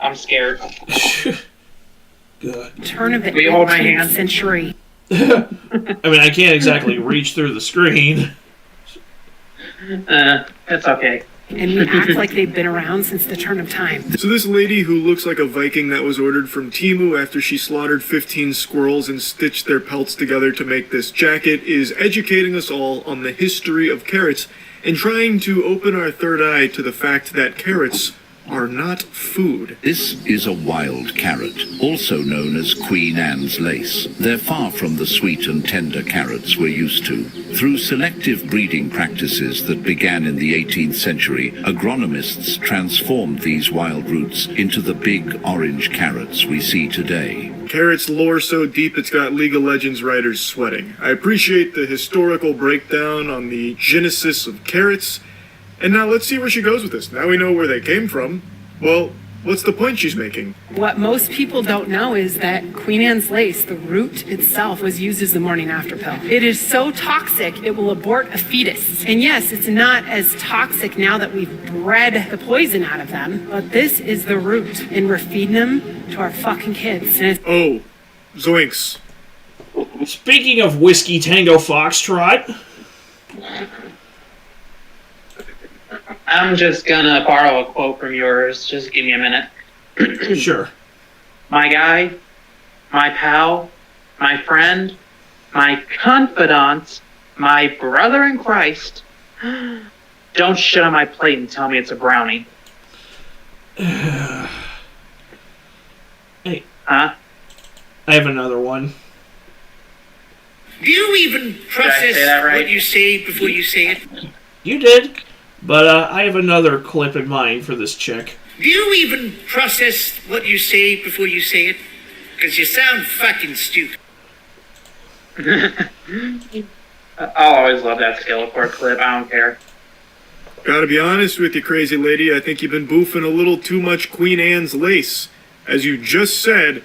I'm scared. Good. Turn of the Will you hold my 18th hand? century. I mean, I can't exactly reach through the screen. It's okay. And we act like they've been around since the turn of time. So this lady who looks like a Viking that was ordered from Temu after she slaughtered 15 squirrels and stitched their pelts together to make this jacket is educating us all on the history of carrots and trying to open our third eye to the fact that carrots are not food. This is a wild carrot, also known as Queen Anne's lace. They're far from the sweet and tender carrots we're used to. Through selective breeding practices that began in the 18th century, agronomists transformed these wild roots into the big orange carrots we see today. Carrots lore so deep it's got League of Legends writers sweating. I appreciate the historical breakdown on the genesis of carrots. And now let's see where she goes with this. Now we know where they came from. Well, what's the point she's making? What most people don't know is that Queen Anne's lace, the root itself, was used as the morning after pill. It is so toxic, it will abort a fetus. And yes, it's not as toxic now that we've bred the poison out of them, but this is the root, and we're feeding them to our fucking kids. And oh, zoinks. Speaking of Whiskey Tango Foxtrot... I'm just gonna borrow a quote from yours. Just give me a minute. Sure. My guy, my pal, my friend, my confidant, my brother in Christ, don't shit on my plate and tell me it's a brownie. Huh? I have another one. Do you even process say that right? what you say before you say it? You did, but I have another clip in mind for this chick. Do you even process what you say before you say it? Because you sound fucking stupid. I'll always love that Skeletor clip. I don't care. Gotta be honest with you, crazy lady. I think you've been boofing a little too much Queen Anne's lace. As you just said,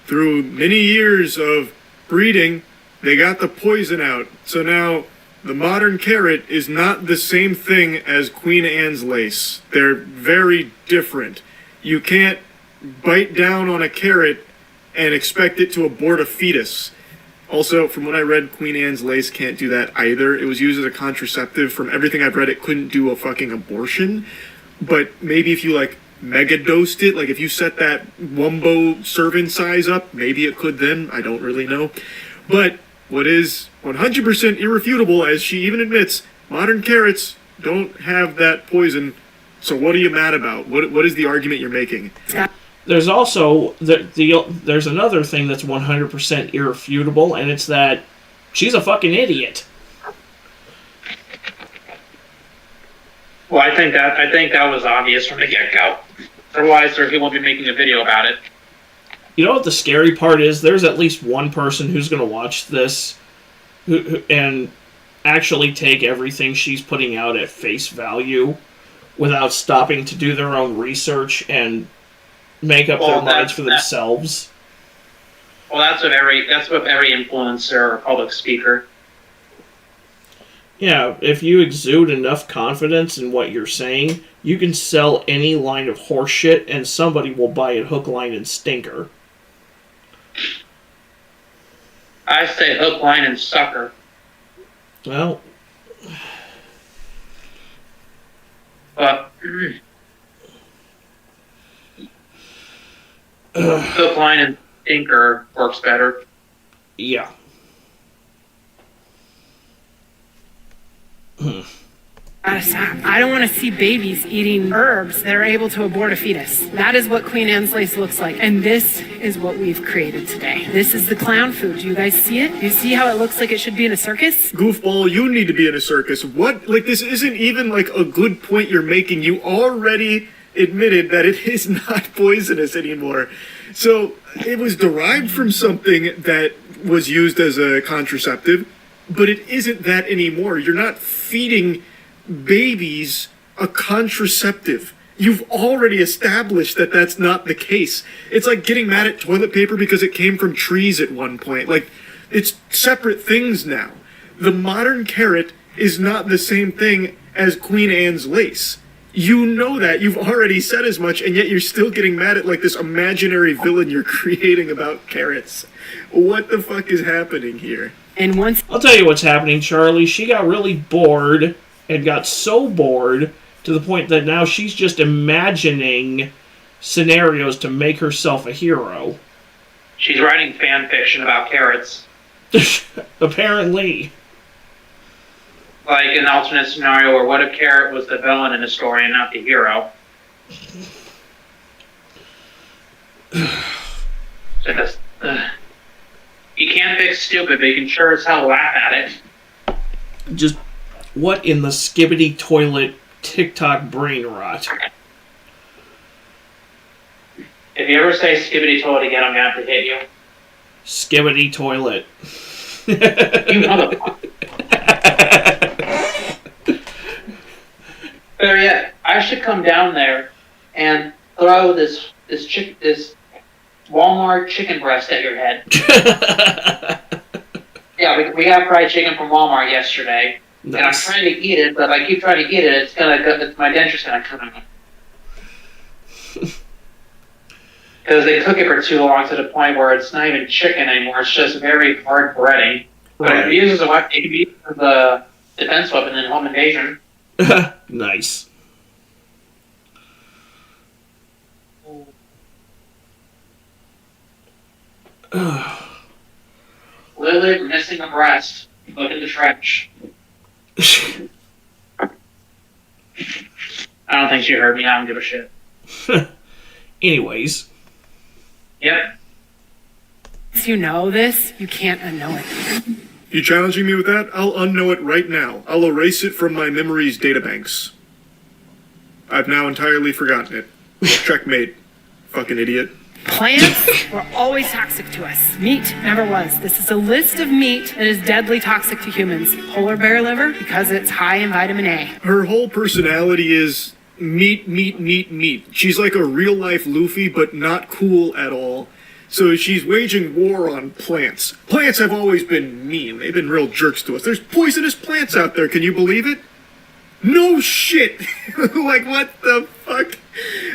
through many years of breeding, they got the poison out. So now, the modern carrot is not the same thing as Queen Anne's lace. They're very different. You can't bite down on a carrot and expect it to abort a fetus. Also, from what I read, Queen Anne's lace can't do that either. It was used as a contraceptive. From everything I've read, it couldn't do a fucking abortion. But maybe if you, like, mega-dosed it, like if you set that Wumbo serving size up, maybe it could then. I don't really know. But what is 100% irrefutable, as she even admits, modern carrots don't have that poison. So what are you mad about? What is the argument you're making? There's also there's another thing that's 100% irrefutable, and it's that she's a fucking idiot. Well, I think that was obvious from the get-go. Otherwise, he won't be making a video about it. You know what the scary part is? There's at least one person who's going to watch this and actually take everything she's putting out at face value without stopping to do their own research and make up their minds for themselves. Well, that's with every influencer or public speaker. Yeah, if you exude enough confidence in what you're saying, you can sell any line of horseshit and somebody will buy it hook, line, and stinker. I say hook, line, and sucker. Well... But... hook, line, and stinker works better. Yeah. I don't want to see babies eating herbs that are able to abort a fetus. That is what Queen Anne's lace looks like. And this is what we've created today. This is the clown food. Do you guys see it? Do you see how it looks like it should be in a circus? Goofball, you need to be in a circus. What? Like, this isn't even, like, a good point you're making. You already admitted that it is not poisonous anymore. So, it was derived from something that was used as a contraceptive, but it isn't that anymore. You're not feeding babies a contraceptive. You've already established that that's not the case. It's like getting mad at toilet paper because it came from trees at one point. Like, it's separate things now. The modern carrot is not the same thing as Queen Anne's lace. You know that. You've already said as much, and yet you're still getting mad at, like, this imaginary villain you're creating about carrots. What the fuck is happening here? And once... I'll tell you what's happening, Charlie. She got really bored and got so bored to the point that now she's just imagining scenarios to make herself a hero. She's writing fan fiction about carrots. Apparently. Like an alternate scenario where what if Carrot was the villain in the story and not the hero? Just, you can't fix stupid, but you can sure as hell laugh at it. Just what in the skibbity toilet TikTok brain rot? If you ever say skibbity toilet again, I'm gonna have to hit you. Skibbity toilet. You motherfucker. Better yet, I should come down there and throw this Walmart chicken breast at your head. Yeah, we got fried chicken from Walmart yesterday, nice. And I'm trying to eat it, but if I keep trying to eat it, it's gonna go, my denture's gonna come out. Because they cook it for too long to the point where it's not even chicken anymore; it's just very hard breading. But it can be used as a defense weapon in home invasion. Nice. Lily, we're missing a breast. Look in the trash. I don't think she heard me. I don't give a shit. Anyways. Yep. you know this, you can't unknow it. You challenging me with that? I'll unknow it right now. I'll erase it from my memories databanks. I've now entirely forgotten it. Checkmate. Fucking idiot. Plants were always toxic to us. Meat never was. This is a list of meat that is deadly toxic to humans. Polar bear liver, because it's high in vitamin A. Her whole personality is meat, meat, meat, meat. She's like a real-life Luffy, but not cool at all. So she's waging war on plants. Plants have always been mean. They've been real jerks to us. There's poisonous plants out there. Can you believe it? No shit! Like, what the fuck?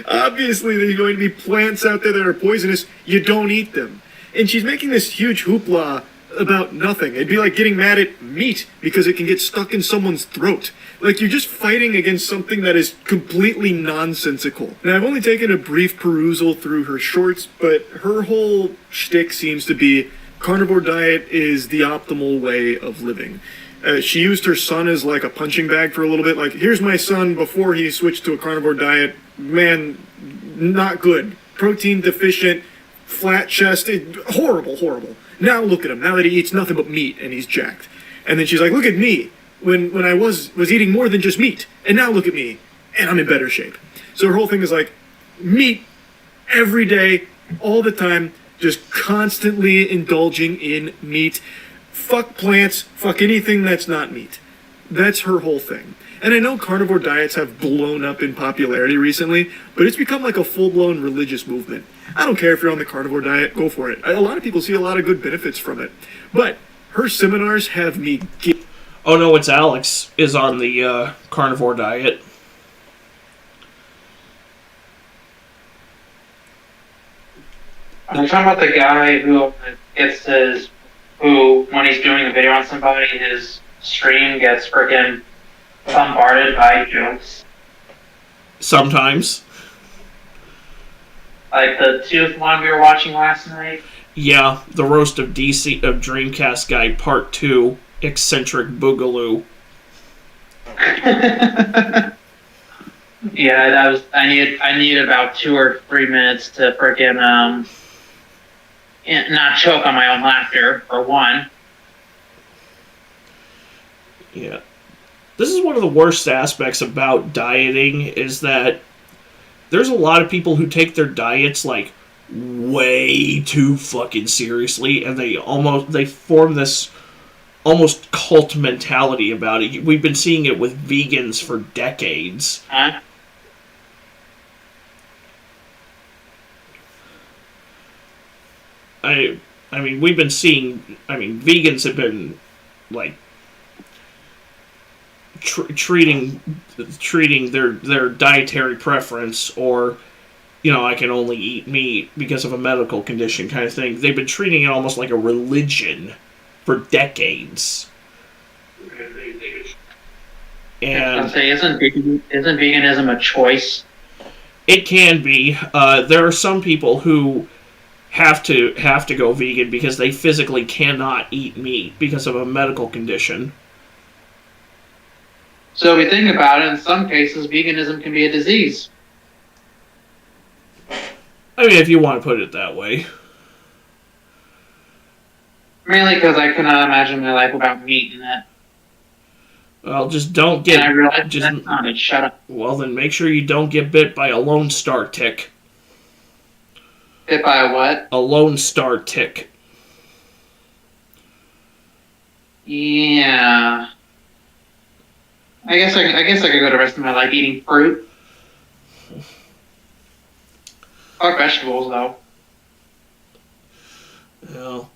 Obviously, there's going to be plants out there that are poisonous. You don't eat them. And she's making this huge hoopla about nothing. It'd be like getting mad at meat because it can get stuck in someone's throat. Like, you're just fighting against something that is completely nonsensical. Now, I've only taken a brief perusal through her shorts, but her whole shtick seems to be carnivore diet is the optimal way of living. She used her son as like a punching bag for a little bit. Like, here's my son before he switched to a carnivore diet. Man, not good. Protein deficient, flat chested, horrible, horrible. Now look at him. Now that he eats nothing but meat and he's jacked. And then she's like, look at me when I was eating more than just meat. And now look at me and I'm in better shape. So her whole thing is like meat every day, all the time, just constantly indulging in meat. Fuck plants, fuck anything that's not meat. That's her whole thing. And I know carnivore diets have blown up in popularity recently, but it's become like a full-blown religious movement. I don't care if you're on the carnivore diet, go for it. A lot of people see a lot of good benefits from it. But her seminars have me... Oh no, it's Alex is on the carnivore diet. Are you talking about the guy who gets who, when he's doing a video on somebody, his stream gets freaking bombarded by jokes? Sometimes. Like the tooth one we were watching last night? Yeah, the roast of Dreamcast Guy Part 2, Eccentric Boogaloo. Yeah, that was. I needed about 2 or 3 minutes to freaking not choke on my own laughter, for one. Yeah. This is one of the worst aspects about dieting, is that there's a lot of people who take their diets, like, way too fucking seriously, and they form this almost cult mentality about it. We've been seeing it with vegans for decades. Huh? I mean, we've been seeing... vegans have been, like, treating their dietary preference, or, I can only eat meat because of a medical condition kind of thing. They've been treating it almost like a religion for decades. And isn't veganism a choice? It can be. There are some people who have to go vegan because they physically cannot eat meat because of a medical condition. So if we think about it, in some cases, veganism can be a disease. I mean, if you want to put it that way. Mainly because I cannot imagine my life without meat in it. Well, just don't get... And I realized that's not it. Shut up. Well, then make sure you don't get bit by a Lone Star tick. Bit by a what? A Lone Star tick. Yeah. I guess I could go the rest of my life eating fruit. Or vegetables, though. Well,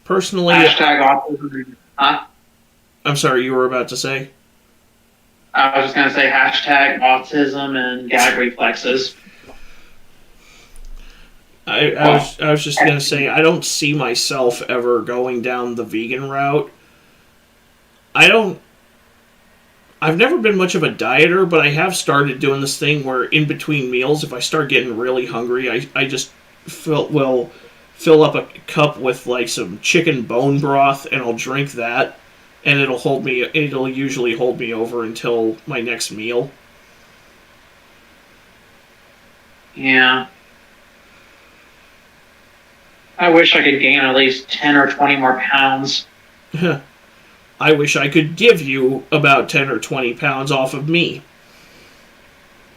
personally... Hashtag autism. Huh? I'm sorry, you were about to say? I was just going to say hashtag autism and gag reflexes. I was just going to say, I don't see myself ever going down the vegan route. I've never been much of a dieter, but I have started doing this thing where in between meals, if I start getting really hungry, I just will fill up a cup with like some chicken bone broth, and I'll drink that, and it'll usually hold me over until my next meal. Yeah. I wish I could gain at least 10 or 20 more pounds. I wish I could give you about 10 or 20 pounds off of me.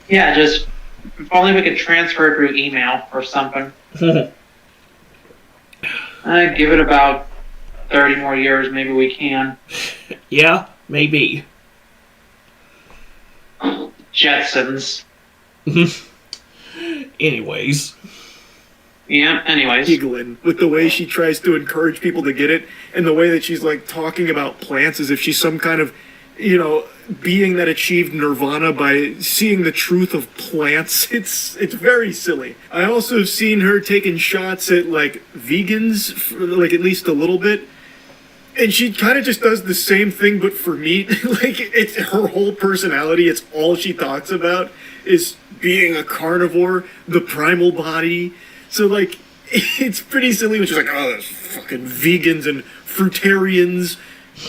Yeah, just if only we could transfer it through email or something. I'd give it about 30 more years, maybe we can. Yeah, maybe. Jetsons. Anyways. Yeah, anyways. Giggling with the way she tries to encourage people to get it, and the way that she's like talking about plants as if she's some kind of, being that achieved nirvana by seeing the truth of plants. It's very silly. I also have seen her taking shots at like vegans, like at least a little bit. And she kind of just does the same thing, but for meat. Like, it's her whole personality. It's all she talks about is being a carnivore, the primal body. So, like, it's pretty silly when she's like, oh, those fucking vegans and fruitarians.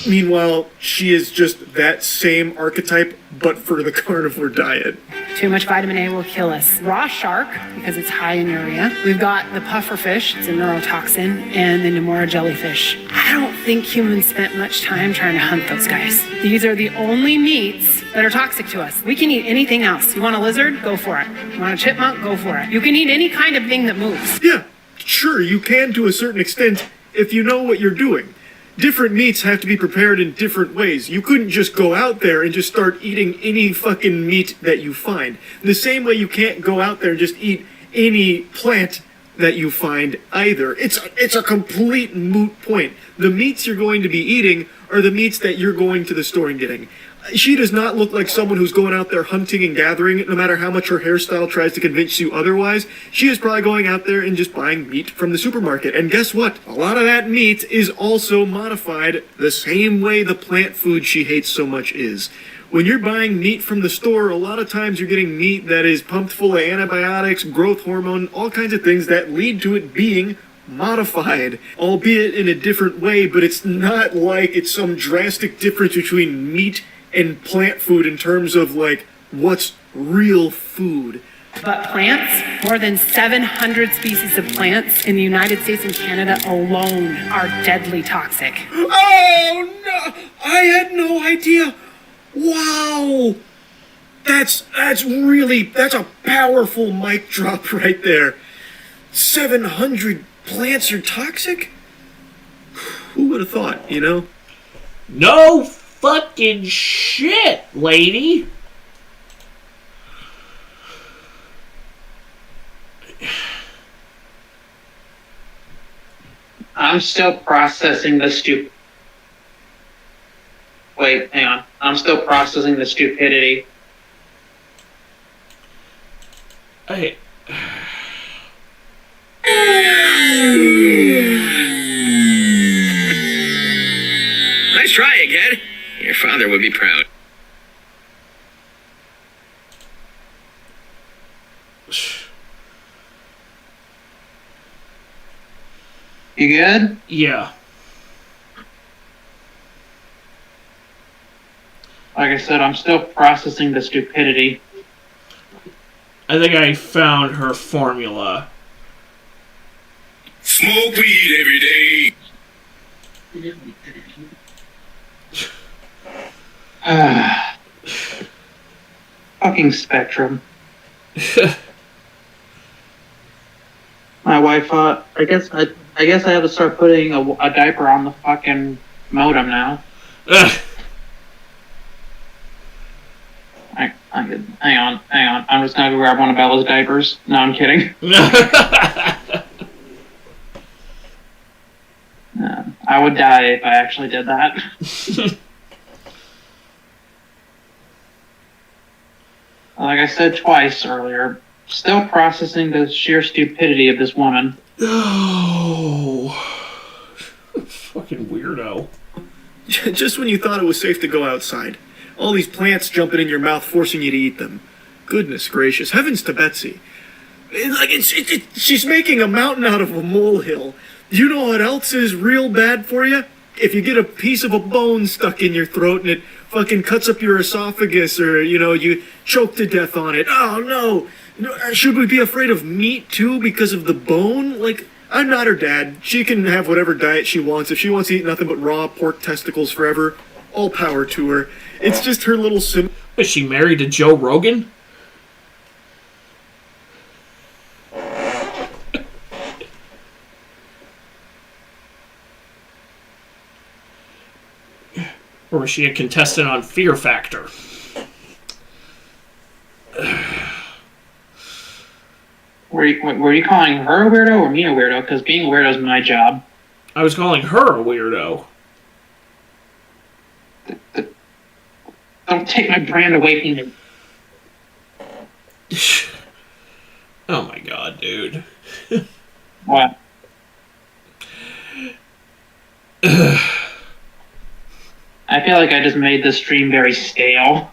Meanwhile, she is just that same archetype, but for the carnivore diet. Too much vitamin A will kill us. Raw shark, because it's high in urea. We've got the puffer fish, it's a neurotoxin, and the Nemora jellyfish. I don't think humans spent much time trying to hunt those guys. These are the only meats that are toxic to us. We can eat anything else. You want a lizard? Go for it. You want a chipmunk? Go for it. You can eat any kind of thing that moves. Yeah, sure, you can to a certain extent if you know what you're doing. Different meats have to be prepared in different ways. You couldn't just go out there and just start eating any fucking meat that you find. The same way you can't go out there and just eat any plant that you find either. It's a complete moot point. The meats you're going to be eating are the meats that you're going to the store and getting. She does not look like someone who's going out there hunting and gathering, no matter how much her hairstyle tries to convince you otherwise. She is probably going out there and just buying meat from the supermarket. And guess what? A lot of that meat is also modified the same way the plant food she hates so much is. When you're buying meat from the store, a lot of times you're getting meat that is pumped full of antibiotics, growth hormone, all kinds of things that lead to it being modified, albeit in a different way, but it's not like it's some drastic difference between meat and plant food in terms of like what's real food. But plants, more than 700 species of plants in the United States and Canada alone are deadly toxic. Oh no! I had no idea. Wow! That's a powerful mic drop right there. 700 plants are toxic? Who would have thought, No fucking shit, lady. I'm still processing the Wait, hang on. I'm still processing the stupidity. Hey. Nice try, Egghead. Your father would be proud. You good? Yeah. Like I said, I'm still processing the stupidity. I think I found her formula. Smoke weed every day. Fucking Spectrum. My wife thought, I guess I have to start putting a diaper on the fucking modem now. Hang on. I'm just gonna go grab one of Bella's diapers. No, I'm kidding. I would die if I actually did that. Like I said twice earlier, still processing the sheer stupidity of this woman. Oh, fucking weirdo. Just when you thought it was safe to go outside. All these plants jumping in your mouth, forcing you to eat them. Goodness gracious. Heavens to Betsy. She's making a mountain out of a molehill. You know what else is real bad for you? If you get a piece of a bone stuck in your throat and it fucking cuts up your esophagus, or, you choke to death on it. Oh, no. Should we be afraid of meat, too, because of the bone? Like, I'm not her dad. She can have whatever diet she wants. If she wants to eat nothing but raw pork testicles forever, all power to her. It's just her little sim. Is she married to Joe Rogan? Or was she a contestant on Fear Factor? Were you calling her a weirdo or me a weirdo? Because being a weirdo is my job. I was calling her a weirdo. Don't take my brand away from me. Oh my god, dude. What? I feel like I just made this stream very stale.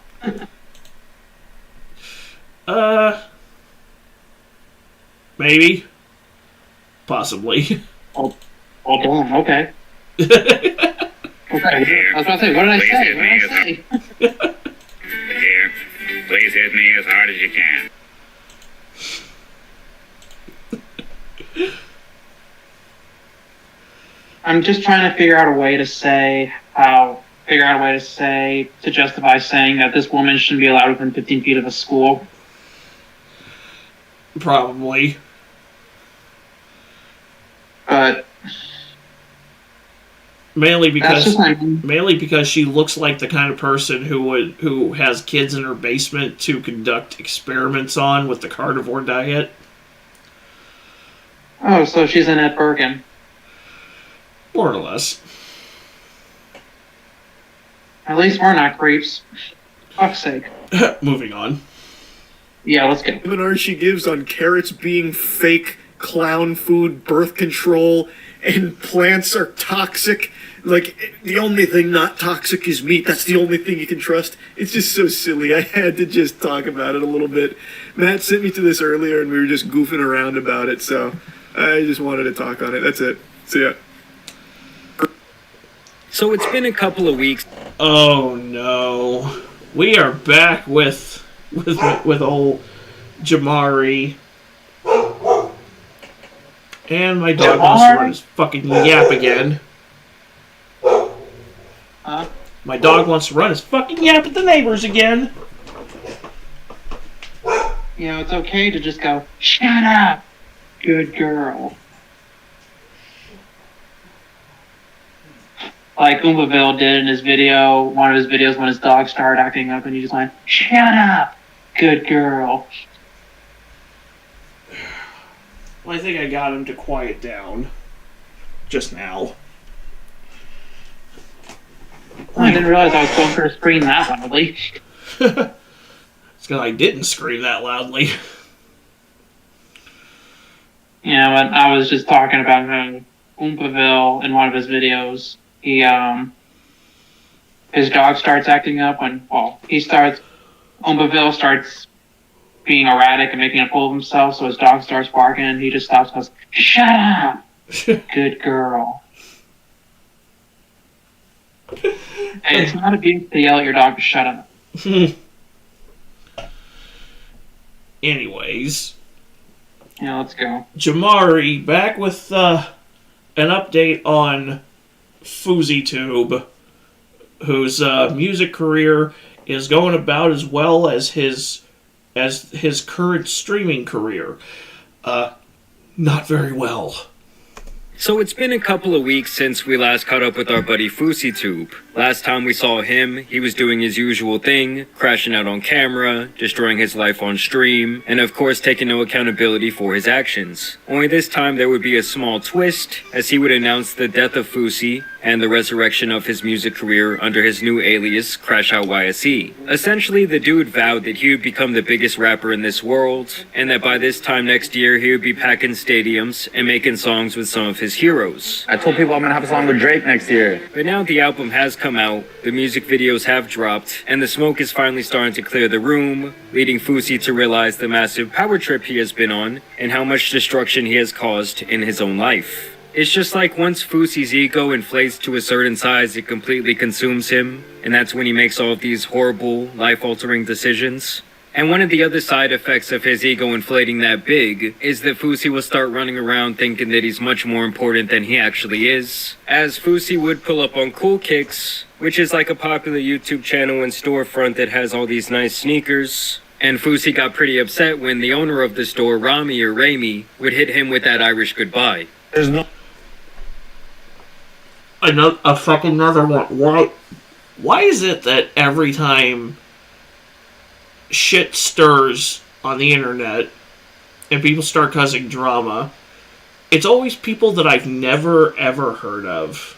Maybe. Possibly. Oh, damn, okay. Okay, I was about to say, what did I say? What did I say? Here, please hit me as hard as you can. I'm just trying to figure out a way to justify saying that this woman shouldn't be allowed within 15 feet of a school. Probably. But mainly because she looks like the kind of person who has kids in her basement to conduct experiments on with the carnivore diet. Oh, so she's Annette Bergen. More or less. At least we're not creeps. Fuck's sake. Moving on. Yeah, let's go. Webinar she gives on carrots being fake, clown food, birth control, and plants are toxic. Like, the only thing not toxic is meat. That's the only thing you can trust. It's just so silly. I had to just talk about it a little bit. Matt sent me to this earlier, and we were just goofing around about it, so I just wanted to talk on it. That's it. See ya. So it's been a couple of weeks. Oh no. We are back with old Jamari. And my dog wants to run his fucking yap again. Huh? My dog wants to run his fucking yap at the neighbors again. You know, it's okay to just go, shut up, good girl. Like Oombaville did in his video, one of his videos when his dog started acting up and he just went, shut up, good girl. Well, I think I got him to quiet down. Just now. I didn't realize I was going for a screen that loudly. It's because I didn't scream that loudly. Yeah, but I was just talking about how Oompaville in one of his videos, his dog starts acting up Oompaville starts being erratic and making a fool of himself, so his dog starts barking and he just stops and goes, shut up, good girl. Hey, it's not abuse to yell at your dog to shut up. Anyways. Yeah, let's go. Jamari, back with an update on FouseyTube, whose music career is going about as well as his current streaming career. Not very well. So it's been a couple of weeks since we last caught up with our buddy FouseyTube. Last time we saw him, he was doing his usual thing, crashing out on camera, destroying his life on stream, and of course taking no accountability for his actions. Only this time there would be a small twist, as he would announce the death of Fousey and the resurrection of his music career under his new alias, Crash Out YSE. Essentially, the dude vowed that he would become the biggest rapper in this world, and that by this time next year he would be packing stadiums and making songs with some of his heroes. I told people I'm gonna have a song with Drake next year. But now the album has come out, the music videos have dropped, and the smoke is finally starting to clear the room, leading Fousey to realize the massive power trip he has been on and how much destruction he has caused in his own life. It's just like once Fousey's ego inflates to a certain size, it completely consumes him, and that's when he makes all of these horrible, life-altering decisions. And one of the other side effects of his ego inflating that big is that Fousey will start running around thinking that he's much more important than he actually is. As Fousey would pull up on Cool Kicks, which is like a popular YouTube channel and storefront that has all these nice sneakers. And Fousey got pretty upset when the owner of the store, Rami or Rami, would hit him with that Irish goodbye. There's no... Another one. Why is it that every time shit stirs on the internet and people start causing drama, it's always people that I've never ever heard of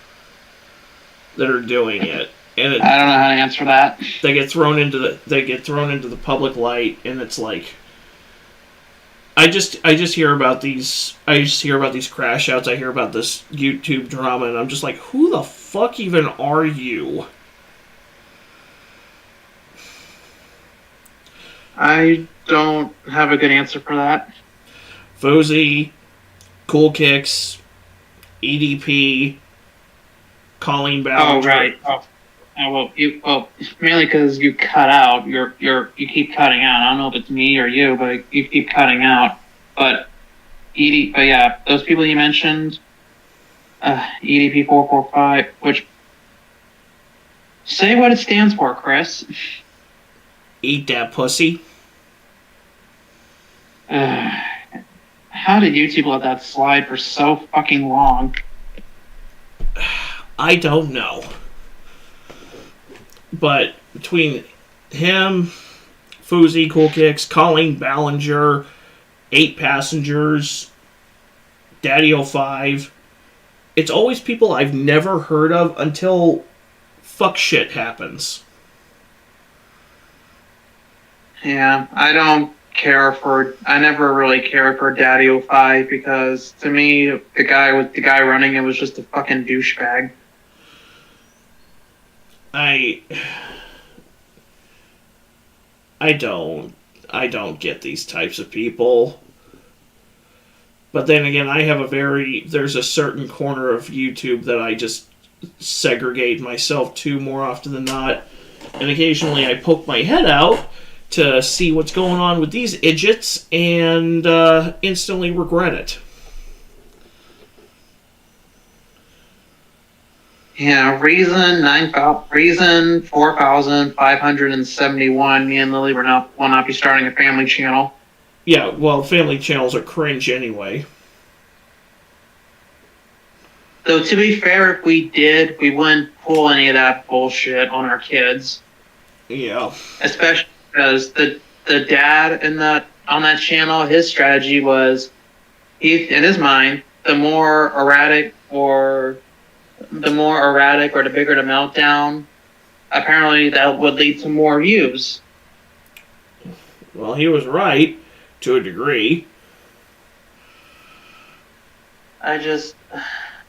that are doing it? And I don't know how to answer that. They get thrown into the public light, and it's like I just hear about these crash outs. I hear about this YouTube drama, and I'm just like, who the fuck even are you? I don't have a good answer for that. Fousey, Cool Kicks, EDP, Colleen Ballinger. Oh right. Well, mainly because you cut out. You keep cutting out. I don't know if it's me or you, but you keep cutting out. But yeah, those people you mentioned, EDP 445, which say what it stands for, Chris. Eat that pussy. How did YouTube let that slide for so fucking long? I don't know. But between him, Fousey, Cool Kicks, Colleen Ballinger, 8 Passengers, Daddy05, it's always people I've never heard of until fuck shit happens. Yeah, I never really cared for Daddy05 because to me, the guy running it was just a fucking douchebag. I don't get these types of people. But then again, there's a certain corner of YouTube that I just segregate myself to more often than not. And occasionally I poke my head out to see what's going on with these idiots and instantly regret it. Yeah, Reason 4,571. Me and Lily will not be starting a family channel. Yeah, well, family channels are cringe anyway. Though to be fair, if we did, we wouldn't pull any of that bullshit on our kids. Yeah. Especially because the dad on that channel, his strategy was, in his mind, the more erratic or the bigger the meltdown, apparently that would lead to more views. Well, he was right, to a degree.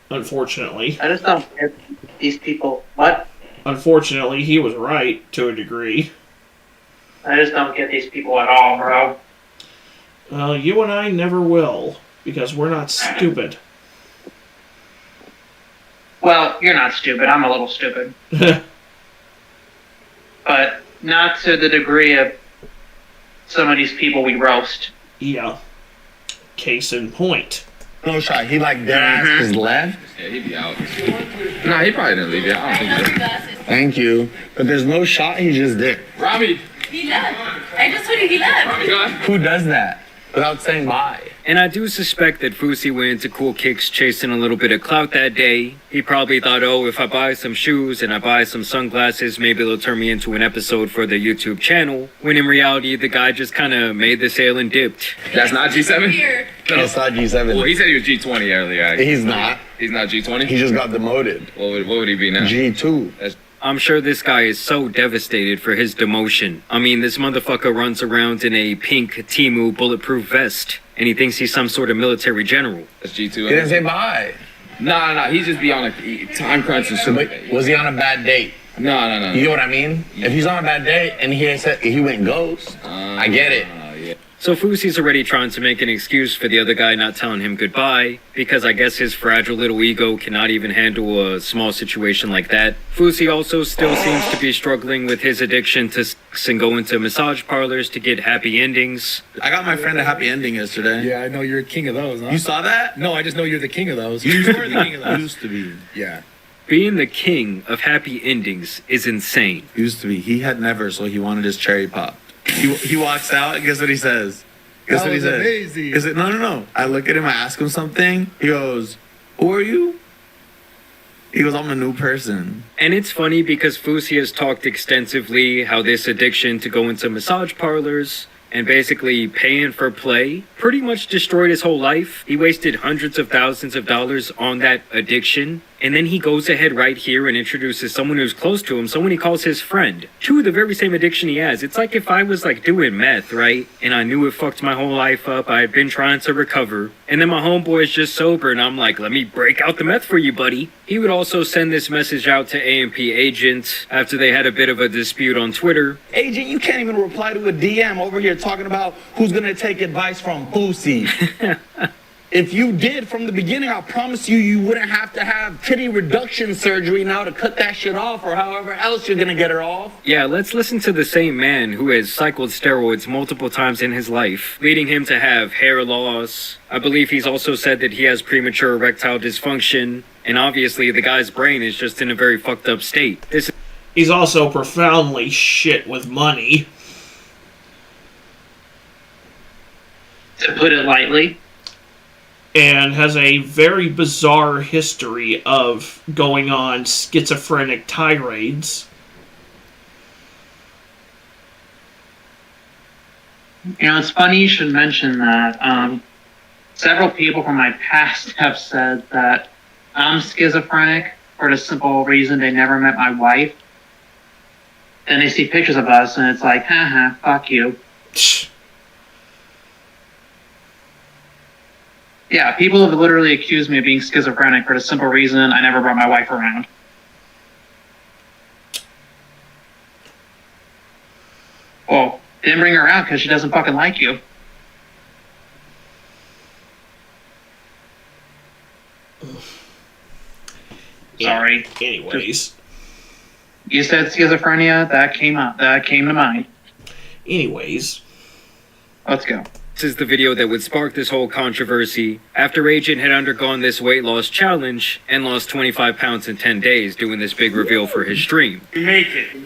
Unfortunately. I just don't get these people. What? Unfortunately, he was right, to a degree. I just don't get these people at all, bro. Well, you and I never will, because we're not stupid. Well, you're not stupid. I'm a little stupid. But not to the degree of some of these people we roast. Yeah. Case in point. No shot. He like dead his left. Yeah, he'd be out. Nah, he probably didn't leave yet. I don't think so. Thank you. But there's no shot. He just did. Rami. He left. I just told you he left. Rami, go ahead. Who does that without saying bye? And I do suspect that Fousey went into Cool Kicks chasing a little bit of clout that day. He probably thought, oh, if I buy some shoes and I buy some sunglasses, maybe it'll turn me into an episode for the YouTube channel. When in reality, the guy just kind of made the sale and dipped. That's not G7? No, it's not G7. Well, he said he was G20 earlier. He's not. He's not G20? He just got demoted. What would he be now? G2. I'm sure this guy is so devastated for his demotion. I mean, this motherfucker runs around in a pink Temu bulletproof vest, and he thinks he's some sort of military general. That's G2. He didn't say bye. Nah. He's just be on a time crunch and shit. But was he on a bad date? No. You know what I mean? If he's on a bad date and he went ghost, I get it. Yeah. So Fusie's already trying to make an excuse for the other guy not telling him goodbye, because I guess his fragile little ego cannot even handle a small situation like that. Fusie also still seems to be struggling with his addiction to sex and going to massage parlors to get happy endings. I got my friend a happy ending yesterday. Yeah, I know you're a king of those, huh? You saw that? No, I just know you're the king of those. You You're the king of those. used to be. Yeah. Being the king of happy endings is insane. Used to be. He had never, so he wanted his cherry pop. He walks out, and guess what he says? Guess That what he was says? amazing. Is it no? I look at him, I ask him something. He goes, "Who are you?" He goes, "I'm a new person." And it's funny because Fusie has talked extensively how this addiction to go into massage parlors and basically paying for play pretty much destroyed his whole life. He wasted hundreds of thousands of dollars on that addiction. And then he goes ahead right here and introduces someone who's close to him, someone he calls his friend, to the very same addiction he has. It's like if I was like doing meth, right? And I knew it fucked my whole life up. I had been trying to recover. And then my homeboy is just sober and I'm like, let me break out the meth for you, buddy. He would also send this message out to AMP Agent after they had a bit of a dispute on Twitter. Agent, you can't even reply to a DM over here talking about who's gonna take advice from Boosie. If you did from the beginning, I promise you, you wouldn't have to have titty reduction surgery now to cut that shit off or however else you're gonna get her off. Yeah, let's listen to the same man who has cycled steroids multiple times in his life, leading him to have hair loss. I believe he's also said that he has premature erectile dysfunction, and obviously the guy's brain is just in a very fucked up state. He's also profoundly shit with money. To put it lightly. And has a very bizarre history of going on schizophrenic tirades. You know, it's funny you should mention that. Several people from my past have said that I'm schizophrenic for the simple reason they never met my wife. Then they see pictures of us and it's like, haha, fuck you. Yeah, people have literally accused me of being schizophrenic for the simple reason I never brought my wife around. Well, didn't bring her around because she doesn't fucking like you. Sorry. Anyways. You said schizophrenia, that came to mind. Anyways. Let's go. This is the video that would spark this whole controversy after Agent had undergone this weight loss challenge and lost 25 pounds in 10 days doing this big reveal for his stream. Make it.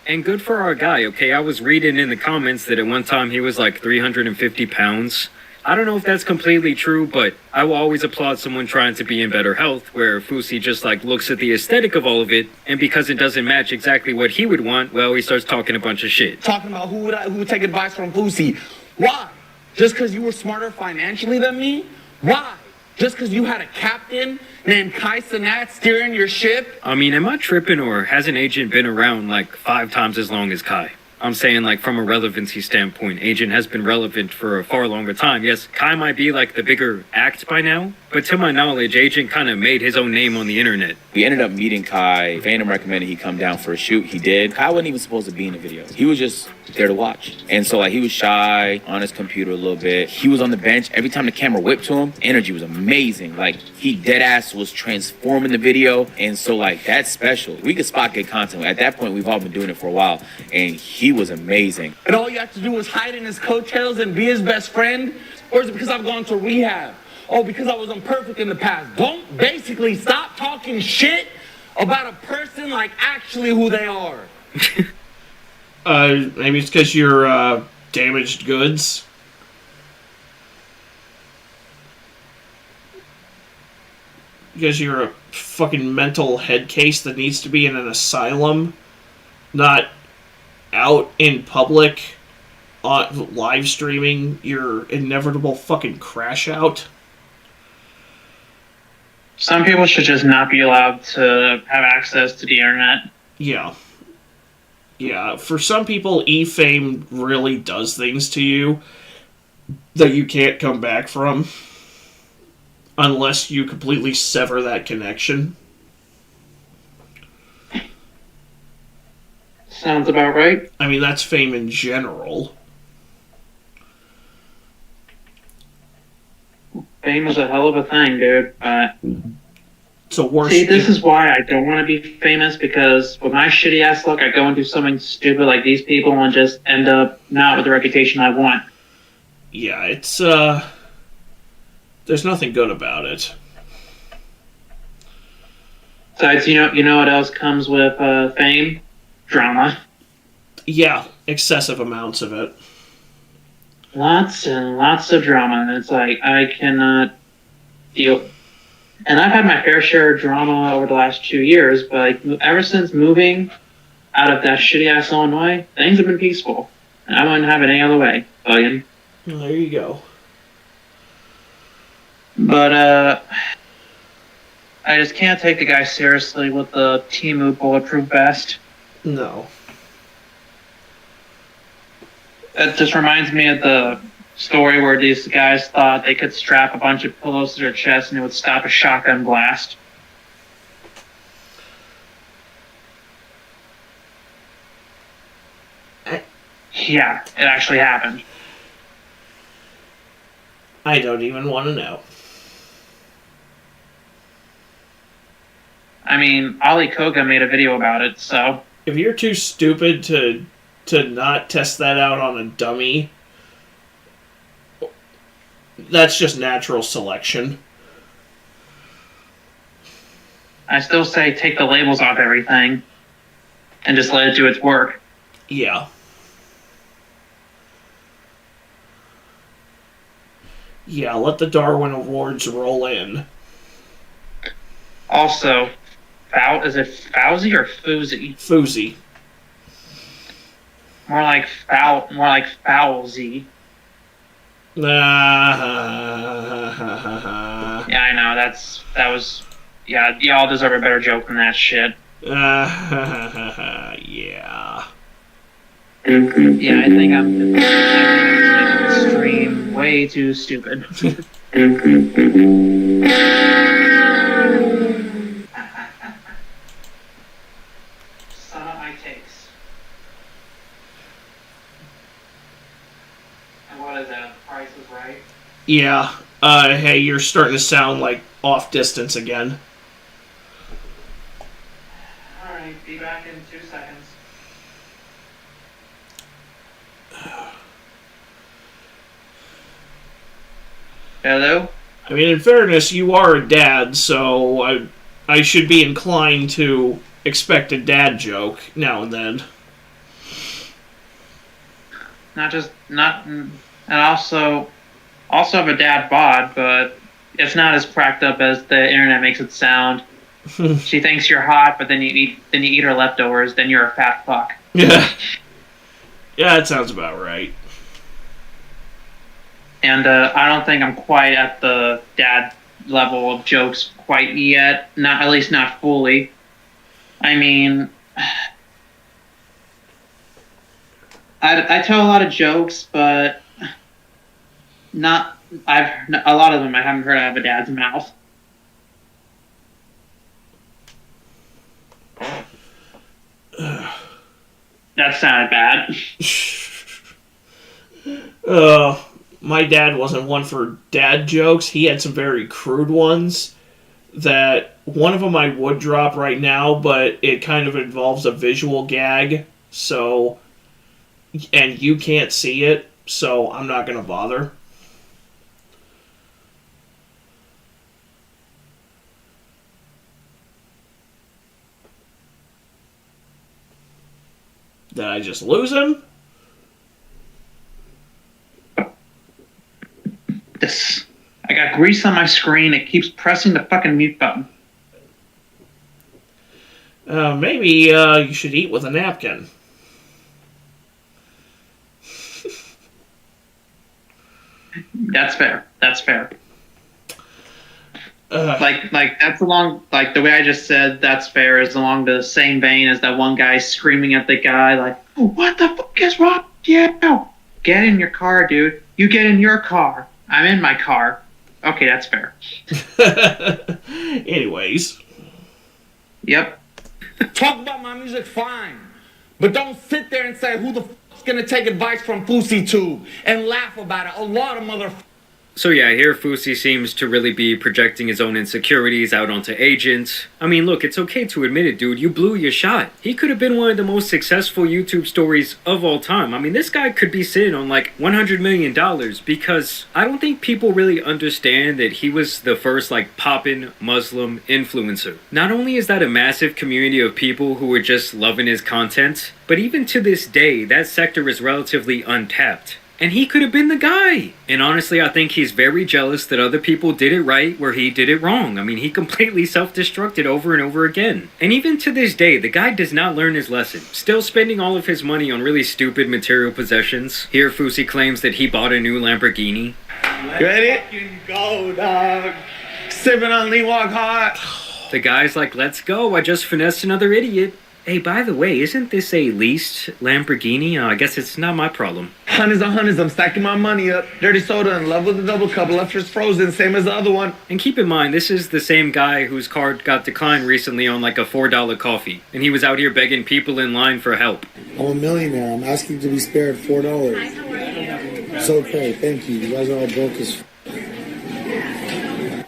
And good for our guy, okay? I was reading in the comments that at one time he was like 350 pounds. I don't know if that's completely true, but I will always applaud someone trying to be in better health, where Fusie just like looks at the aesthetic of all of it, and because it doesn't match exactly what he would want, well, he starts talking a bunch of shit. Talking about who would take advice from Boosie. Why? Just because you were smarter financially than me? Why? Just because you had a captain named Kai Cenat steering your ship? I mean, am I tripping, or has an Agent been around like 5 times as long as Kai? I'm saying, like, from a relevancy standpoint, Agent has been relevant for a far longer time. Yes, Kai might be, like, the bigger act by now, but to my knowledge, Agent kind of made his own name on the internet. We ended up meeting Kai. Fandom recommended he come down for a shoot. He did. Kai wasn't even supposed to be in the video. He was just there to watch. And so, like, he was shy, on his computer a little bit. He was on the bench. Every time the camera whipped to him, energy was amazing. Like, he deadass was transforming the video. And so, like, that's special. We could spot good content. At that point, we've all been doing it for a while. And he was amazing. And all you have to do was hide in his coattails and be his best friend? Or is it because I've gone to rehab? Oh, because I was imperfect in the past. Don't basically stop talking shit about a person like actually who they are. Maybe it's because you're damaged goods. Because you're a fucking mental head case that needs to be in an asylum, not out in public, live streaming your inevitable fucking crash out. Some people should just not be allowed to have access to the internet. Yeah. Yeah, for some people, e-fame really does things to you that you can't come back from unless you completely sever that connection. Sounds about right. I mean, that's fame in general. Fame is a hell of a thing, dude. It's a worse. See, this is why I don't want to be famous, because with my shitty ass luck, I go and do something stupid like these people and just end up not with the reputation I want. Yeah, it's, there's nothing good about it. Besides, you know what else comes with fame? Drama. Yeah, excessive amounts of it. Lots and lots of drama, and it's like, I cannot deal. And I've had my fair share of drama over the last 2 years, but like, ever since moving out of that shitty ass Illinois, things have been peaceful. And I wouldn't have it any other way, Billion. Well, there you go. But, I just can't take the guy seriously with the Temu bulletproof vest. No. That just reminds me of the story where these guys thought they could strap a bunch of pillows to their chest and it would stop a shotgun blast. Yeah, it actually happened. I don't even want to know. I mean, Ali Koga made a video about it, so... If you're too stupid to not test that out on a dummy, that's just natural selection. I still say take the labels off everything and just let it do its work. Yeah. Yeah, let the Darwin Awards roll in. Also, is it Fauzi or Foozy? Foozy. More like Fauzi. Yeah, I know, yeah, y'all deserve a better joke than that shit. Yeah. Yeah, I think I'm making the stream way too stupid. Sum up my takes. And what is that? The Price is Right? Yeah. Hey, you're starting to sound like off distance again. Alright, be back in 2 seconds. Hello? I mean, in fairness, you are a dad, so I should be inclined to expect a dad joke now and then. And also have a dad bod, but it's not as cracked up as the internet makes it sound. She thinks you're hot, but then you eat her leftovers, then you're a fat fuck. Yeah. Yeah, that sounds about right. And I don't think I'm quite at the dad level of jokes quite yet. At least not fully. I mean, I tell a lot of jokes, but a lot of them I haven't heard out of a dad's mouth. That sounded bad. My dad wasn't one for dad jokes. He had some very crude ones that one of them I would drop right now, but it kind of involves a visual gag, so, and you can't see it, so I'm not going to bother. Did I just lose him? I got grease on my screen. It keeps pressing the fucking mute button. Maybe you should eat with a napkin. That's fair. Like that's along, like the way I just said that's fair is along the same vein as that one guy screaming at the guy like, "What the fuck is wrong? Yeah, get in your car, dude. You get in your car. I'm in my car." Okay, that's fair. Anyways. Yep. Talk about my music fine. But don't sit there and say, who the fuck's gonna take advice from FouseyTube and laugh about it. A lot of motherfuckers. So yeah, here Fousey seems to really be projecting his own insecurities out onto Agent. I mean, look, it's okay to admit it, dude. You blew your shot. He could have been one of the most successful YouTube stories of all time. I mean, this guy could be sitting on like $100 million because I don't think people really understand that he was the first like poppin' Muslim influencer. Not only is that a massive community of people who are just loving his content, but even to this day, that sector is relatively untapped. And he could have been the guy. And honestly, I think he's very jealous that other people did it right where he did it wrong. I mean, he completely self-destructed over and over again. And even to this day, the guy does not learn his lesson. Still spending all of his money on really stupid material possessions. Here, Fousey claims that he bought a new Lamborghini. Ready? Go, dog. Sipping on Lee Walk Hot. The guy's like, let's go. I just finessed another idiot. Hey, by the way, isn't this a leased Lamborghini? I guess it's not my problem. Hundreds on hundreds, I'm stacking my money up. Dirty soda in love with the double cup, left just frozen, same as the other one. And keep in mind, this is the same guy whose card got declined recently on like a $4 coffee. And he was out here begging people in line for help. I'm a millionaire. I'm asking to be spared $4. It's okay, thank you. You guys are all broke as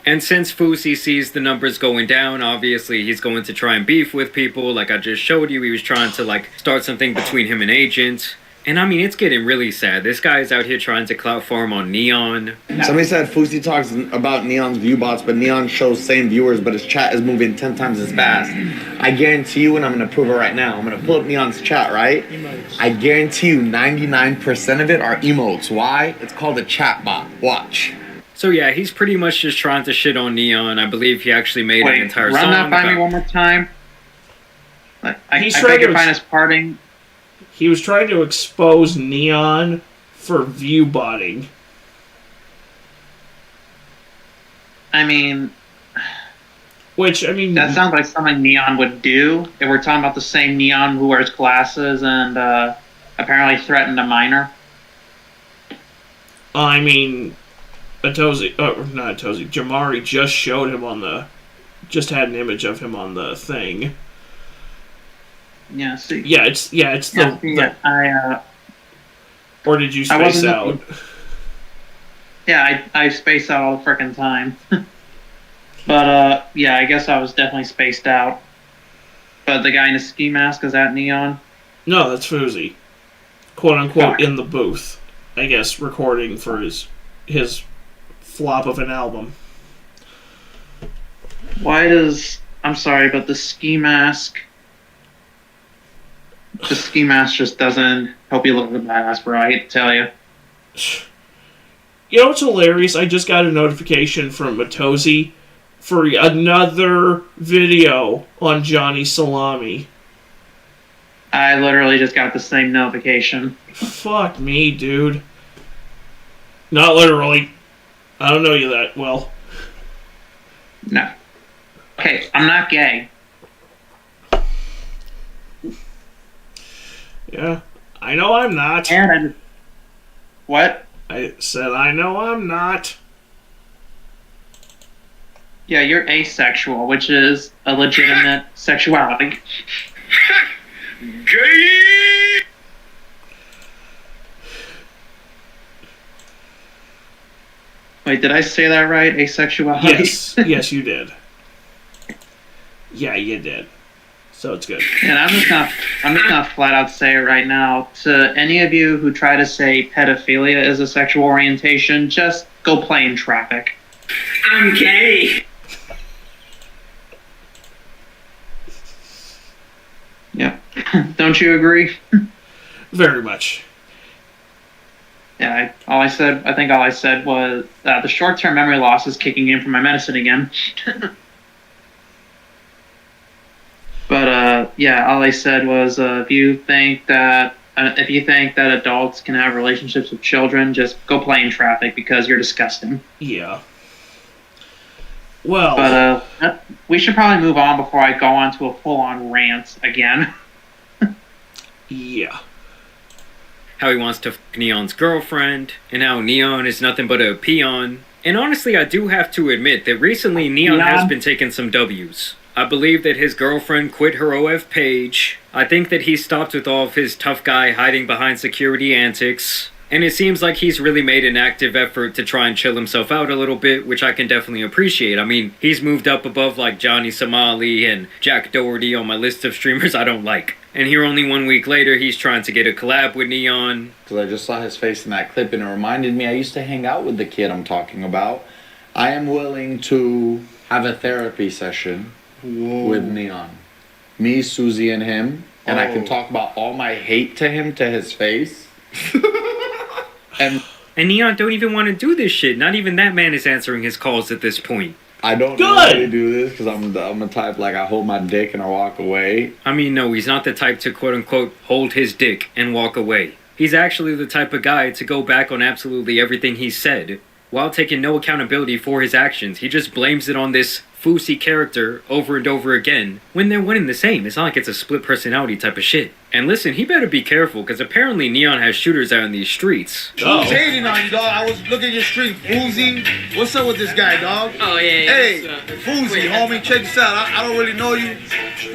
And since Fousey sees the numbers going down, obviously he's going to try and beef with people. Like I just showed you, he was trying to like start something between him and Agent. And I mean, it's getting really sad. This guy is out here trying to clout farm on Neon. Somebody said Fousey talks about Neon's view bots, but Neon shows same viewers, but his chat is moving 10 times as fast. I guarantee you, and I'm going to prove it right now. I'm going to pull up Neon's chat, right? I guarantee you 99% of it are emotes. Why? It's called a chat bot. Watch. So yeah, he's pretty much just trying to shit on Neon. I believe he actually made an entire run song that by me about- one more time. I He's beg trying your to finest pardon. He was trying to expose Neon for view botting. I mean, which I mean, that sounds like something Neon would do. If we're talking about the same Neon who wears glasses and apparently threatened a minor. I mean, Jamari just showed him just had an image of him on the thing. Yeah, see. Yeah, it's or did you space out? Yeah, I space out all the frickin' time. But yeah, I guess I was definitely spaced out. But the guy in a ski mask, is that Neon? No, that's Fousey. Quote unquote in the booth. I guess recording for his flop of an album. Why does I'm sorry, but the ski mask just doesn't help you look like a badass, bro. I hate to tell you. You know what's hilarious? I just got a notification from Matozi for another video on Johnny Salami. I literally just got the same notification. Fuck me, dude. Not literally. I don't know you that well. No. Okay, I'm not gay. Yeah, I know I'm not. And what? I said I know I'm not. Yeah, you're asexual, which is a legitimate sexuality. Gay! Wait, did I say that right? Asexuality? Yes, yes, you did. Yeah, you did. So it's good. And I'm just gonna flat out say it right now. To any of you who try to say pedophilia is a sexual orientation, just go play in traffic. I'm gay! Yeah. Don't you agree? Very much. Yeah, all I said was the short-term memory loss is kicking in from my medicine again. But yeah, all I said was if you think that adults can have relationships with children, just go play in traffic because you're disgusting. Yeah. Well, but we should probably move on before I go on to a full-on rant again. Yeah. How he wants to f Neon's girlfriend, and how Neon is nothing but a peon. And honestly, I do have to admit that recently Neon has been taking some W's. I believe that his girlfriend quit her OF page. I think that he stopped with all of his tough guy hiding behind security antics. And it seems like he's really made an active effort to try and chill himself out a little bit, which I can definitely appreciate. I mean, he's moved up above like Johnny Somali and Jack Doherty on my list of streamers I don't like. And here only 1 week later, he's trying to get a collab with Neon. Because I just saw his face in that clip and it reminded me I used to hang out with the kid I'm talking about. I am willing to have a therapy session with Neon. Me, Susie, and him. And I can talk about all my hate to him to his face. And Neon don't even want to do this shit. Not even that man is answering his calls at this point. I don't normally do this because I'm the type like I hold my dick and I walk away. I mean, no, he's not the type to quote-unquote hold his dick and walk away. He's actually the type of guy to go back on absolutely everything he said, while taking no accountability for his actions. He just blames it on this Fousey character over and over again, when they're one and the same. It's not like it's a split personality type of shit. And listen, he better be careful, because apparently Neon has shooters out in these streets. Who's hating on you, dog? I was looking at your street. Fousey, what's up with this guy, dog? Oh, yeah. Hey, Fousey, homie, check this out. I don't really know you.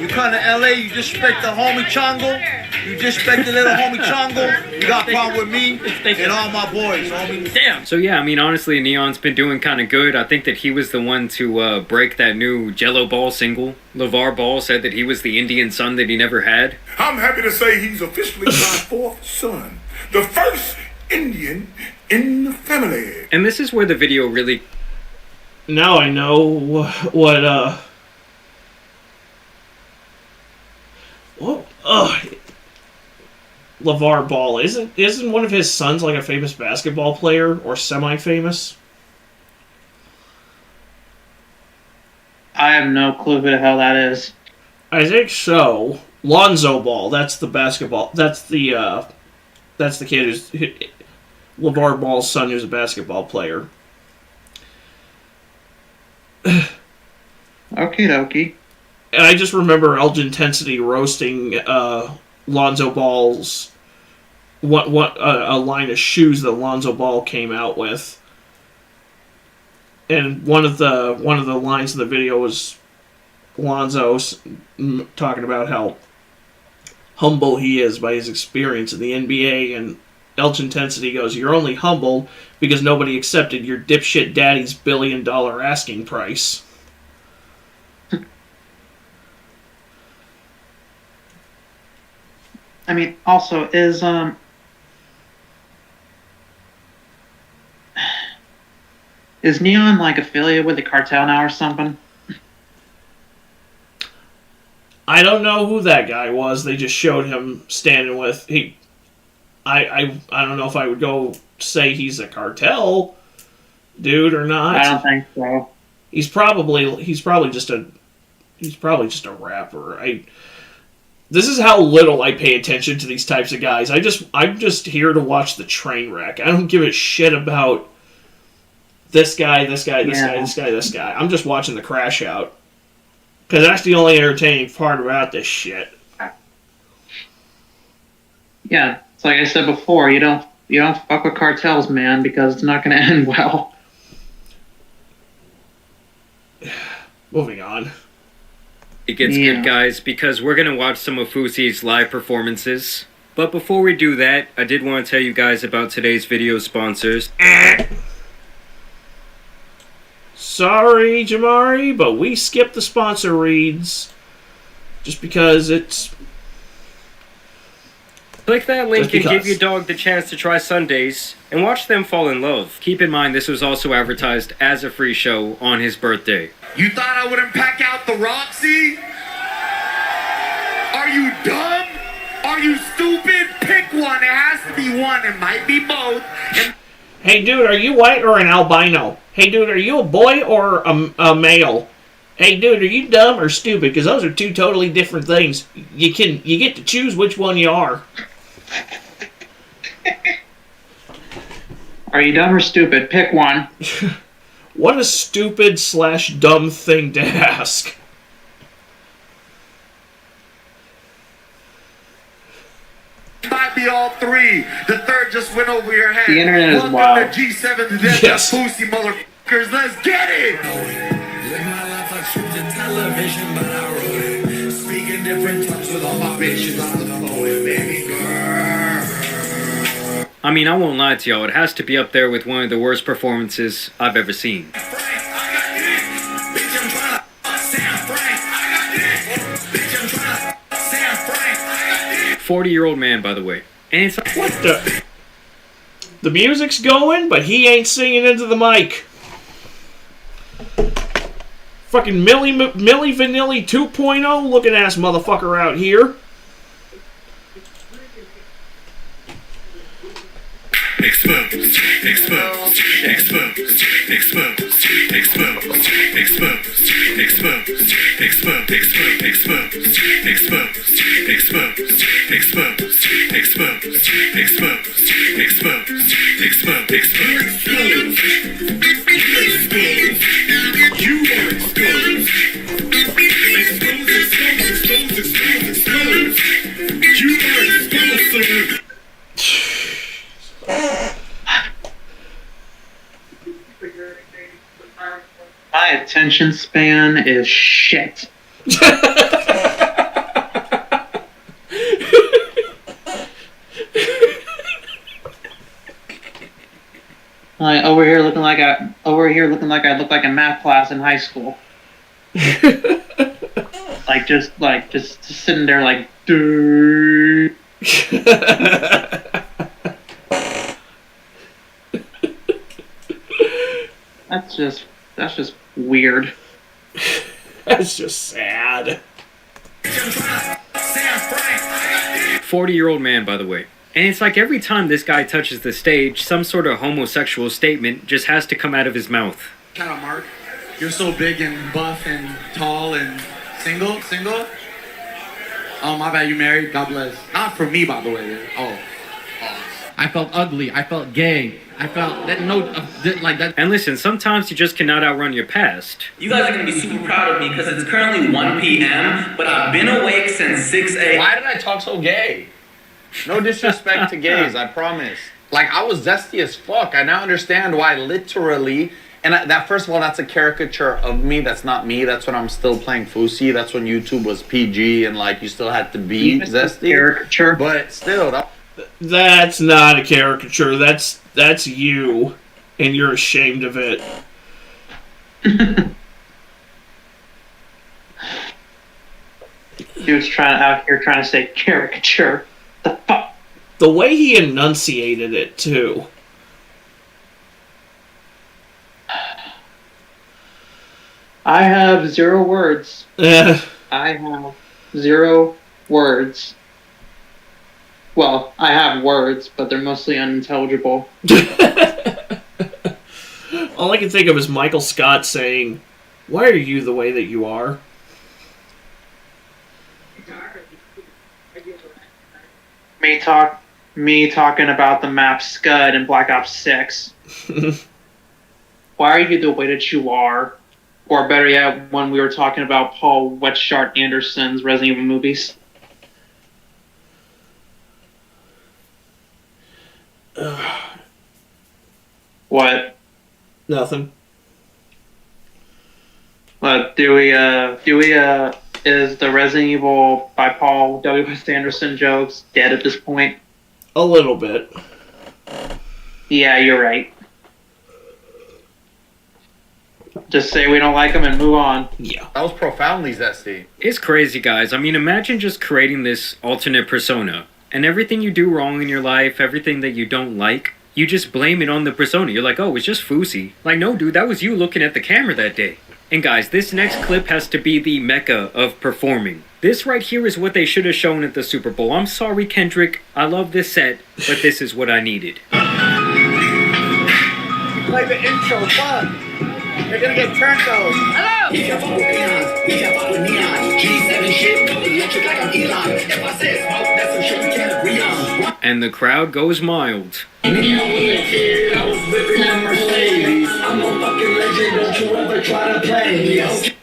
You come to LA, you disrespect the homie Chongo. You disrespect the little homie Chongo. You got a problem with me and all my boys, homie. Damn. So yeah, I mean, honestly, Neon's been doing kind of good. I think that he was the one to break that new Jello Ball single. LeVar Ball said that he was the Indian son that he never had. I'm happy to say he's officially my fourth son, the first Indian in the family. And this is where the video really... Now I know what LeVar Ball isn't one of his sons like a famous basketball player or semi-famous? I have no clue who the hell that is. I think so. Lonzo Ball. That's the basketball. That's the kid who's LeVar Ball's son, who's a basketball player. Okie dokie. And I just remember Elgin Intensity roasting Lonzo Ball's a line of shoes that Lonzo Ball came out with. And one of the lines in the video was Lonzo talking about how humble he is by his experience in the NBA, and Elgin Intensity goes, "You're only humble because nobody accepted your dipshit daddy's $1 billion asking price." I mean, also, is Neon like affiliated with the cartel now or something? I don't know who that guy was. They just showed him standing with I don't know if I would go say he's a cartel dude or not. I don't think so. He's probably just a rapper. This is how little I pay attention to these types of guys. I'm just here to watch the train wreck. I don't give a shit about this guy. I'm just watching the crash out. Because that's the only entertaining part about this shit. Yeah, it's like I said before, you don't fuck with cartels, man, because it's not going to end well. Moving on. It gets good, guys, because we're going to watch some of Fousey's live performances. But before we do that, I did want to tell you guys about today's video sponsors. Sorry, Jamari, but we skipped the sponsor reads just because it's... Click that link and give your dog the chance to try Sundays and watch them fall in love. Keep in mind this was also advertised as a free show on his birthday. You thought I wouldn't pack out the Roxy? Are you dumb? Are you stupid? Pick one. It has to be one. It might be both. Hey, dude, are you white or an albino? Hey, dude, are you a boy or a male? Hey, dude, are you dumb or stupid? Because those are two totally different things. You get to choose which one you are. Are you dumb or stupid? Pick one. What a stupid / dumb thing to ask. Might be all three. The third just went over your head. The internet is wild. Welcome to G7 to death, Yes. Fousey motherfuckers. Let's get it. television, but I wrote it. Speaking different tongues with all my bitches on the phone, baby girl. I mean, I won't lie to y'all, it has to be up there with one of the worst performances I've ever seen. 40-year-old man, by the way. And it's like, what the music's going, but he ain't singing into the mic. Fucking Milli Vanilli 2.0 looking ass motherfucker out here. Exposed, exposed, exposed, exposed, exposed, exposed, exposed, exposed, exposed, exposed, exposed, exposed, exposed, exposed, exposed, exposed. You are exposed. Exposed, exposed, exposed, exposed. You are exposed, sir. My attention span is shit. Like over here looking like I look like a math class in high school. just sitting there like dude. That's just weird. That's just sad. 40-year-old man, by the way. And it's like every time this guy touches the stage, some sort of homosexual statement just has to come out of his mouth. Shout out, Mark. You're so big and buff and tall and single? Oh, my bad, you married? God bless. Not for me, by the way. Oh. I felt ugly. I felt gay. I felt that like that. And listen, sometimes you just cannot outrun your past. You guys are going to be super proud of me because it's currently 1 p.m., but I've been awake since 6 a.m. Why did I talk so gay? No disrespect to gays, I promise. Like, I was zesty as fuck. I now understand why literally, and that first of all, that's a caricature of me. That's not me. That's when I'm still playing Fousey. That's when YouTube was PG and like you still had to be zesty. Caricature. But still, that's not a caricature. That's you, and you're ashamed of it. Dude's out here trying to say caricature. The fuck? The way he enunciated it too. I have 0 words. I have 0 words. Well, I have words, but they're mostly unintelligible. All I can think of is Michael Scott saying, "Why are you the way that you are?" Me talking about the map Scud in Black Ops 6. Why are you the way that you are? Or better yet, when we were talking about Paul Wetshart Anderson's Resident Evil movies. What? Nothing. Is the Resident Evil by Paul W.S. Anderson jokes dead at this point? A little bit. Yeah, you're right. Just say we don't like them and move on. Yeah. That was profoundly zesty. It's crazy, guys. I mean, imagine just creating this alternate persona. And everything you do wrong in your life, everything that you don't like, you just blame it on the persona. You're like, oh, it's just Fousey. Like, no, dude, that was you looking at the camera that day. And guys, this next clip has to be the mecca of performing. This right here is what they should have shown at the Super Bowl. I'm sorry, Kendrick. I love this set, but this is what I needed. Play the intro, fun. You're gonna get turned though. Hello! And the crowd goes mild.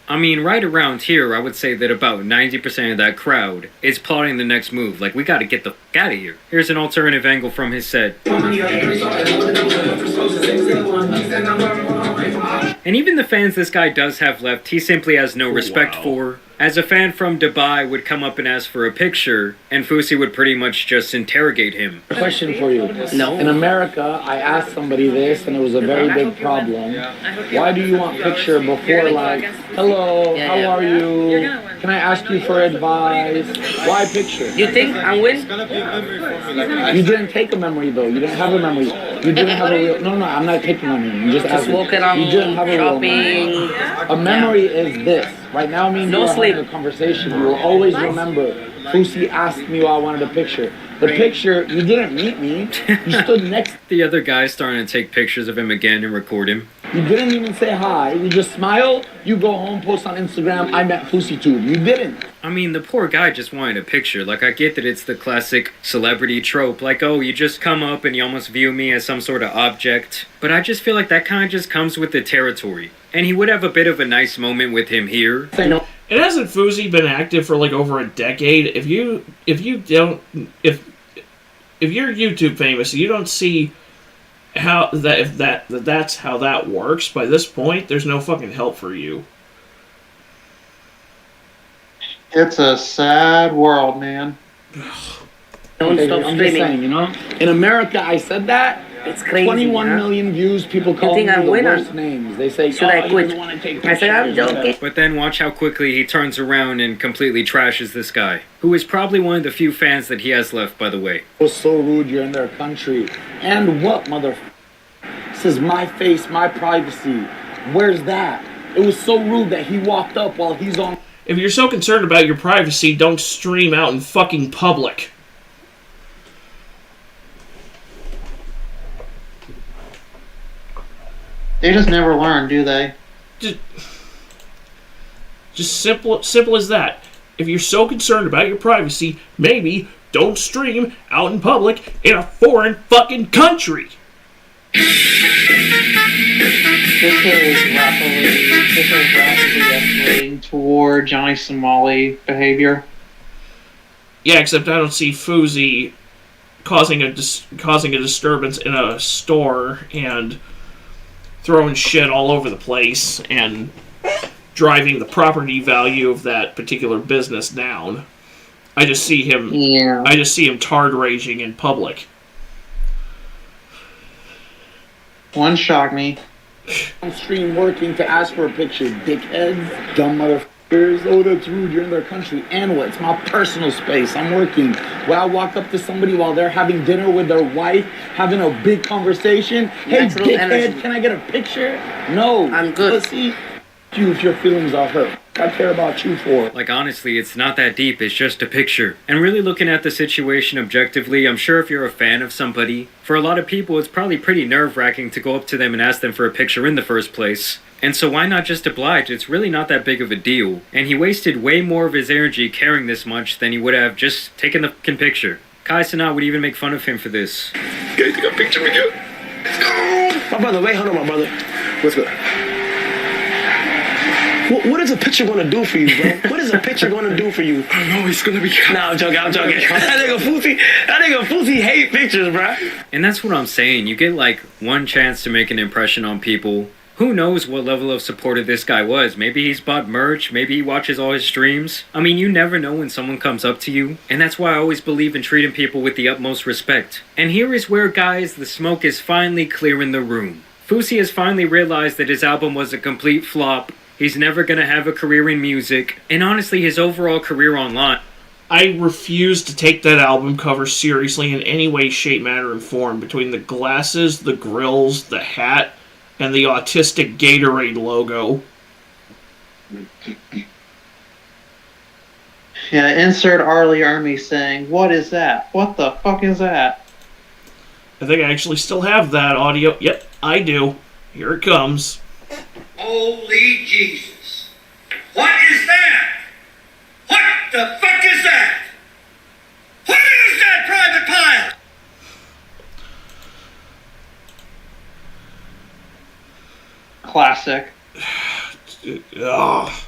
I mean, right around here, I would say that about 90% of that crowd is plotting the next move. Like, we gotta get the f*** out of here. Here's an alternative angle from his set. And even the fans this guy does have left, he simply has no respect for. As a fan from Dubai would come up and ask for a picture, and Fousey would pretty much just interrogate him. Question for you. No. In America, I asked somebody this, and it was a very big problem. Why do you want picture before, like, hello, how are you? Can I ask you for advice? Why picture? You think I win? You didn't take a memory, though. You didn't have a memory. You didn't have a real... No, I'm not taking on you. You just asked me. walking on You didn't have a real memory. shopping. A memory is this. Right now, me and you No are sleep. having a conversation. You will always remember Fousey asked me why I wanted a picture. The picture, you didn't meet me. You stood next. The other guy's starting to take pictures of him again and record him. You didn't even say hi. You just smile. You go home, post on Instagram. I met FouseyTube. You didn't. I mean, the poor guy just wanted a picture. Like, I get that it's the classic celebrity trope. Like, oh, you just come up and you almost view me as some sort of object. But I just feel like that kind of just comes with the territory. And he would have a bit of a nice moment with him here. It hasn't Fousey been active for like over a decade. If you're YouTube famous, you don't see how that's how that works. By this point, there's no fucking help for you. It's a sad world, man. Don't Okay, stop I'm just streaming. saying, you know? In America, I said that. It's crazy. 21 huh? million views. People call me think I the win? worst names. They say, Should I you quit? just want to take I said, I'm pictures." joking. But then watch how quickly he turns around and completely trashes this guy, who is probably one of the few fans that he has left, by the way. It was so rude. You're in their country. And what, mother? This is my face, my privacy. Where's that? It was so rude that he walked up while he's on. If you're so concerned about your privacy, don't stream out in fucking public. They just never learn, do they? Just simple as that. If you're so concerned about your privacy, maybe don't stream out in public in a foreign fucking country. This is rapidly escalating toward Johnny Somali behavior. Yeah, except I don't see Fousey causing a disturbance in a store and throwing shit all over the place and driving the property value of that particular business down. I just see him. Yeah. I just see him tard raging in public. One shocked me. On stream working to ask for a picture, dickheads, dumb motherfuckers. Oh, that's rude. You're in their country. And what? It's my personal space. I'm working. When I walk up to somebody while they're having dinner with their wife, having a big conversation, hey, Natural dickhead, energy. can I get a picture? No. I'm good. Pussy. You if your feelings are hurt. I care about you for. Like, honestly, it's not that deep, it's just a picture. And really looking at the situation objectively, I'm sure if you're a fan of somebody, for a lot of people it's probably pretty nerve-wracking to go up to them and ask them for a picture in the first place. And so why not just oblige? It's really not that big of a deal. And he wasted way more of his energy caring this much than he would have just taken the fucking picture. Kai Cenat would even make fun of him for this. Can I take a picture with you? My brother, wait, hold on, my brother. What's good? What is a picture gonna do for you, bro? What is a picture gonna do for you? I know it's gonna be. Nah, I'm joking. That nigga Fousey hate pictures, bro. And that's what I'm saying. You get like one chance to make an impression on people. Who knows what level of supporter this guy was? Maybe he's bought merch, maybe he watches all his streams. I mean, you never know when someone comes up to you, and that's why I always believe in treating people with the utmost respect. And here is where, guys, the smoke is finally clearing the room. Fousey has finally realized that his album was a complete flop. He's never gonna have a career in music, and honestly, his overall career online. I refuse to take that album cover seriously in any way, shape, manner, and form. Between the glasses, the grills, the hat, and the autistic Gatorade logo. Yeah, insert Arlie Army saying, "What is that? What the fuck is that?" I think I actually still have that audio. Yep, I do. Here it comes. Holy Jesus. What is that? What the fuck is that? What is that, Private Pile? Classic.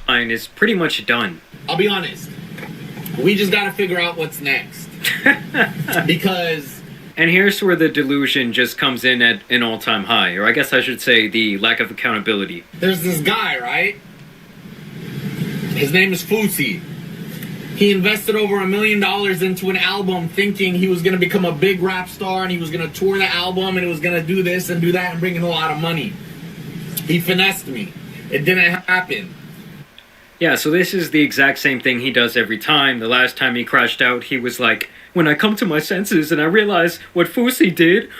Mine is pretty much done. I'll be honest. We just gotta figure out what's next. Because And here's where the delusion just comes in at an all-time high, or I guess I should say the lack of accountability. There's this guy, right? His name is Fousey. He invested over $1 million into an album thinking he was going to become a big rap star and he was going to tour the album and he was going to do this and do that and bring in a lot of money. He finessed me. It didn't happen. Yeah, so this is the exact same thing he does every time. The last time he crashed out, he was like, when I come to my senses and I realize what Fousey did,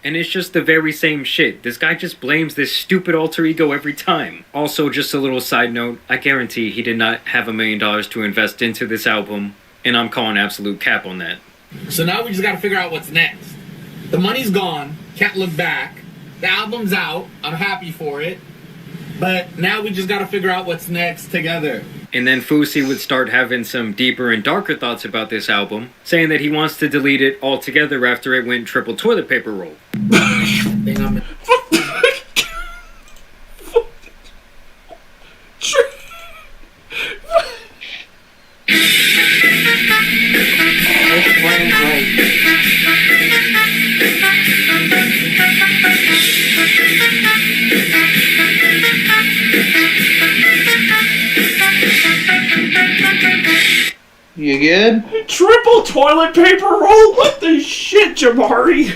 and it's just the very same shit. This guy just blames this stupid alter ego every time. Also, just a little side note, I guarantee he did not have $1 million to invest into this album, and I'm calling absolute cap on that. So now we just got to figure out what's next. The money's gone, can't look back. The album's out, I'm happy for it. But now we just got to figure out what's next together. And then Fousey would start having some deeper and darker thoughts about this album, saying that he wants to delete it altogether after it went triple toilet paper roll. You good? Triple toilet paper roll? What the shit, Jamari?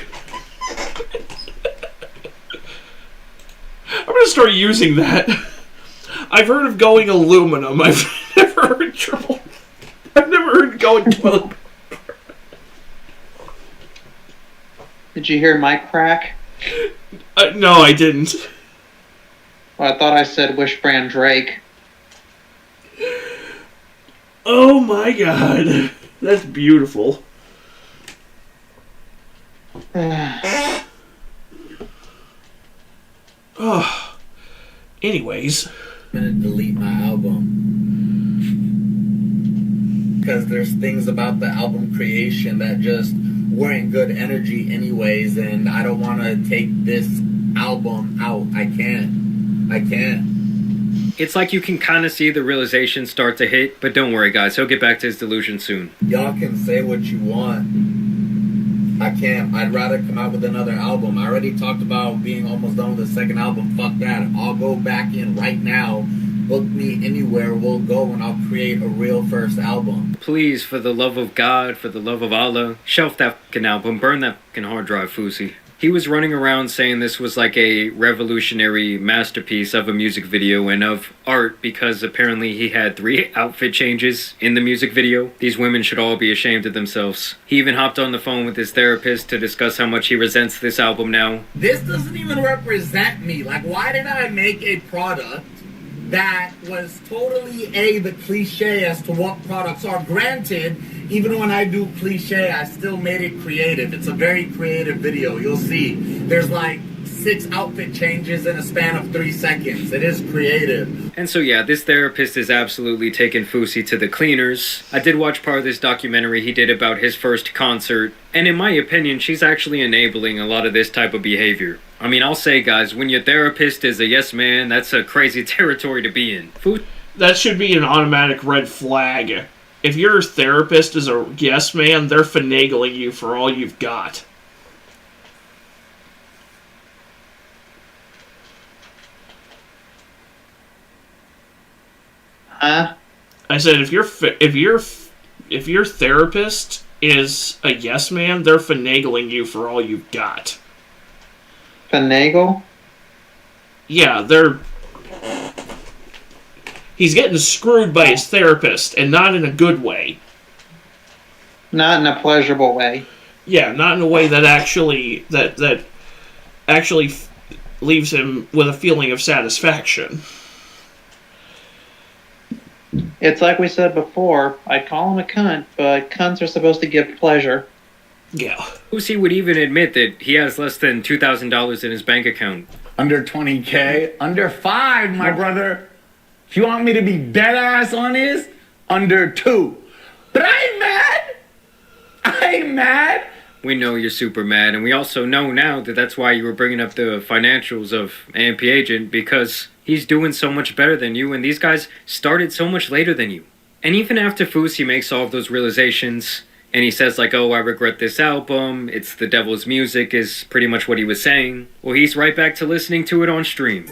I'm gonna start using that. I've heard of going aluminum. I've never heard triple. I've never heard going toilet paper. Did you hear Mike crack? No, I didn't. Well, I thought I said Wish Brand Drake. Oh my god. That's beautiful. Oh. Anyways. I'm gonna delete my album. Because there's things about the album creation that just weren't good energy anyways, and I don't want to take this album out. I can't. It's like you can kind of see the realization start to hit, but don't worry guys, he'll get back to his delusion soon. Y'all can say what you want. I can't. I'd rather come out with another album. I already talked about being almost done with the second album. Fuck that. I'll go back in right now. Book me anywhere. We'll go and I'll create a real first album. Please, for the love of God, for the love of Allah, shelf that fucking album, burn that fucking hard drive, Fousey. He was running around saying this was like a revolutionary masterpiece of a music video and of art because apparently he had 3 outfit changes in the music video. These women should all be ashamed of themselves. He even hopped on the phone with his therapist to discuss how much he resents this album now. This doesn't even represent me. Like, why did I make a product that was totally the cliche as to what products are? Granted, even when I do cliche, I still made it creative. It's a very creative video. You'll see. There's like 6 outfit changes in a span of 3 seconds. It is creative. And so yeah, this therapist is absolutely taking Fousey to the cleaners. I did watch part of this documentary he did about his first concert, and in my opinion, she's actually enabling a lot of this type of behavior. I mean, I'll say, guys, when your therapist is a yes man, that's a crazy territory to be in. That should be an automatic red flag. If your therapist is a yes man, they're finagling you for all you've got. Huh? I said if your therapist is a yes man, they're finagling you for all you've got. Finagle? Yeah, he's getting screwed by his therapist, and not in a good way. Not in a pleasurable way. Yeah, not in a way that actually leaves him with a feeling of satisfaction. It's like we said before, I'd call him a cunt, but cunts are supposed to give pleasure. Yeah. Fousey would even admit that he has less than $2,000 in his bank account. Under 20K? Under 5, my brother. If you want me to be dead ass on this, under 2. But I ain't mad. We know you're super mad, and we also know now that that's why you were bringing up the financials of AMP Agent, because he's doing so much better than you, and these guys started so much later than you. And even after Fousey makes all of those realizations, And he says like, oh, I regret this album, it's the devil's music is pretty much what he was saying. Well, he's right back to listening to it on stream.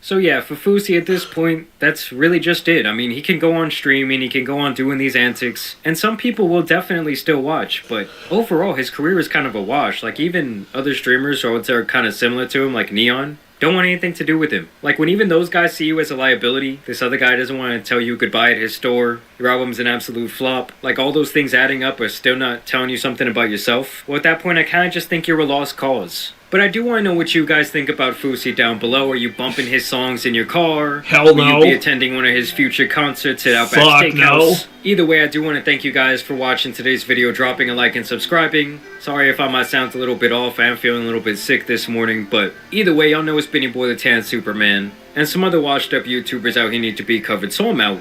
So yeah, for Fousey at this point, that's really just it. I mean, he can go on streaming, he can go on doing these antics, and some people will definitely still watch, but overall, his career is kind of a wash. Like, even other streamers or that are kind of similar to him, like Neon, don't want anything to do with him. Like, when even those guys see you as a liability, this other guy doesn't want to tell you goodbye at his store, your album's an absolute flop, like, all those things adding up are still not telling you something about yourself, well, at that point, I kind of just think you're a lost cause. But I do want to know what you guys think about Fousey down below. Are you bumping his songs in your car? Hell Will no. you be attending one of his future concerts at Outback Fuck Steakhouse? no. Either way, I do want to thank you guys for watching today's video, dropping a like and subscribing. Sorry if I might sound a little bit off. I am feeling a little bit sick this morning. But either way, y'all know it's been your boy the Tan Superman. And some other washed up YouTubers out here need to be covered. So I'm out.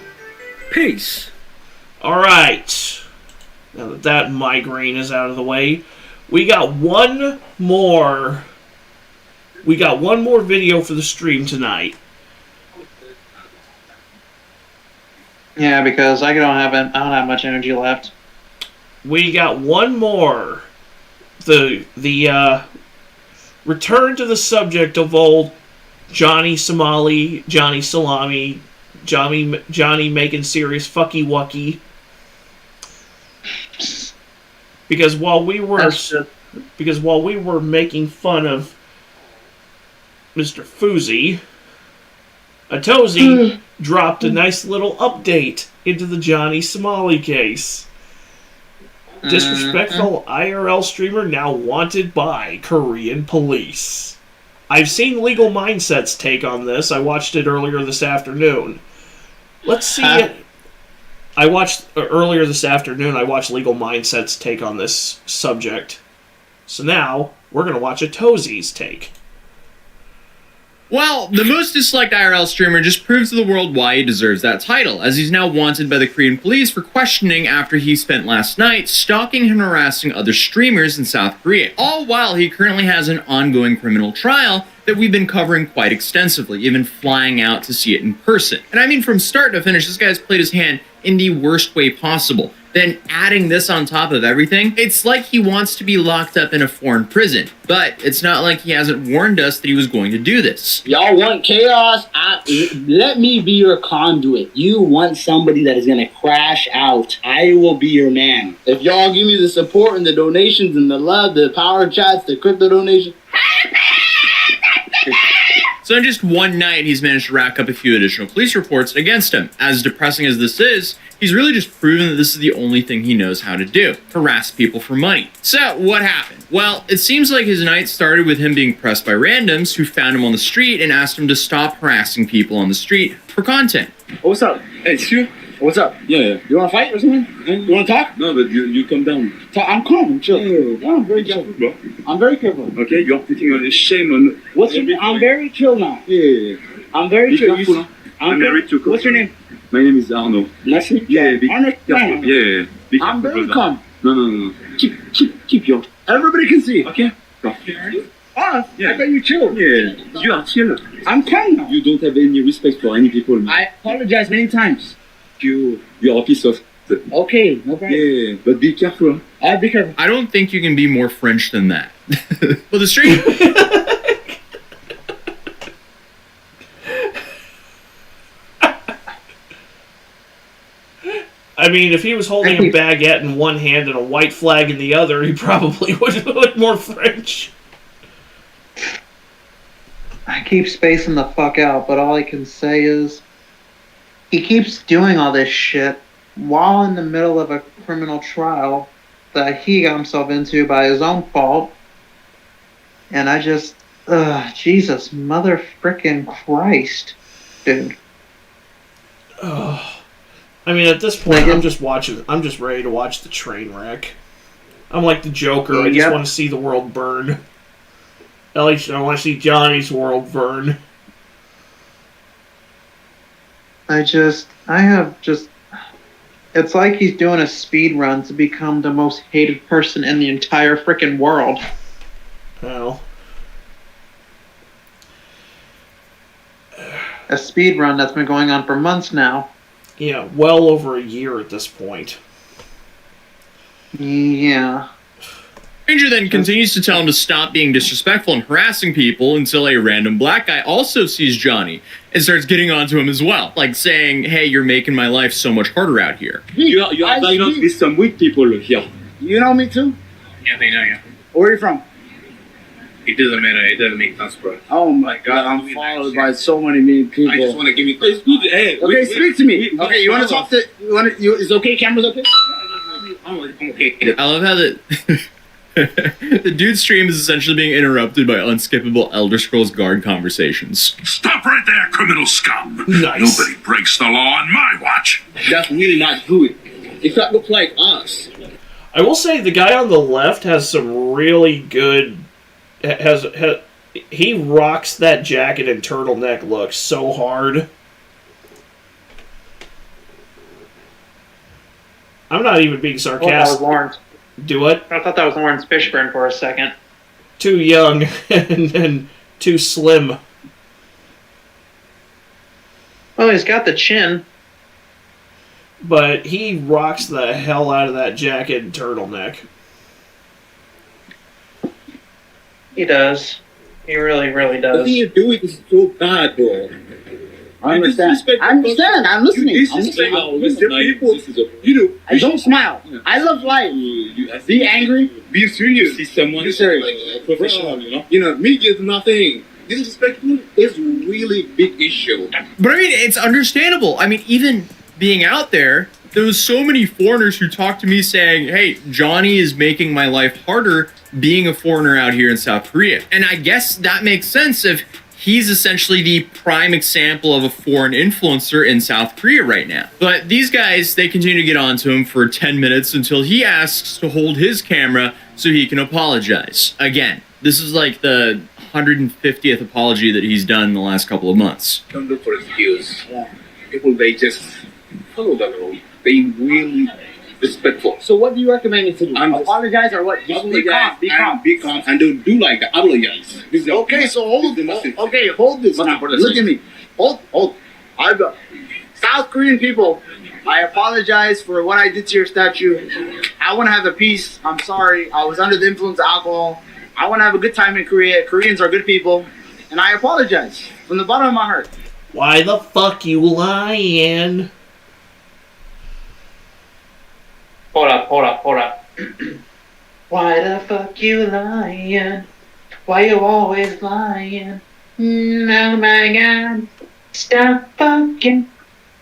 Peace. Alright. Now that that migraine is out of the way, we got one more video for the stream tonight. Yeah, because I don't have much energy left. We got one more. The return to the subject of old Johnny Somali, Johnny Salami, Johnny making serious fucky wucky. Because while we were making fun of Mr. Fousey, Atozy dropped a nice little update into the Johnny Somali case. Disrespectful IRL streamer now wanted by Korean police. I've seen Legal Mindset's take on this. I watched it earlier this afternoon. Let's see it. Earlier this afternoon, I watched Legal Mindset's take on this subject. So now, we're going to watch Atozy's take. Well, the most disliked IRL streamer just proves to the world why he deserves that title, as he's now wanted by the Korean police for questioning after he spent last night stalking and harassing other streamers in South Korea, all while he currently has an ongoing criminal trial that we've been covering quite extensively, even flying out to see it in person. And I mean, from start to finish, this guy's played his hand in the worst way possible. Then adding this on top of everything, it's like he wants to be locked up in a foreign prison. But it's not like he hasn't warned us that he was going to do this. Y'all want chaos? Let me be your conduit. You want somebody that is going to crash out. I will be your man. If y'all give me the support and the donations and the love, the power chats, the crypto donations. So in just one night, he's managed to rack up a few additional police reports against him. As depressing as this is, he's really just proven that this is the only thing he knows how to do, harass people for money. So what happened? Well, it seems like his night started with him being pressed by randoms who found him on the street and asked him to stop harassing people on the street for content. Oh, what's up? Hey, Stu. What's up? Yeah. You want to fight or something? You want to talk? No, but you come down. I'm calm. I'm chill. Yeah, I'm very chill. Bro. I'm very careful. Okay, you're putting a shame on. What's your name? I'm very chill now. Yeah. I'm very chill. Careful, I'm very chill. What's your name? My name is Arno. Nice to meet you. Yeah, be careful. Yeah. I'm very calm. No. Keep your. Everybody can see. Okay. Go. Ah, yeah. I thought you chill. Yeah, you are chill. I'm calm now. You don't have any respect for any people. Man. I apologize many times. You're a piece of. Okay, no problem. Yeah, but be careful. I'll be careful. I don't think you can be more French than that. Well, the street. I mean, if he was holding a baguette in one hand and a white flag in the other, he probably would look more French. I keep spacing the fuck out, but all I can say is he keeps doing all this shit while in the middle of a criminal trial that he got himself into by his own fault. And I just, Jesus, mother frickin' Christ, dude. I mean, at this point, I'm just ready to watch the train wreck. I'm like the Joker. I just want to see the world burn. At least I want to see Johnny's world burn. it's like he's doing a speed run to become the most hated person in the entire frickin' world. Well. a speed run that's been going on for months now. Yeah, well over a year at this point. Yeah. Stranger then continues to tell him to stop being disrespectful and harassing people until a random black guy also sees Johnny and starts getting onto him as well, like saying, "Hey, you're making my life so much harder out here." You are diagnosed with some weak people here. You know me too? Yeah, they know you. Where are you from? It doesn't matter. It doesn't make sense, bro. Oh my god, I'm followed by so many mean people. I just want to give you. Okay, speak to me. Okay, you want to talk to? Is okay? Camera's okay? I'm okay. I love how the dude's stream is essentially being interrupted by unskippable Elder Scrolls Guard conversations. Stop right there, criminal scum. Nice. Nobody breaks the law on my watch. That's really not good. If that look like us. I will say the guy on the left has some really good. He rocks that jacket and turtleneck look so hard. I'm not even being I thought that was sarcastic. Lawrence. Do what? I thought that was Lawrence Fishburne for a second. Too young and too slim. Well, he's got the chin. But he rocks the hell out of that jacket and turtleneck. He does. He really, really The does. thing you're doing is so bad, bro. I understand. I'm listening. People. I don't smile. I love life. Be angry. Be serious. See someone. Be serious. Like professional, you know. You know, me is nothing. Disrespectful is really big issue. But I mean, it's understandable. I mean, even being out there was so many foreigners who talked to me saying, "Hey, Johnny is making my life harder being a foreigner out here in South Korea." And I guess that makes sense if he's essentially the prime example of a foreign influencer in South Korea right now. But these guys, they continue to get onto him for 10 minutes until he asks to hold his camera so he can apologize. Again, this is like the 150th apology that he's done in the last couple of months. Don't look for excuse. People, they just follow the rule. They really respectful. So what do you recommend me to do? Apologize or what? Just be calm. Be calm. Be calm and don't do like that. Apologize. Okay, so hold this now. Look at me. Hold. I've got South Korean people. I apologize for what I did to your statue. I want to have a peace. I'm sorry. I was under the influence of alcohol. I want to have a good time in Korea. Koreans are good people. And I apologize from the bottom of my heart. Why the fuck you lying? Hold up. Why the fuck you lying? Why you always lying? Oh my god. Stop fucking.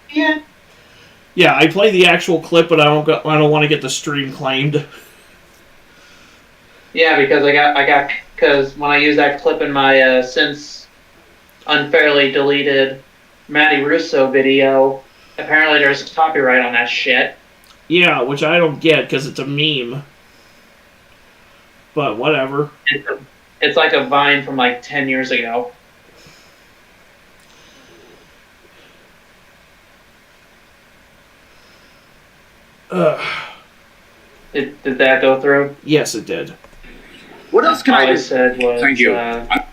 Yeah. Yeah, I play the actual clip, but I don't want to get the stream claimed. Yeah, because because when I use that clip in my since unfairly deleted Matty Russo video, apparently there's copyright on that shit. Yeah, which I don't get because it's a meme. But whatever. It's like a Vine from like 10 years ago. Did that go through? Yes, it did. What else can all I do? I said was, Thank you. Yeah.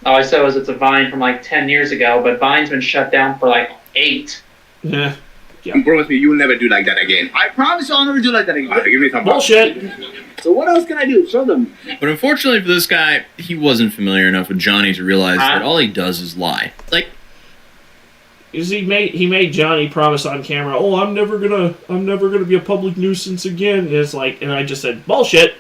All I said was it's a Vine from like 10 years ago, but Vine's been shut down for like 8. Yeah. You promise me you will never do like that again. I promise I'll never do like that again. Give me some bullshit. So what else can I do? Show them. But unfortunately for this guy, he wasn't familiar enough with Johnny to realize that all he does is lie. Like, he made Johnny promise on camera, "Oh, I'm never gonna be a public nuisance again." And it's like, and I just said, "Bullshit."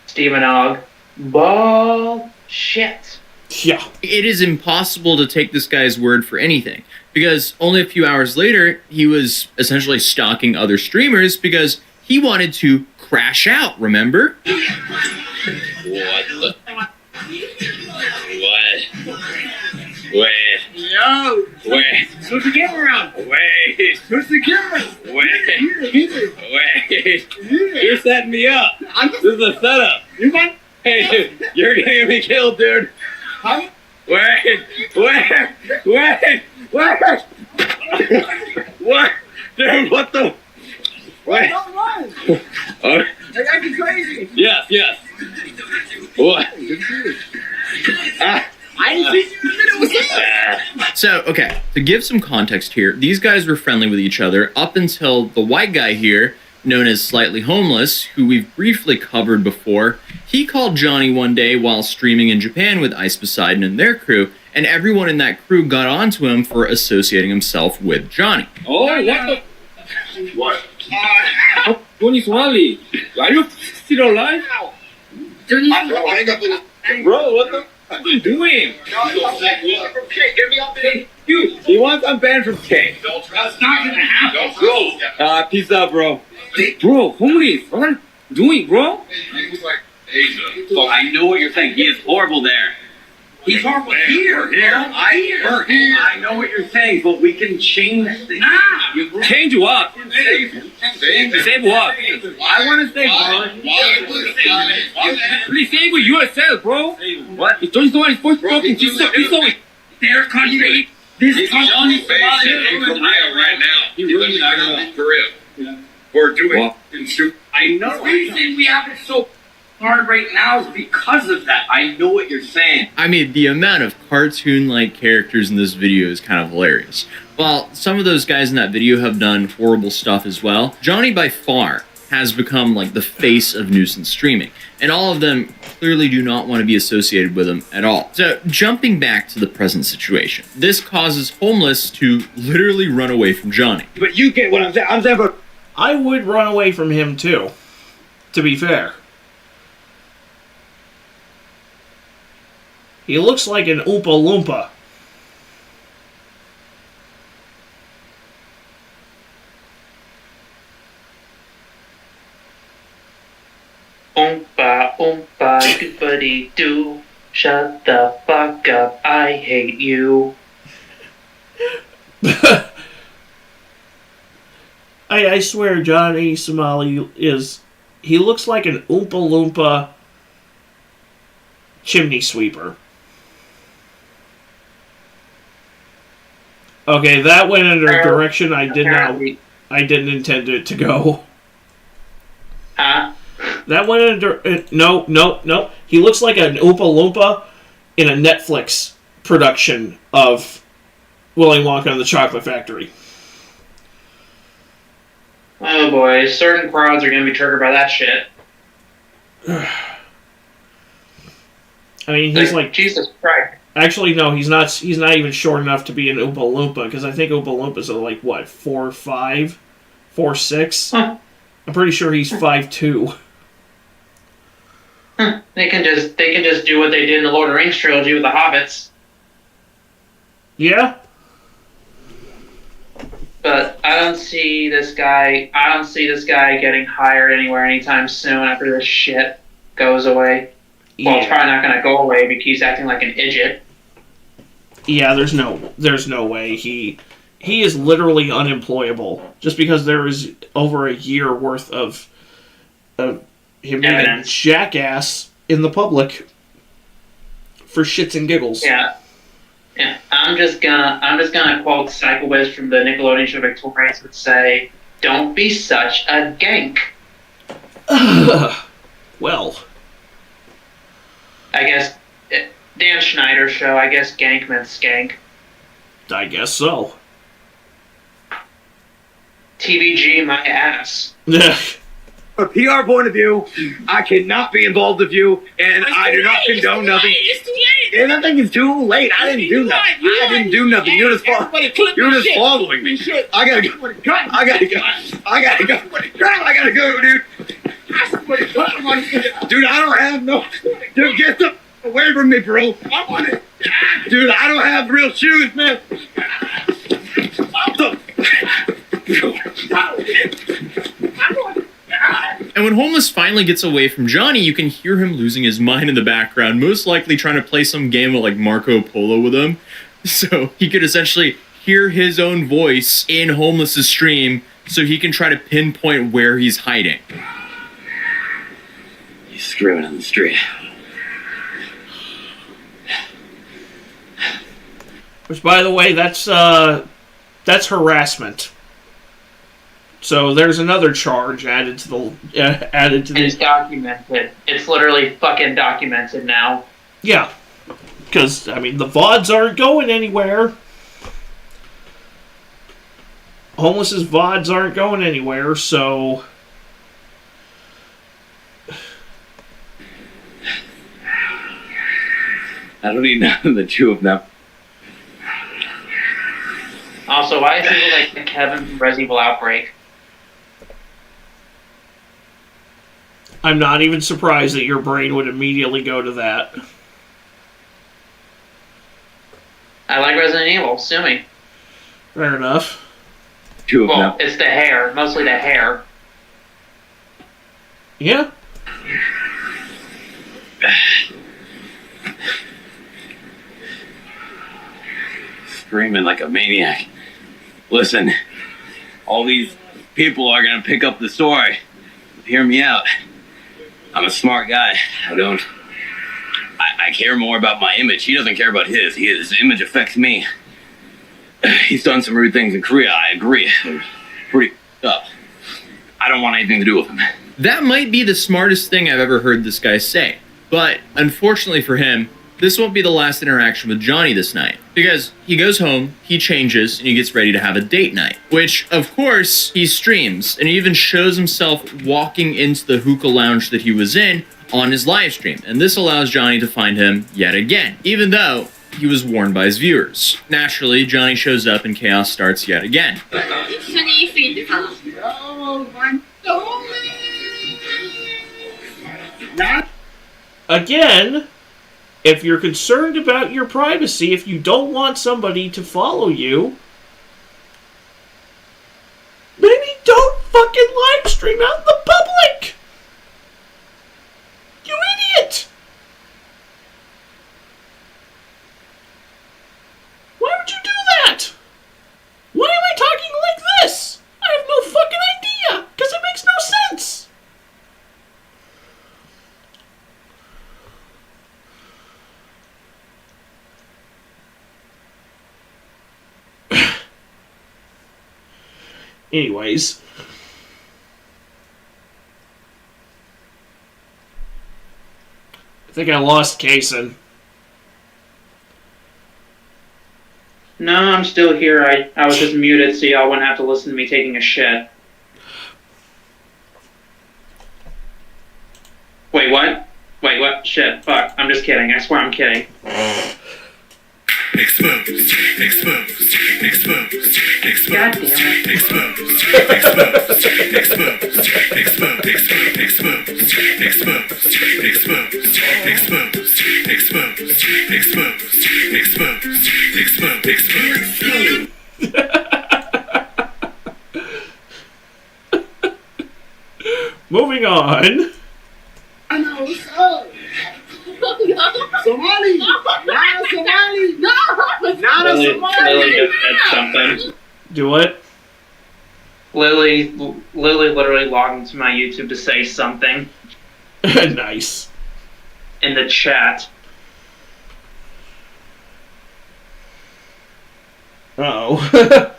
Stephen Ogg. Bullshit. Yeah. It is impossible to take this guy's word for anything. Because only a few hours later, he was essentially stalking other streamers because he wanted to crash out, remember? What the? What? Wait. Yo! Wait. Switch the camera around. Wait. Switch the camera. Wait. Wait. You're setting me up. This is a setup. You mind? Hey, you're gonna get me killed, dude. Huh? Wait. What? Dude, what the? Wait. Don't run. Oh. They're acting crazy. Yes. What? I didn't think it was that. So, okay, to give some context here, these guys were friendly with each other up until the white guy here, known as Slightly Homeless, who we've briefly covered before, he called Johnny one day while streaming in Japan with Ice Poseidon and their crew, and everyone in that crew got onto him for associating himself with Johnny. Oh, what the? What? Tony Swally, are you still alive? Bro, what the? What are you doing? Get me up there. Dude, he wants unbanned from K. That's not gonna happen, bro. Peace out, bro. Bro, homies, what are you doing, bro? So I know what you're saying. He is horrible there. He's horrible here. I know what you're saying, but we can change things. Change what? Save what? I want to save Please save with yourself, bro. What? It's just one voice broken. He's always their country. This country. Right now. He really not for real. We're doing I know. The reason we have it so hard right now is because of that. I know what you're saying. I mean, the amount of cartoon-like characters in this video is kind of hilarious. While some of those guys in that video have done horrible stuff as well, Johnny by far has become like the face of nuisance streaming, and all of them clearly do not want to be associated with him at all. So, jumping back to the present situation, this causes Homeless to literally run away from Johnny. But you get what I'm saying. I'm saying, but I would run away from him too, to be fair. He looks like an Oompa Loompa. Oompa, oompa, doopity doo. Shut the fuck up, I hate you. I swear Johnny Somali he looks like an Oompa Loompa chimney sweeper. Okay, that went in a direction I didn't intend it to go. Huh? That went in no. He looks like an Oompa Loompa in a Netflix production of Willy Wonka and the Chocolate Factory. Oh boy, certain crowds are gonna be triggered by that shit. I mean, he's like Jesus Christ. Actually, no, he's not. He's not even short enough to be an Oompa Loompa, because I think Oompa Loompas are like what, 4'5", 4'6". Huh. I'm pretty sure he's 5'2". They can just do what they did in the Lord of the Rings trilogy with the hobbits. Yeah. But I don't see this guy getting hired anywhere anytime soon after this shit goes away. Well, it's probably not gonna go away because he's acting like an idiot. Yeah, there's no way. He is literally unemployable just because there is over a year worth of him being a jackass in the public for shits and giggles. Yeah. I'm just gonna quote Psycho Whiz from the Nickelodeon show Victorious and say, "Don't be such a gank." Well, I guess Dan Schneider's show. I guess gank meant skank. I guess so. TVG my ass. From a PR point of view, I cannot be involved with you, and I do not condone nothing. It's too late. Nothing is too late. I didn't do nothing. I didn't do nothing. You're just following me. I gotta go. I gotta go, dude. Dude, I don't have no. Dude, get the away from me, bro. I want it. Dude, I don't have real shoes, man. And when Homeless finally gets away from Johnny, you can hear him losing his mind in the background, most likely trying to play some game of like Marco Polo with him. So he could essentially hear his own voice in Homeless's stream so he can try to pinpoint where he's hiding. He's screaming on the street. Which, by the way, that's harassment. So there's another charge added to the It's documented. It's literally fucking documented now. Yeah, Because, I mean, the VODs aren't going anywhere. Homeless's VODs aren't going anywhere, so... I don't need none of the two of them. Also, why is he like Kevin from Resident Evil Outbreak? I'm not even surprised that your brain would immediately go to that. I like Resident Evil. Sue me. Fair enough. Two of Well, it's the hair. Mostly the hair. Yeah. Screaming like a maniac. Listen, all these people are gonna pick up the story. Hear me out. I'm a smart guy. I care more about my image. He doesn't care about his. His image affects me. He's done some rude things in Korea, I agree. They're pretty up. I don't want anything to do with him. That might be the smartest thing I've ever heard this guy say. But unfortunately for him, this won't be the last interaction with Johnny this night. Because he goes home, he changes, and he gets ready to have a date night. Which, of course, he streams, and he even shows himself walking into the hookah lounge that he was in on his live stream. And this allows Johnny to find him yet again, even though he was warned by his viewers. Naturally, Johnny shows up and chaos starts yet again. Again, if you're concerned about your privacy, if you don't want somebody to follow you, maybe don't fucking live stream out in the public! You idiot! Why would you do that? Why am I talking like this? I have no fucking idea, because it makes no sense! Anyways. I think I lost Kason. No, I'm still here. I was just muted so y'all wouldn't have to listen to me taking a shit. Wait, what? Wait, what? Shit, fuck. I'm just kidding. I swear I'm kidding. Exposed, exposed, exposed, exposed. God damn it. Exposed, exposed, exposed, exposed, exposed, exposed, exposed, exposed, exposed, exposed, exposed, Moving on. I know, what's up? Somali! Not Somali! No! Not a Somali! Lily just said something. Do what? Lily literally logged into my YouTube to say something. Nice. In the chat. Uh-oh.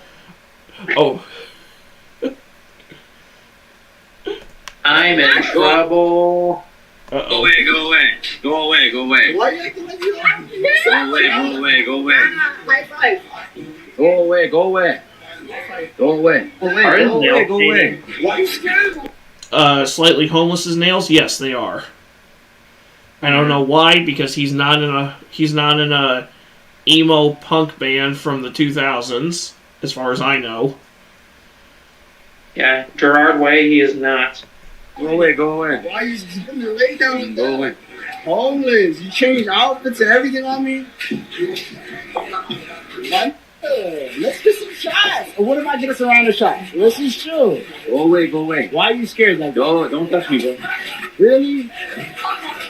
Oh. I'm in trouble. Uh-oh. Go away, go away. Go away, go away. Why you acting like you don't Go away, go away, go away. High five. Go away, go away. Go away. Go away, go away, go away. Why you scared? Slightly Homeless's nails? Yes, they are. I don't know why, because he's not in a emo punk band from the 2000s, as far as I know. Yeah, Gerard Way, he is not. Go away, go away. Why you gonna lay down with Go that? away. Homeless. You changed outfits and everything on me? What? Let's get some shots. Or what if I get us a round of shots? Let's just chill. Go away, go away. Why are you scared like that? Don't touch me, bro. Really?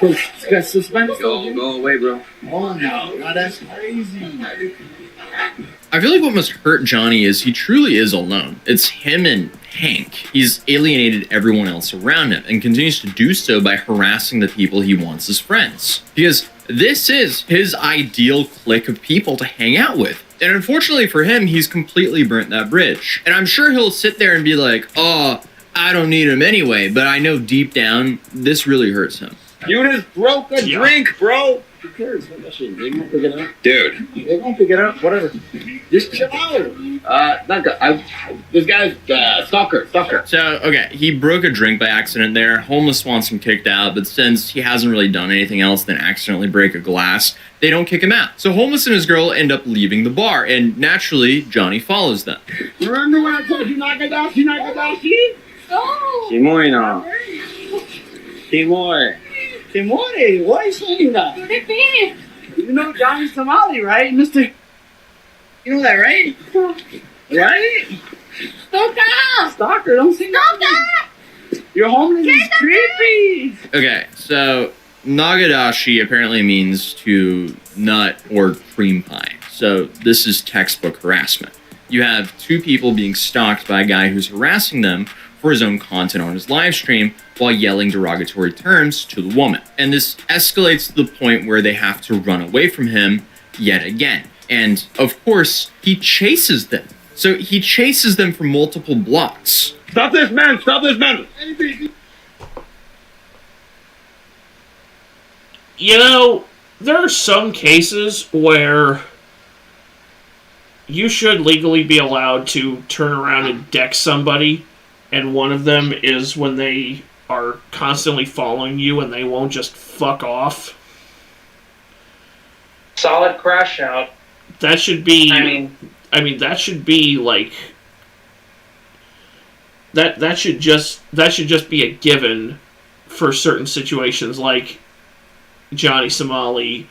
Because suspended. Go away, bro. Oh no, now that's crazy. I feel like what must hurt Johnny is he truly is alone. It's him and Hank. He's alienated everyone else around him and continues to do so by harassing the people he wants as friends. Because this is his ideal clique of people to hang out with. And unfortunately for him, he's completely burnt that bridge. And I'm sure he'll sit there and be like, oh, I don't need him anyway, but I know deep down, this really hurts him. You just broke a drink, bro. Who cares? What that shit? They gonna pick it up. Dude. They gonna pick it up. Whatever. Just chill out. This guy's stalker. So, okay, he broke a drink by accident there. Homeless wants him kicked out, but since he hasn't really done anything else than accidentally break a glass, they don't kick him out. So Homeless and his girl end up leaving the bar, and naturally, Johnny follows them. Remember when I told you Nakadashi? Shimoina. Shimoi. Kimori, why are you saying that? You know Johnny Somali, right, mister? You know that, right? Right? Stalker, don't say nothing. Your homeless is creepy. Okay, so Nagadashi apparently means to nut or cream pie. So this is textbook harassment. You have two people being stalked by a guy who's harassing them for his own content on his live stream while yelling derogatory terms to the woman. And this escalates to the point where they have to run away from him yet again. And of course, he chases them. So he chases them for multiple blocks. Stop this man! Stop this man! You know, there are some cases where you should legally be allowed to turn around and deck somebody, and one of them is when they are constantly following you and they won't just fuck off. Solid crash out. That should be... I mean, that should be like... That should just be a given for certain situations, like Johnny Somali.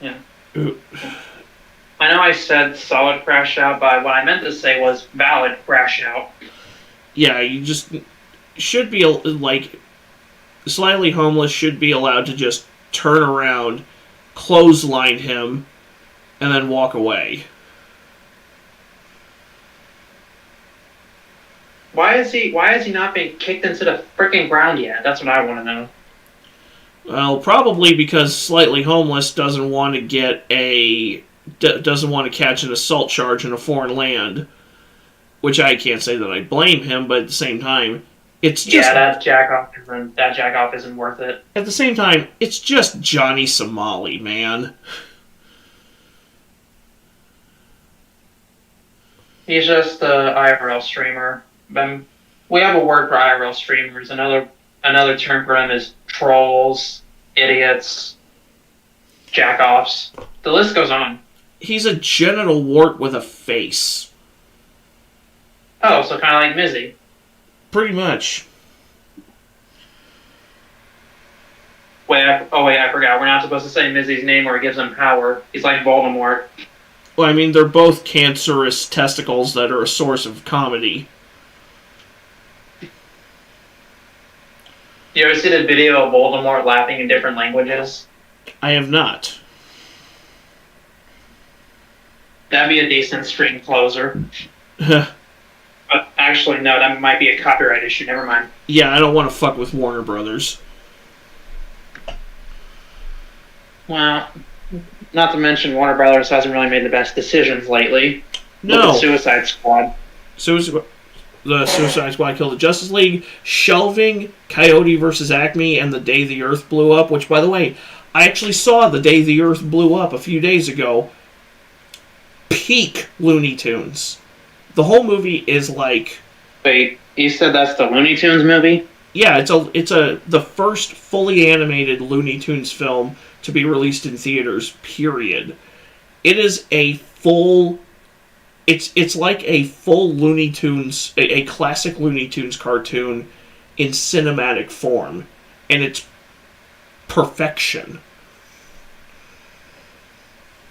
Yeah. I know I said solid crash out, but what I meant to say was valid crash out. Yeah, you just should be, like, Slightly Homeless should be allowed to just turn around, clothesline him, and then walk away. Why is he not being kicked into the freaking ground yet? That's what I want to know. Well, probably because Slightly Homeless doesn't want to doesn't want to catch an assault charge in a foreign land, which I can't say that I blame him, but at the same time, it's just... Yeah, that jack off isn't worth it. At the same time, it's just Johnny Somali, man. He's just the IRL streamer. We have a word for IRL streamers. Another term for them is trolls, idiots, jack-offs. The list goes on. He's a genital wart with a face. Oh, so kind of like Mizzy. Pretty much. I forgot. We're not supposed to say Mizzy's name or it gives him power. He's like Voldemort. Well, I mean, they're both cancerous testicles that are a source of comedy. You ever see the video of Voldemort laughing in different languages? I have not. That'd be a decent stream closer. But actually, no, that might be a copyright issue. Never mind. Yeah, I don't want to fuck with Warner Brothers. Well, not to mention Warner Brothers hasn't really made the best decisions lately. No. Look at Suicide Squad. The Suicide Squad killed the Justice League, shelving Coyote vs. Acme and The Day the Earth Blew Up, which, by the way, I actually saw The Day the Earth Blew Up a few days ago. Peak Looney Tunes. The whole movie is like... Wait, you said that's the Looney Tunes movie? Yeah, it's the first fully animated Looney Tunes film to be released in theaters, period. It is a full... It's like a full Looney Tunes, a classic Looney Tunes cartoon in cinematic form. And it's perfection.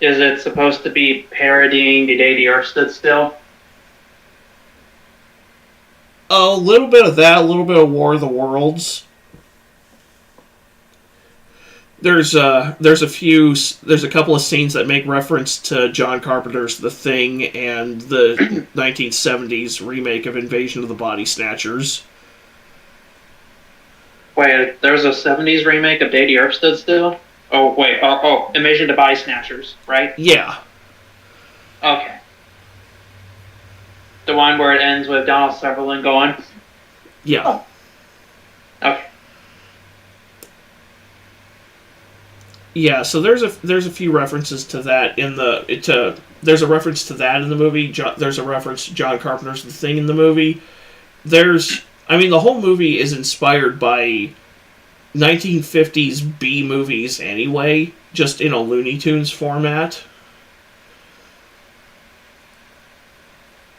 Is it supposed to be parodying The Day the Earth Stood Still? A little bit of that, a little bit of War of the Worlds. There's a couple of scenes that make reference to John Carpenter's The Thing and the 1970s remake of Invasion of the Body Snatchers. Wait, there was a 70s remake of Day the Earth Stood Still? Oh, wait, Invasion of the Body Snatchers, right? Yeah. Okay. The one where it ends with Donald Sutherland going? Yeah. Okay. Yeah, so there's a few references to that in there's a reference to that in the movie. There's a reference to John Carpenter's The Thing in the movie. The whole movie is inspired by 1950s B movies anyway, just in a Looney Tunes format.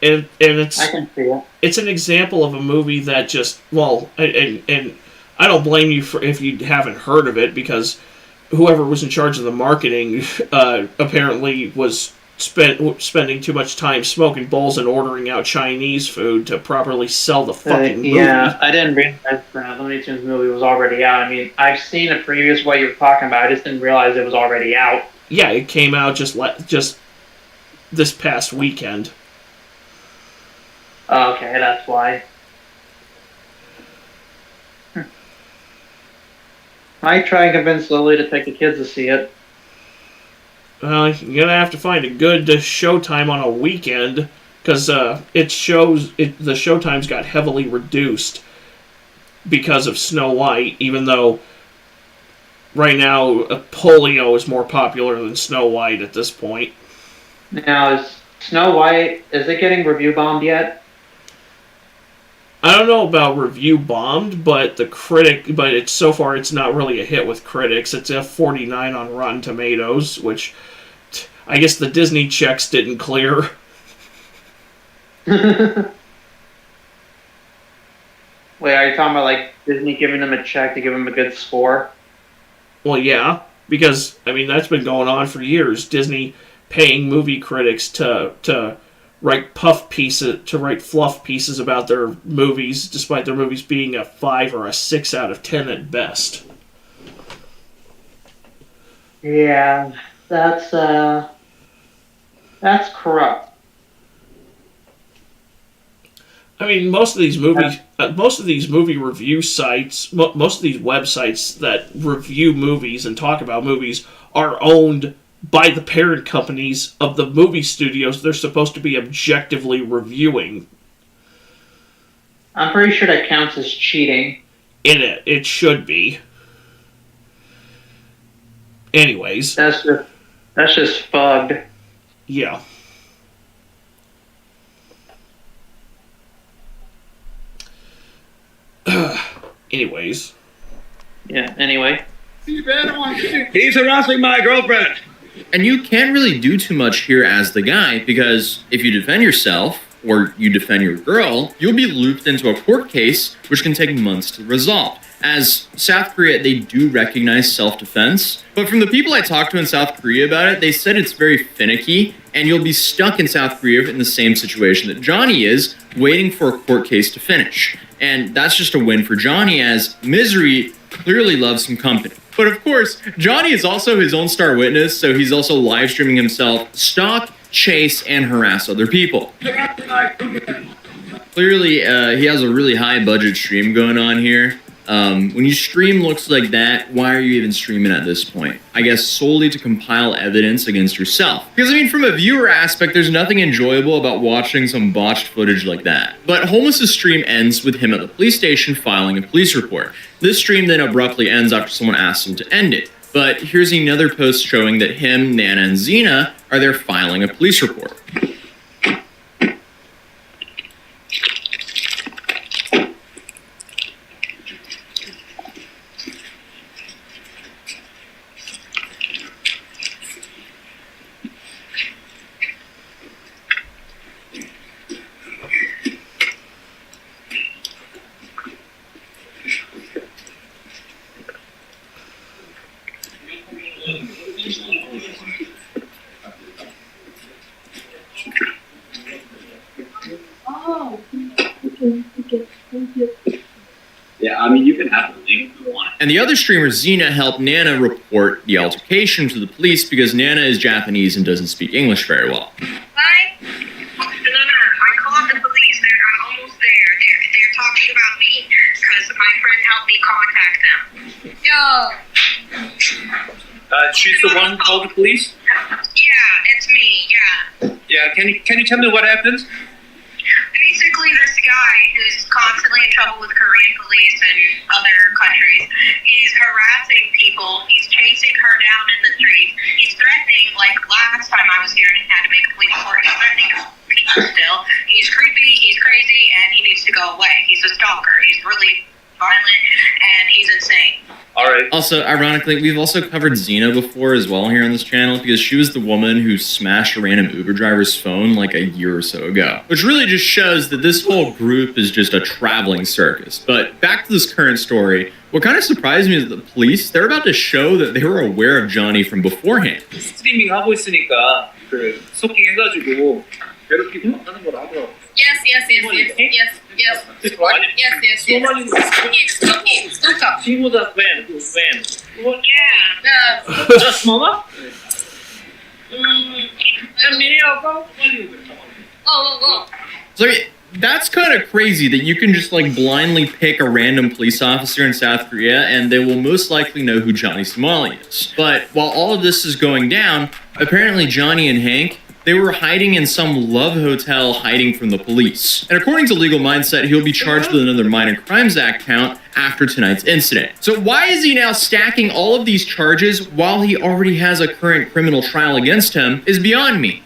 And it's, I can see it. It's an example of a movie that just, well, and I don't blame you for if you haven't heard of it, because whoever was in charge of the marketing apparently was spending too much time smoking bowls and ordering out Chinese food to properly sell the fucking movie. Yeah, I didn't realize the Looney Tunes movie was already out. I mean, I've seen a previous what you're talking about. I just didn't realize it was already out. Yeah, it came out just this past weekend. Okay, that's why. I try and convince Lily to take the kids to see it. Well, you're gonna have to find a good showtime on a weekend, because the showtimes got heavily reduced because of Snow White, even though right now Polio is more popular than Snow White at this point. Now, is Snow White, is it getting review bombed yet? I don't know about review bombed, but so far it's not really a hit with critics. It's a 49 on Rotten Tomatoes, which I guess the Disney checks didn't clear. Wait, are you talking about like Disney giving them a check to give them a good score? Well, yeah, because that's been going on for years. Disney paying movie critics to write fluff pieces about their movies, despite their movies being a 5 or a 6 out of 10 at best. Yeah, that's corrupt. Most of these movie review sites, most of these websites that review movies and talk about movies are owned by the parent companies of the movie studios they're supposed to be objectively reviewing. I'm pretty sure that counts as cheating. It should be. Anyways. That's just fugged. Yeah. Anyways. Yeah, anyway. He's harassing my girlfriend. And you can't really do too much here as the guy, because if you defend yourself, or you defend your girl, you'll be looped into a court case, which can take months to resolve. As South Korea, they do recognize self-defense, but from the people I talked to in South Korea about it, they said it's very finicky, and you'll be stuck in South Korea in the same situation that Johnny is, waiting for a court case to finish. And that's just a win for Johnny, as Misery clearly loves some company. But of course, Johnny is also his own star witness, so he's also live streaming himself stalk, chase, and harass other people. Clearly, he has a really high budget stream going on here. When you stream looks like that, why are you even streaming at this point? I guess solely to compile evidence against yourself. Because from a viewer aspect, there's nothing enjoyable about watching some botched footage like that. But Holmes' stream ends with him at the police station filing a police report. This stream then abruptly ends after someone asks him to end it. But here's another post showing that him, Nana, and Xena are there filing a police report. Yeah, you can have the link if you want. And the other streamer, Xena, helped Nana report the altercation to the police because Nana is Japanese and doesn't speak English very well. Hi. No, I called the police. I'm almost there. They're talking about me because my friend helped me contact them. She's the one who called the police? Yeah, it's me. Yeah. Yeah, can you tell me what happened? Basically, this guy who's constantly in trouble with Korean police and other countries. He's harassing people. He's chasing her down in the streets. He's threatening, like last time I was here and he had to make a police report, he's threatening people still. He's creepy, he's crazy, and he needs to go away. He's a stalker. He's really violent, and he's insane. Also, ironically, we've also covered Xena before as well here on this channel because she was the woman who smashed a random Uber driver's phone like a year or so ago. Which really just shows that this whole group is just a traveling circus. But back to this current story, what kind of surprised me is that the police, they're about to show that they were aware of Johnny from beforehand. 스트리밍 하고 있으니까 그 스토킹해가지고 괴롭히고 하는 걸 하더라고. Yes. 친구다 when? Yeah. Just mama? A minute ago? Oh. So, I mean, that's kind of crazy that you can just like blindly pick a random police officer in South Korea and they will most likely know who Johnny Somali is. But while all of this is going down, apparently Johnny and Hank, they were hiding in some love hotel hiding from the police. And according to Legal Mindset, he'll be charged with another Minor Crimes Act count after tonight's incident. So why is he now stacking all of these charges while he already has a current criminal trial against him is beyond me.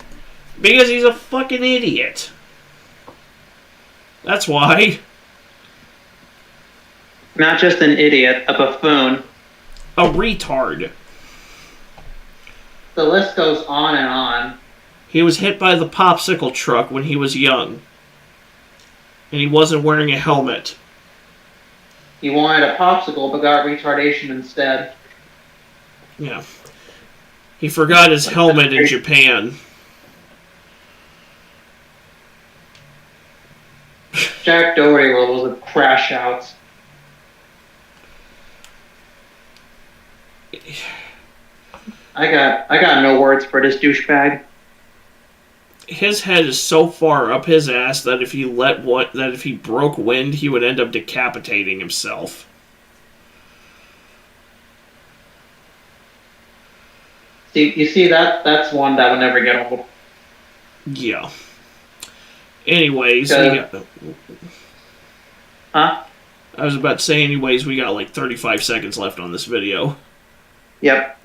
Because he's a fucking idiot. That's why. Not just an idiot, a buffoon. A retard. The list goes on and on. He was hit by the popsicle truck when he was young. And he wasn't wearing a helmet. He wanted a popsicle but got retardation instead. Yeah. He forgot his helmet in Japan. Jack Doherty rolls with crash outs. I got no words for this douchebag. His head is so far up his ass that if he broke wind, he would end up decapitating himself. You see that's one that would never get old. Yeah. Anyways, Huh? I was about to say anyways, we got like 35 seconds left on this video. Yep.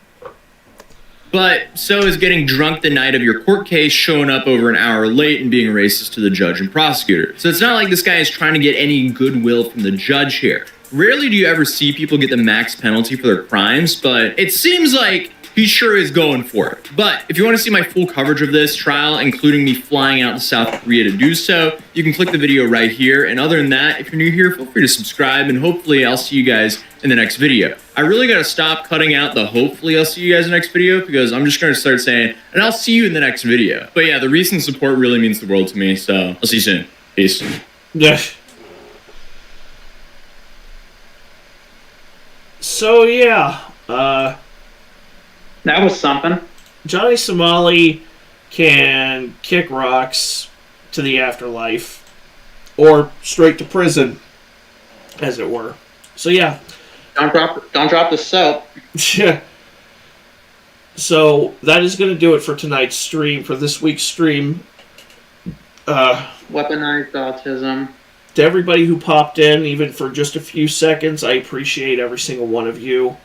But so is getting drunk the night of your court case, showing up over an hour late and being racist to the judge and prosecutor. So it's not like this guy is trying to get any goodwill from the judge here. Rarely do you ever see people get the max penalty for their crimes, but it seems like he sure is going for it. But if you want to see my full coverage of this trial, including me flying out to South Korea to do so, you can click the video right here. And other than that, if you're new here, feel free to subscribe, and hopefully I'll see you guys in the next video. I really got to stop cutting out the hopefully I'll see you guys in the next video, because I'm just going to start saying, and I'll see you in the next video. But yeah, the recent support really means the world to me, so I'll see you soon. Peace. Yeah. So yeah, that was something. Johnny Somali can kick rocks to the afterlife, or straight to prison, as it were. So yeah. Don't drop the soap. Yeah. So that is going to do it for tonight's stream, for this week's stream. Weaponized autism. To everybody who popped in, even for just a few seconds, I appreciate every single one of you.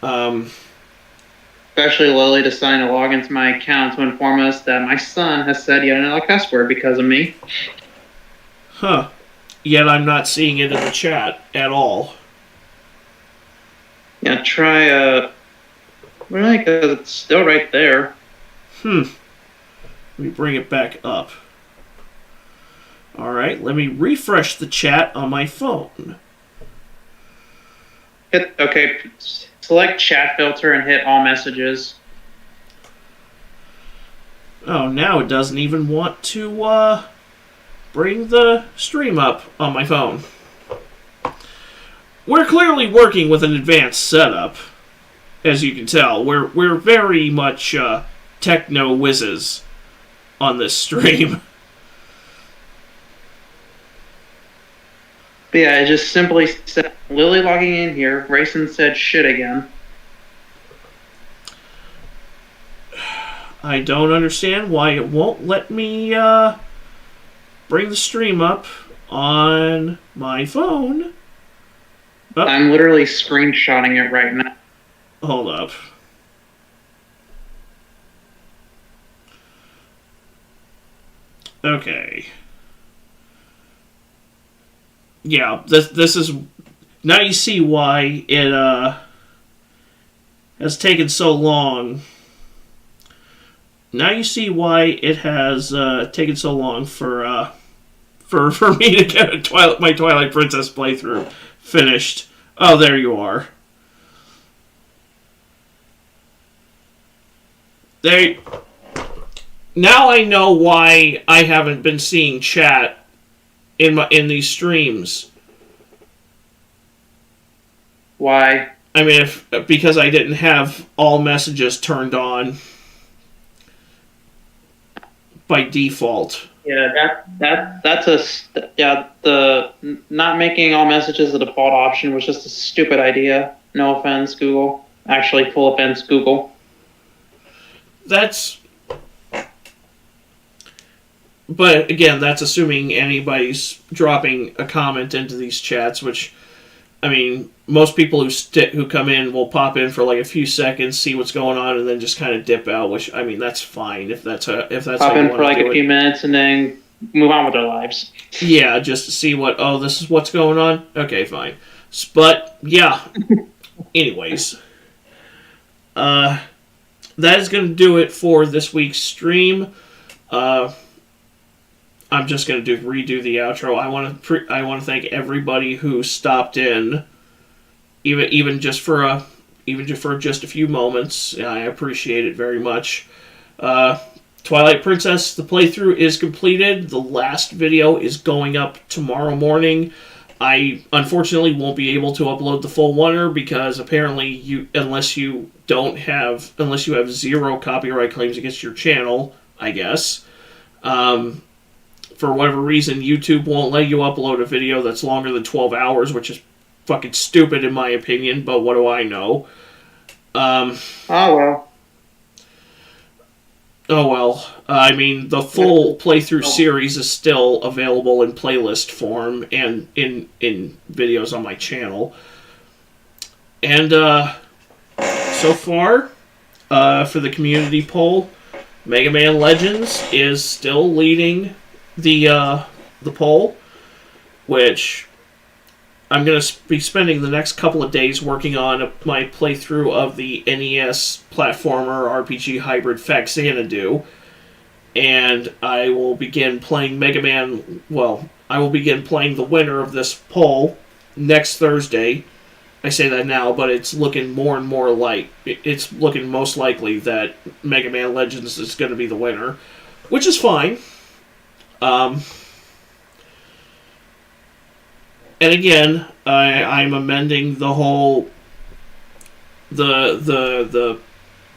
Especially Lily deciding to log into my account to inform us that my son has said yet another cuss word because of me. Huh. Yet I'm not seeing it in the chat at all. Yeah, try, really, because it's still right there. Let me bring it back up. Alright, let me refresh the chat on my phone. Okay, select chat filter and hit all messages. Oh, now it doesn't even want to, bring the stream up on my phone. We're clearly working with an advanced setup, as you can tell. We're very much, techno whizzes on this stream. But yeah, it just simply said, Lily logging in here, Rayson said shit again. I don't understand why it won't let me, bring the stream up on my phone. Oh, I'm literally screenshotting it right now. hold up. Okay. Yeah, this is now you see why it has taken so long. Now you see why it has taken so long for me to get my Twilight Princess playthrough finished. Oh, there you are. There. Now I know why I haven't been seeing chat in these streams. Why? I mean, because I didn't have all messages turned on by default. Yeah, the not making all messages the default option was just a stupid idea. No offense, Google. Actually, full offense, Google. But again, that's assuming anybody's dropping a comment into these chats, which, I mean, most people who come in will pop in for like a few seconds, see what's going on, and then just kind of dip out. Which, I mean, that's fine if that's Pop how you in want for like to do a few minutes and then move on with their lives. Yeah, just to see this is what's going on. Okay, fine. But yeah. Anyways, that is going to do it for this week's stream. I'm just going to redo the outro. I want to thank everybody who stopped in, even just for just a few moments. I appreciate it very much. Twilight Princess, the playthrough is completed. The last video is going up tomorrow morning. I unfortunately won't be able to upload the full oneer because apparently unless you have 0 copyright claims against your channel, I guess. For whatever reason, YouTube won't let you upload a video that's longer than 12 hours, which is fucking stupid in my opinion, but what do I know? Oh well. Oh well. I mean, the full playthrough series is still available in playlist form and in videos on my channel. And so far, for the community poll, Mega Man Legends is still leading the poll, which I'm going to be spending the next couple of days working on my playthrough of the NES platformer RPG hybrid Faxanadu, and I will begin playing Mega Man. Well, I will begin playing the winner of this poll next Thursday. I say that now, but it's looking more and more like it's looking most likely that Mega Man Legends is going to be the winner, which is fine. And again, I'm amending the whole the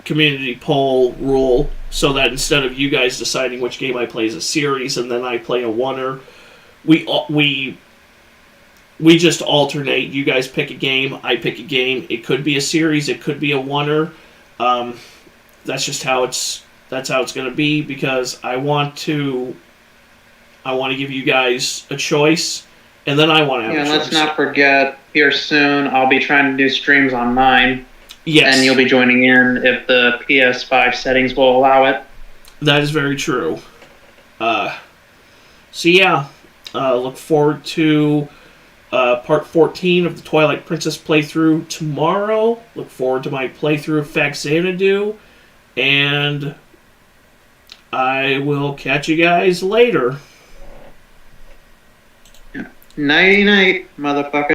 community poll rule so that instead of you guys deciding which game I play as a series and then I play a oneer, we just alternate. You guys pick a game, I pick a game. It could be a series, it could be a oneer. That's just how it's going to be because I want to give you guys a choice, and then I want to have a choice. Let's not forget, here soon, I'll be trying to do streams on mine. Yes. And you'll be joining in if the PS5 settings will allow it. That is very true. So yeah, look forward to part 14 of the Twilight Princess playthrough tomorrow. Look forward to my playthrough of Faxanadu, and I will catch you guys later. Nighty night, motherfucker.